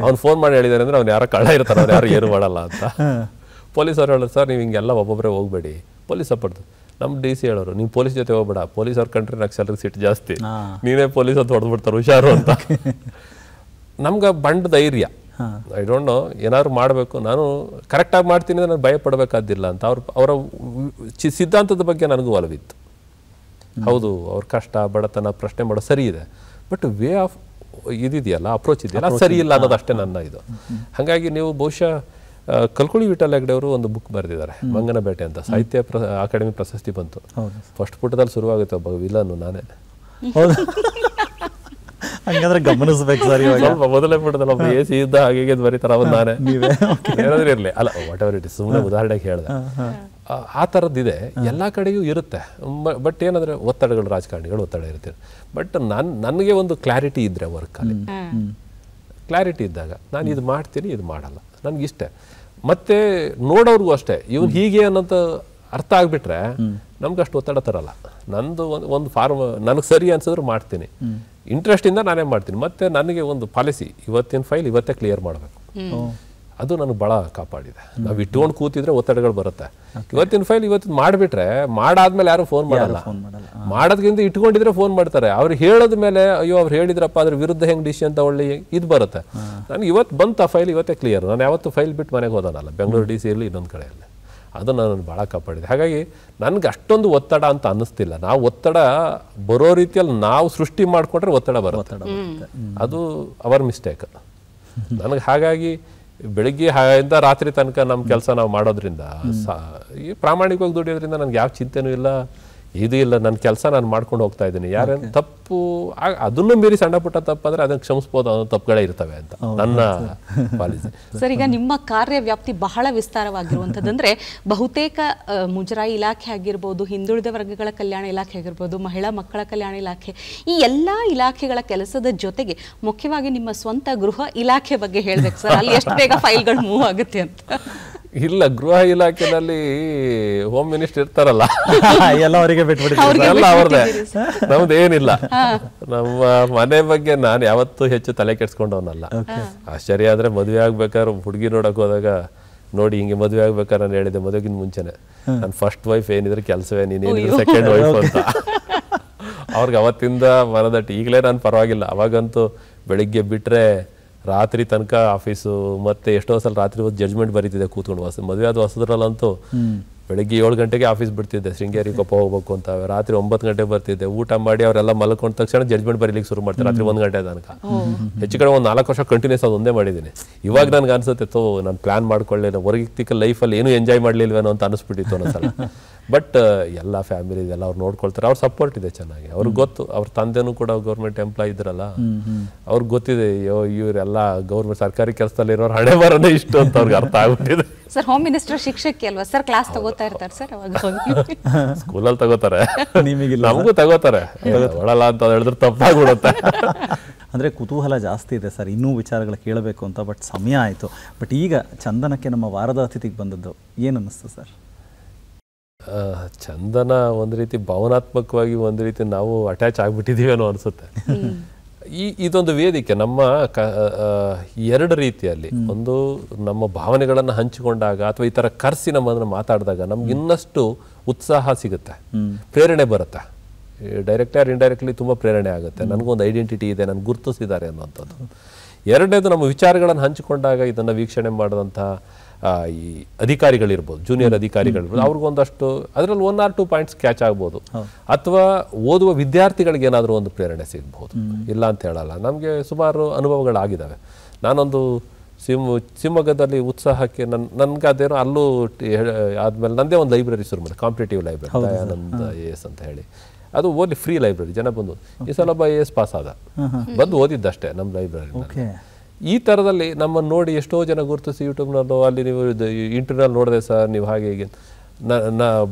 ಅವ್ನು ಫೋನ್ ಮಾಡಿ ಹೇಳಿದಾರೆ ಅಂದ್ರೆ ಅವ್ನು ಯಾರೋ ಕಳ್ಳ ಇರ್ತಾರೆ, ಅವ್ರು ಯಾರು ಏನು ಮಾಡಲ್ಲ ಅಂತ. ಪೊಲೀಸವ್ರು ಹೇಳೋರು, ಸರ್ ನೀವು ಹಿಂಗೆಲ್ಲ ಒಬ್ಬೊಬ್ಬರೇ ಹೋಗ್ಬೇಡಿ. ಪೊಲೀಸ್ ಸಪೋರ್ಟ್ ನಮ್ಮ DC ಹೇಳೋರು, ನೀವು ಪೊಲೀಸ್ ಜೊತೆ ಹೋಗ್ಬೇಡ, ಪೊಲೀಸ್ ಅವ್ರ ಕಂಡ್ರೆ ನಕ್ಸಲರಿಗೆ ಸಿಟ್ಟು ಜಾಸ್ತಿ, ನೀನೇ ಪೊಲೀಸ್ ಅಂತ ಹೊಡೆದ್ಬಿಡ್ತಾರೆ, ಹುಷಾರು ಅಂತ. ನಮ್ಗೆ ಬಂಡ ಧೈರ್ಯ. ಐ ಡೋಂಟ್ ನೋ, ಏನಾದ್ರು ಮಾಡಬೇಕು, ನಾನು ಕರೆಕ್ಟಾಗಿ ಮಾಡ್ತೀನಿ ಅಂದರೆ ನಾನು ಭಯ ಪಡಬೇಕಾದಿಲ್ಲ ಅಂತ ಅವರ ಸಿದ್ಧಾಂತದ ಬಗ್ಗೆ ನನಗೂ ಒಲವಿತ್ತು. ಹೌದು ಅವ್ರ ಕಷ್ಟ ಬಡತನ ಪ್ರಶ್ನೆ ಮಾಡೋ ಸರಿ ಇದೆ, ಬಟ್ ವೇ ಆಫ್ ಇದಿದೆಯಲ್ಲ, ಅಪ್ರೋಚ್ ಇದೆಯಲ್ಲ, ಸರಿ ಇಲ್ಲ ಅನ್ನೋದು ಅಷ್ಟೇ ನನ್ನ ಇದು. ಹಾಗಾಗಿ ನೀವು ಬಹುಶಃ ಕಲ್ಕುಳಿ ವಿಠಲ್ ಹೆಗ್ಡೆ ಅವರು ಒಂದು ಬುಕ್ ಬರೆದಿದ್ದಾರೆ, ಮಂಗನ ಬೇಟೆ ಅಂತ, ಸಾಹಿತ್ಯ ಅಕಾಡೆಮಿ ಪ್ರಶಸ್ತಿ ಬಂತು. ಫಸ್ಟ್ ಪುಟದಲ್ಲಿ ಶುರುವಾಗುತ್ತೆ ಒಬ್ಬ ವಿಲನ್ನು ನಾನೇ.
ಹಂಗಂದ್ರೆ ಗಮನಿಸ್ಬೇಕು ಸರ್.
ಸ್ವಲ್ಪ ಮೊದಲೇ ಪುಟದಲ್ಲಿ ಒಬ್ಬ AC ಇದ್ದ ಹಾಗೆ ಬರೀತಾರ ಅವನು ನಾನೇ, ಏನಾದ್ರೂ ಇರಲಿ ಅಲ್ಲ, ವಾಟ್ ಎವರ್ ಇಟ್ ಇಸ್, ಸುಮ್ಮನೆ ಉದಾಹರಣೆಗೆ ಹೇಳಿದೆ. ಆ ಥರದ್ದಿದೆ, ಎಲ್ಲ ಕಡೆಯೂ ಇರುತ್ತೆ. ಬಟ್ ಏನಂದ್ರೆ ಒತ್ತಡಗಳು, ರಾಜಕಾರಣಿಗಳು ಒತ್ತಡ ಇರುತ್ತೆ. ಬಟ್ ನನಗೆ ಒಂದು ಕ್ಲಾರಿಟಿ ಇದ್ರೆ ವರ್ಕಲ್ಲಿ, ಕ್ಲಾರಿಟಿ ಇದ್ದಾಗ ನಾನು ಇದು ಮಾಡ್ತೀನಿ, ಇದು ಮಾಡಲ್ಲ, ನನಗಿಷ್ಟೇ. ಮತ್ತೆ ನೋಡೋರ್ಗೂ ಅಷ್ಟೇ, ಇವನು ಹೀಗೆ ಅನ್ನೋಂಥ ಅರ್ಥ ಆಗಿಬಿಟ್ರೆ ನಮ್ಗೆ ಅಷ್ಟು ಒತ್ತಡ ತರಲ್ಲ. ನಂದು ಒಂದು ಫಾರ್ಮ್ ನನಗೆ ಸರಿ ಅನ್ಸಿದ್ರು ಮಾಡ್ತೀನಿ, ಇಂಟ್ರೆಸ್ಟಿಂದ ನಾನೇ ಮಾಡ್ತೀನಿ. ಮತ್ತೆ ನನಗೆ ಒಂದು ಪಾಲಿಸಿ, ಇವತ್ತಿನ ಫೈಲ್ ಇವತ್ತೇ ಕ್ಲಿಯರ್ ಮಾಡಬೇಕು, ಅದು ನನಗೆ ಭಾಳ ಕಾಪಾಡಿದೆ. ನಾವು ಇಟ್ಕೊಂಡು ಕೂತಿದ್ರೆ ಒತ್ತಡಗಳು ಬರುತ್ತೆ. ಇವತ್ತಿನ ಫೈಲ್ ಇವತ್ತಿನ ಮಾಡಿಬಿಟ್ರೆ ಮಾಡಾದ್ಮೇಲೆ ಯಾರು ಫೋನ್ ಮಾಡಲ್ಲ, ಮಾಡೋದ್ಕಿಂತ ಇಟ್ಕೊಂಡಿದ್ರೆ ಫೋನ್ ಮಾಡ್ತಾರೆ. ಅವ್ರು ಹೇಳೋದ ಮೇಲೆ ಅಯ್ಯೋ ಅವ್ರು ಹೇಳಿದ್ರಪ್ಪ ಅದ್ರ ವಿರುದ್ಧ ಹೆಂಗೆ ಡಿಸಿಷನ್ ತಗೊಳ್ಳಿ, ಇದು ಬರುತ್ತೆ. ನನಗೆ ಇವತ್ತು ಬಂತು ಆ ಫೈಲ್ ಇವತ್ತೇ ಕ್ಲಿಯರ್. ನಾನು ಯಾವತ್ತು ಫೈಲ್ ಬಿಟ್ಟು ಮನೆಗೆ ಹೋದಾನಲ್ಲ, ಬೆಂಗಳೂರು DC ಇರಲಿ ಇನ್ನೊಂದು ಕಡೆಯಲ್ಲಿ, ಅದು ನಾನು ಭಾಳ ಕಾಪಾಡಿದೆ. ಹಾಗಾಗಿ ನನಗೆ ಅಷ್ಟೊಂದು ಒತ್ತಡ ಅಂತ ಅನ್ನಿಸ್ತಿಲ್ಲ. ನಾವು ಒತ್ತಡ ಬರೋ ರೀತಿಯಲ್ಲಿ ನಾವು ಸೃಷ್ಟಿ ಮಾಡಿಕೊಂಡ್ರೆ ಒತ್ತಡ ಬರುತ್ತೆ, ಅದು ಅವರ್ ಮಿಸ್ಟೇಕ್. ನನಗೆ ಹಾಗಾಗಿ ಬೆಳಿಗ್ಗೆ ಇಂದ ರಾತ್ರಿ ತನಕ ನಮ್ಮ ಕೆಲಸ ನಾವು ಮಾಡೋದ್ರಿಂದ, ಪ್ರಾಮಾಣಿಕವಾಗಿ ದುಡಿಯೋದ್ರಿಂದ ನನಗೆ ಯಾವ ಚಿಂತೆನೂ ಇಲ್ಲ, ಇದು ಇಲ್ಲ. ನನ್ನ ಕೆಲಸ ನಾನು ಮಾಡ್ಕೊಂಡು ಹೋಗ್ತಾ ಇದ್ದೀನಿ. ಯಾರೇನು ತಪ್ಪು ಅದನ್ನು ಮೀರಿ ಸಣ್ಣ ಪುಟ್ಟ ತಪ್ಪಾದ್ರೆ ಅದನ್ನು ಕ್ಷಮಿಸ್ಬೋದು, ಅನ್ನೋ ತಪ್ಪುಗಳೇ ಇರ್ತವೆ ಅಂತ ನನ್ನ ಪಾಲಿಸಿ.
ಸರ್, ಈಗ ನಿಮ್ಮ ಕಾರ್ಯವ್ಯಾಪ್ತಿ ಬಹಳ ವಿಸ್ತಾರವಾಗಿರುವಂಥದ್ದು. ಅಂದರೆ ಬಹುತೇಕ ಮುಜರಾಯಿ ಇಲಾಖೆ ಆಗಿರ್ಬೋದು, ಹಿಂದುಳಿದ ವರ್ಗಗಳ ಕಲ್ಯಾಣ ಇಲಾಖೆ ಆಗಿರ್ಬೋದು, ಮಹಿಳಾ ಮಕ್ಕಳ ಕಲ್ಯಾಣ ಇಲಾಖೆ, ಈ ಎಲ್ಲ ಇಲಾಖೆಗಳ ಕೆಲಸದ ಜೊತೆಗೆ ಮುಖ್ಯವಾಗಿ ನಿಮ್ಮ ಸ್ವಂತ ಗೃಹ ಇಲಾಖೆ ಬಗ್ಗೆ ಹೇಳ್ಬೇಕು ಸರ್. ಅಲ್ಲಿ ಎಷ್ಟು ಬೇಗ ಫೈಲ್ಗಳು ಮೂವ್ ಆಗುತ್ತೆ ಅಂತ.
ಇಲ್ಲ, ಗೃಹ ಇಲಾಖೆನಲ್ಲಿ ಹೋಮ್ ಮಿನಿಸ್ಟರ್ ಇರ್ತಾರಲ್ಲ,
ಎಲ್ಲ ಅವರಿಗೆ ಬಿಟ್ಬಿಟ್ಟಿದ್ದಾರೆ,
ಎಲ್ಲ ಅವ್ರದೇ, ನಮ್ದು ಏನಿಲ್ಲ. ನಮ್ಮ ಮನೆ ಬಗ್ಗೆ ನಾನು ಯಾವತ್ತೂ ಹೆಚ್ಚು ತಲೆ ಕೆಡ್ಸ್ಕೊಂಡವನಲ್ಲ. ಆಶ್ಚರ್ಯ ಆದ್ರೆ ಮದುವೆ ಆಗ್ಬೇಕಾದ್ರೆ ಹುಡುಗಿ ನೋಡಕ್ ಹೋದಾಗ, ನೋಡಿ ಹಿಂಗೆ ಮದುವೆ ಆಗ್ಬೇಕಾದ್ರೆ ನಾನು ಹೇಳಿದೆ ಮದುವೆಗಿಂತ ಮುಂಚೆನೆ, ನನ್ನ ಫಸ್ಟ್ ವೈಫ್ ಏನಿದ್ರೆ ಕೆಲಸವೇ, ನೀನೇನಿದ್ರೆ ಸೆಕೆಂಡ್ ವೈಫ್ ಅಂತ. ಅವ್ರಿಗೆ ಅವತ್ತಿಂದ ಮನದಟ್ಟು. ಈಗಲೇ ನಾನು ಪರವಾಗಿಲ್ಲ, ಅವಾಗಂತೂ ಬೆಳಿಗ್ಗೆ ಬಿಟ್ರೆ ರಾತ್ರಿ ತನಕ ಆಫೀಸು, ಮತ್ತೆ ಎಷ್ಟೋ ಸಲ ರಾತ್ರಿ ಹೊತ್ತು ಜಡ್ಜ್ಮೆಂಟ್ ಬರೀತಿದ್ದೆ ಕೂತ್ಕೊಂಡು. ಮದುವೆ ಆದ ಹೊಸದ್ರಲ್ಲಂತೂ ಬೆಳಿಗ್ಗೆ 7 ಗಂಟೆಗೆ ಆಫೀಸ್ ಬಿಡ್ತಿದ್ದೆ, ಶೃಂಗೇರಿ ಕೊಪ್ಪ ಹೋಗ್ಬೇಕು ಅಂತ. ರಾತ್ರಿ 9 ಗಂಟೆಗೆ ಬರ್ತಿದ್ದೆ, ಊಟ ಮಾಡಿ ಅವರೆಲ್ಲ ಮಲ್ಕೊಂಡ ತಕ್ಷಣ ಜಡ್ಜ್ಮೆಂಟ್ ಬರೀಲಿಕ್ಕೆ ಶುರು ಮಾಡ್ತಾರೆ ರಾತ್ರಿ 1 ಗಂಟೆ ತನಕ. ಹೆಚ್ಚು ಕಡೆ ಒಂದು 4 ವರ್ಷ ಕಂಟಿನ್ಯೂಸ್ ಅದು ಒಂದೇ ಮಾಡಿದ್ದೀನಿ. ಇವಾಗ ನನಗೆ ಅನ್ಸುತ್ತೆ, ನಾನು ಪ್ಲಾನ್ ಮಾಡ್ಕೊಳ್ಳಿ, ವೈಯಕ್ತಿಕ ಲೈಫಲ್ಲಿ ಏನೂ ಎಂಜಾಯ್ ಮಾಡಲಿಲ್ವೇನೋ ಅಂತ ಅನಿಸ್ಬಿಟ್ಟಿತ್ತು ಒಂದೊಂದ್ಸಲ. ಬಟ್ ಎಲ್ಲ ಫ್ಯಾಮಿಲಿ ಎಲ್ಲ ಅವ್ರು ನೋಡ್ಕೊಳ್ತಾರೆ, ಅವ್ರ ಸಪೋರ್ಟ್ ಇದೆ ಚೆನ್ನಾಗಿ. ಅವ್ರಿಗೆ ಗೊತ್ತು, ಅವ್ರ ತಂದೆನೂ ಕೂಡ ಗೌರ್ಮೆಂಟ್ ಎಂಪ್ಲಾಯ್ ಇದ್ರಲ್ಲ, ಅವ್ರಿಗೆ ಗೊತ್ತಿದೆ ಇವರೆಲ್ಲ ಗೌರ್ಮೆಂಟ್ ಸರ್ಕಾರಿ ಕೆಲಸದಲ್ಲಿ ಇರೋರು ಹಣೆ ಬರೋದೇ ಇಷ್ಟು ಅಂತ ಅವ್ರಿಗೆ ಅರ್ಥ ಆಗ್ಬಿಟ್ಟಿದೆ.
ಸರ್, ಹೋಮ್ ಮಿನಿಸ್ಟರ್ ಶಿಕ್ಷಕಿ ಅಲ್ವಾ ಸರ್, ಕ್ಲಾಸ್ ತಗೋತಾ ಇರ್ತಾರೆ ಸರ್ ಅವಾಗ?
ಸ್ಕೂಲಲ್ಲಿ ತಗೋತಾರೆ, ನಮಗೂ ತಗೋತಾರೆ, ಒಳಲ್ಲ ಅಂತ ಹೇಳಿದ್ರೆ ತಪ್ಪಾಗ್ಬಿಡುತ್ತೆ.
ಅಂದರೆ ಕುತೂಹಲ ಜಾಸ್ತಿ ಇದೆ ಸರ್, ಇನ್ನೂ ವಿಚಾರಗಳು ಕೇಳಬೇಕು ಅಂತ. ಬಟ್ ಸಮಯ ಆಯಿತು. ಬಟ್ ಈಗ ಚಂದನಕ್ಕೆ ನಮ್ಮ ವಾರದ ಅತಿಥಿಗೆ ಬಂದದ್ದು ಏನು ಅನ್ನಿಸ್ತು ಸರ್?
ಚಂದನ ಒಂದು ರೀತಿ ಭಾವನಾತ್ಮಕವಾಗಿ ಒಂದು ರೀತಿ ನಾವು ಅಟ್ಯಾಚ್ ಆಗಿಬಿಟ್ಟಿದ್ದೀವಿ ಅನ್ನೋ ಅನಿಸುತ್ತೆ. ಇದೊಂದು ವೇದಿಕೆ ನಮ್ಮ 2 ರೀತಿಯಲ್ಲಿ. ಒಂದು ನಮ್ಮ ಭಾವನೆಗಳನ್ನು ಹಂಚಿಕೊಂಡಾಗ ಅಥವಾ ಈ ಥರ ಕರೆಸಿ ನಮ್ಮನ್ನು ಮಾತಾಡಿದಾಗ ನಮ್ಗೆ ಇನ್ನಷ್ಟು ಉತ್ಸಾಹ ಸಿಗುತ್ತೆ, ಪ್ರೇರಣೆ ಬರುತ್ತೆ. ಡೈರೆಕ್ಟ್ ಆರ್ ಇಂಡೈರೆಕ್ಟ್ಲಿ ತುಂಬ ಪ್ರೇರಣೆ ಆಗುತ್ತೆ. ನನಗೊಂದು ಐಡೆಂಟಿಟಿ ಇದೆ, ನನಗೆ ಗುರುತಿಸಿದ್ದಾರೆ ಅನ್ನೋಂಥದ್ದು. 2ನೇದು, ನಮ್ಮ ವಿಚಾರಗಳನ್ನು ಹಂಚಿಕೊಂಡಾಗ ಇದನ್ನು ವೀಕ್ಷಣೆ ಮಾಡಿದಂತಹ ಈ ಅಧಿಕಾರಿಗಳಿರ್ಬೋದು, ಜೂನಿಯರ್ ಅಧಿಕಾರಿಗಳಿರ್ಬೋದು, ಅವ್ರಿಗೊಂದಷ್ಟು ಅದರಲ್ಲಿ 1 or 2 ಪಾಯಿಂಟ್ಸ್ ಕ್ಯಾಚ್ ಆಗ್ಬೋದು. ಅಥವಾ ಓದುವ ವಿದ್ಯಾರ್ಥಿಗಳಿಗೆ ಏನಾದರೂ ಒಂದು ಪ್ರೇರಣೆ ಸಿಗ್ಬೋದು, ಇಲ್ಲ ಅಂತ ಹೇಳಲ್ಲ. ನಮಗೆ ಸುಮಾರು ಅನುಭವಗಳಾಗಿದ್ದಾವೆ. ನಾನೊಂದು ಶಿವಮೊಗ್ಗದಲ್ಲಿ ಉತ್ಸಾಹಕ್ಕೆ ನನ್ಗೆ ಅದೇನೋ ಅಲ್ಲೂ ಆದಮೇಲೆ ನಂದೇ ಒಂದು ಲೈಬ್ರರಿ ಶುರು ಮಾಡಿ, ಕಾಂಪಿಟೇಟಿವ್ ಲೈಬ್ರರಿ, ದಯಾನಂದ AS ಅಂತ ಹೇಳಿ. ಅದು ಓದಿ ಫ್ರೀ ಲೈಬ್ರರಿ, ಜನ ಬಂದು. ಈ ಸಲ ಒಬ್ಬ AS ಪಾಸ್ ಆದ, ಬಂದು ಓದಿದ್ದಷ್ಟೇ ನಮ್ಮ ಲೈಬ್ರರಿ. ಈ ಥರದಲ್ಲಿ ನಮ್ಮನ್ನು ನೋಡಿ ಎಷ್ಟೋ ಜನ ಗುರುತಿಸಿ ಯೂಟ್ಯೂಬ್ನಲ್ಲೋ ಅಲ್ಲಿ ನೀವು ಇಂಟರ್ನಲ್ಲಿ ನೋಡಿದೆ ಸರ್ ನೀವು ಹಾಗೆ ಹೀಗೆ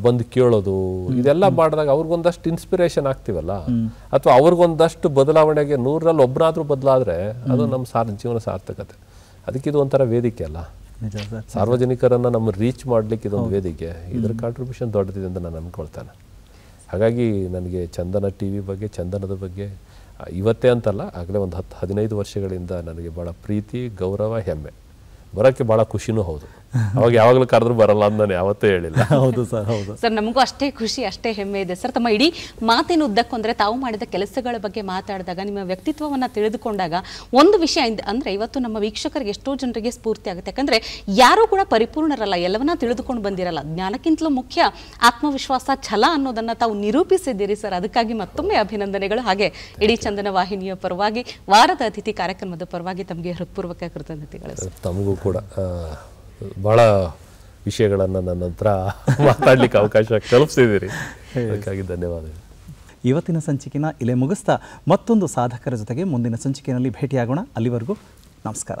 ಬಂದು ಕೇಳೋದು, ಇದೆಲ್ಲ ಮಾಡಿದಾಗ ಅವ್ರಿಗೊಂದಷ್ಟು ಇನ್ಸ್ಪಿರೇಷನ್ ಆಗ್ತೀವಲ್ಲ, ಅಥವಾ ಅವ್ರಿಗೊಂದಷ್ಟು ಬದಲಾವಣೆಗೆ 100ರಲ್ಲಿ ಒಬ್ಬರಾದ್ರೂ ಬದಲಾದರೆ ಅದು ನಮ್ಮ ಜೀವನ ಸಾರ್ಥಕತೆ. ಅದಕ್ಕೆ ಇದು ಒಂಥರ ವೇದಿಕೆ ಅಲ್ಲ, ಸಾರ್ವಜನಿಕರನ್ನು ನಮ್ಮ ರೀಚ್ ಮಾಡಲಿಕ್ಕೆ ಇದೊಂದು ವೇದಿಕೆ. ಇದರ ಕಾಂಟ್ರಿಬ್ಯೂಷನ್ ದೊಡ್ಡದಿದೆ ಅಂತ ನಾನು ಅಂದ್ಕೊಳ್ತೇನೆ. ಹಾಗಾಗಿ ನನಗೆ ಚಂದನ TV ಬಗ್ಗೆ, ಚಂದನದ ಬಗ್ಗೆ ಇವತ್ತೇ ಅಂತಲ್ಲ, ಆಗಲೇ ಒಂದು 10-15 ವರ್ಷಗಳಿಂದ ನನಗೆ ಭಾಳ ಪ್ರೀತಿ, ಗೌರವ, ಹೆಮ್ಮೆ. ಬರೋಕ್ಕೆ ಭಾಳ ಖುಷಿನೂ ಹೌದು. ಅವಾಗ ಯಾವಾಗಲೂ ಕರೆದ್ರು ಬರಲ್ಲ ಅಂತ ನಾನು ಯಾವತ್ತೂ ಹೇಳಿಲ್ಲ.
ಹೌದು ಸರ್, ಹೌದು
ಸರ್. ನಮಗೂ ಅಷ್ಟೇ ಖುಷಿ, ಅಷ್ಟೇ ಹೆಮ್ಮೆ ಇದೆ ಸರ್. ತಮ್ಮ ಇಡೀ ಮಾತಿನ ಉದ್ದಕ್ಕೂ ಅಂದರೆ ತಾವು ಮಾಡಿದ ಕೆಲಸಗಳ ಬಗ್ಗೆ ಮಾತಾಡಿದಾಗ, ನಿಮ್ಮ ವ್ಯಕ್ತಿತ್ವವನ್ನು ತಿಳಿದುಕೊಂಡಾಗ ಒಂದು ವಿಷಯ ಅಂದರೆ ಇವತ್ತು ನಮ್ಮ ವೀಕ್ಷಕರಿಗೆ ಎಷ್ಟೋ ಜನರಿಗೆ ಸ್ಫೂರ್ತಿ ಆಗುತ್ತೆ. ಯಾಕಂದರೆ ಯಾರೂ ಕೂಡ ಪರಿಪೂರ್ಣರಲ್ಲ, ಎಲ್ಲವನ್ನ ತಿಳಿದುಕೊಂಡು ಬಂದಿರಲ್ಲ. ಜ್ಞಾನಕ್ಕಿಂತಲೂ ಮುಖ್ಯ ಆತ್ಮವಿಶ್ವಾಸ, ಛಲ ಅನ್ನೋದನ್ನು ತಾವು ನಿರೂಪಿಸಿದ್ದೀರಿ ಸರ್. ಅದಕ್ಕಾಗಿ ಮತ್ತೊಮ್ಮೆ ಅಭಿನಂದನೆಗಳು. ಹಾಗೆ ಇಡೀ ಚಂದನ ವಾಹಿನಿಯ ಪರವಾಗಿ, ವಾರದ ಅತಿಥಿ ಕಾರ್ಯಕ್ರಮದ ಪರವಾಗಿ ತಮಗೆ ಹೃತ್ಪೂರ್ವಕ ಕೃತಜ್ಞತೆಗಳು ಸರ್.
ತಮಗೂ ಕೂಡ ಭಾಳ ವಿಷಯಗಳನ್ನು ನನ್ನ ಹತ್ರ ಮಾತಾಡ್ಲಿಕ್ಕೆ ಅವಕಾಶ ಕಲ್ಪಿಸಿದ್ದೀರಿ, ಅದಕ್ಕಾಗಿ ಧನ್ಯವಾದಗಳು.
ಇವತ್ತಿನ ಸಂಚಿಕೆನ ಇಲ್ಲೇ ಮುಗಿಸ್ತಾ ಮತ್ತೊಂದು ಸಾಧಕರ ಜೊತೆಗೆ ಮುಂದಿನ ಸಂಚಿಕೆಯಲ್ಲಿ ಭೇಟಿಯಾಗೋಣ. ಅಲ್ಲಿವರೆಗೂ ನಮಸ್ಕಾರ.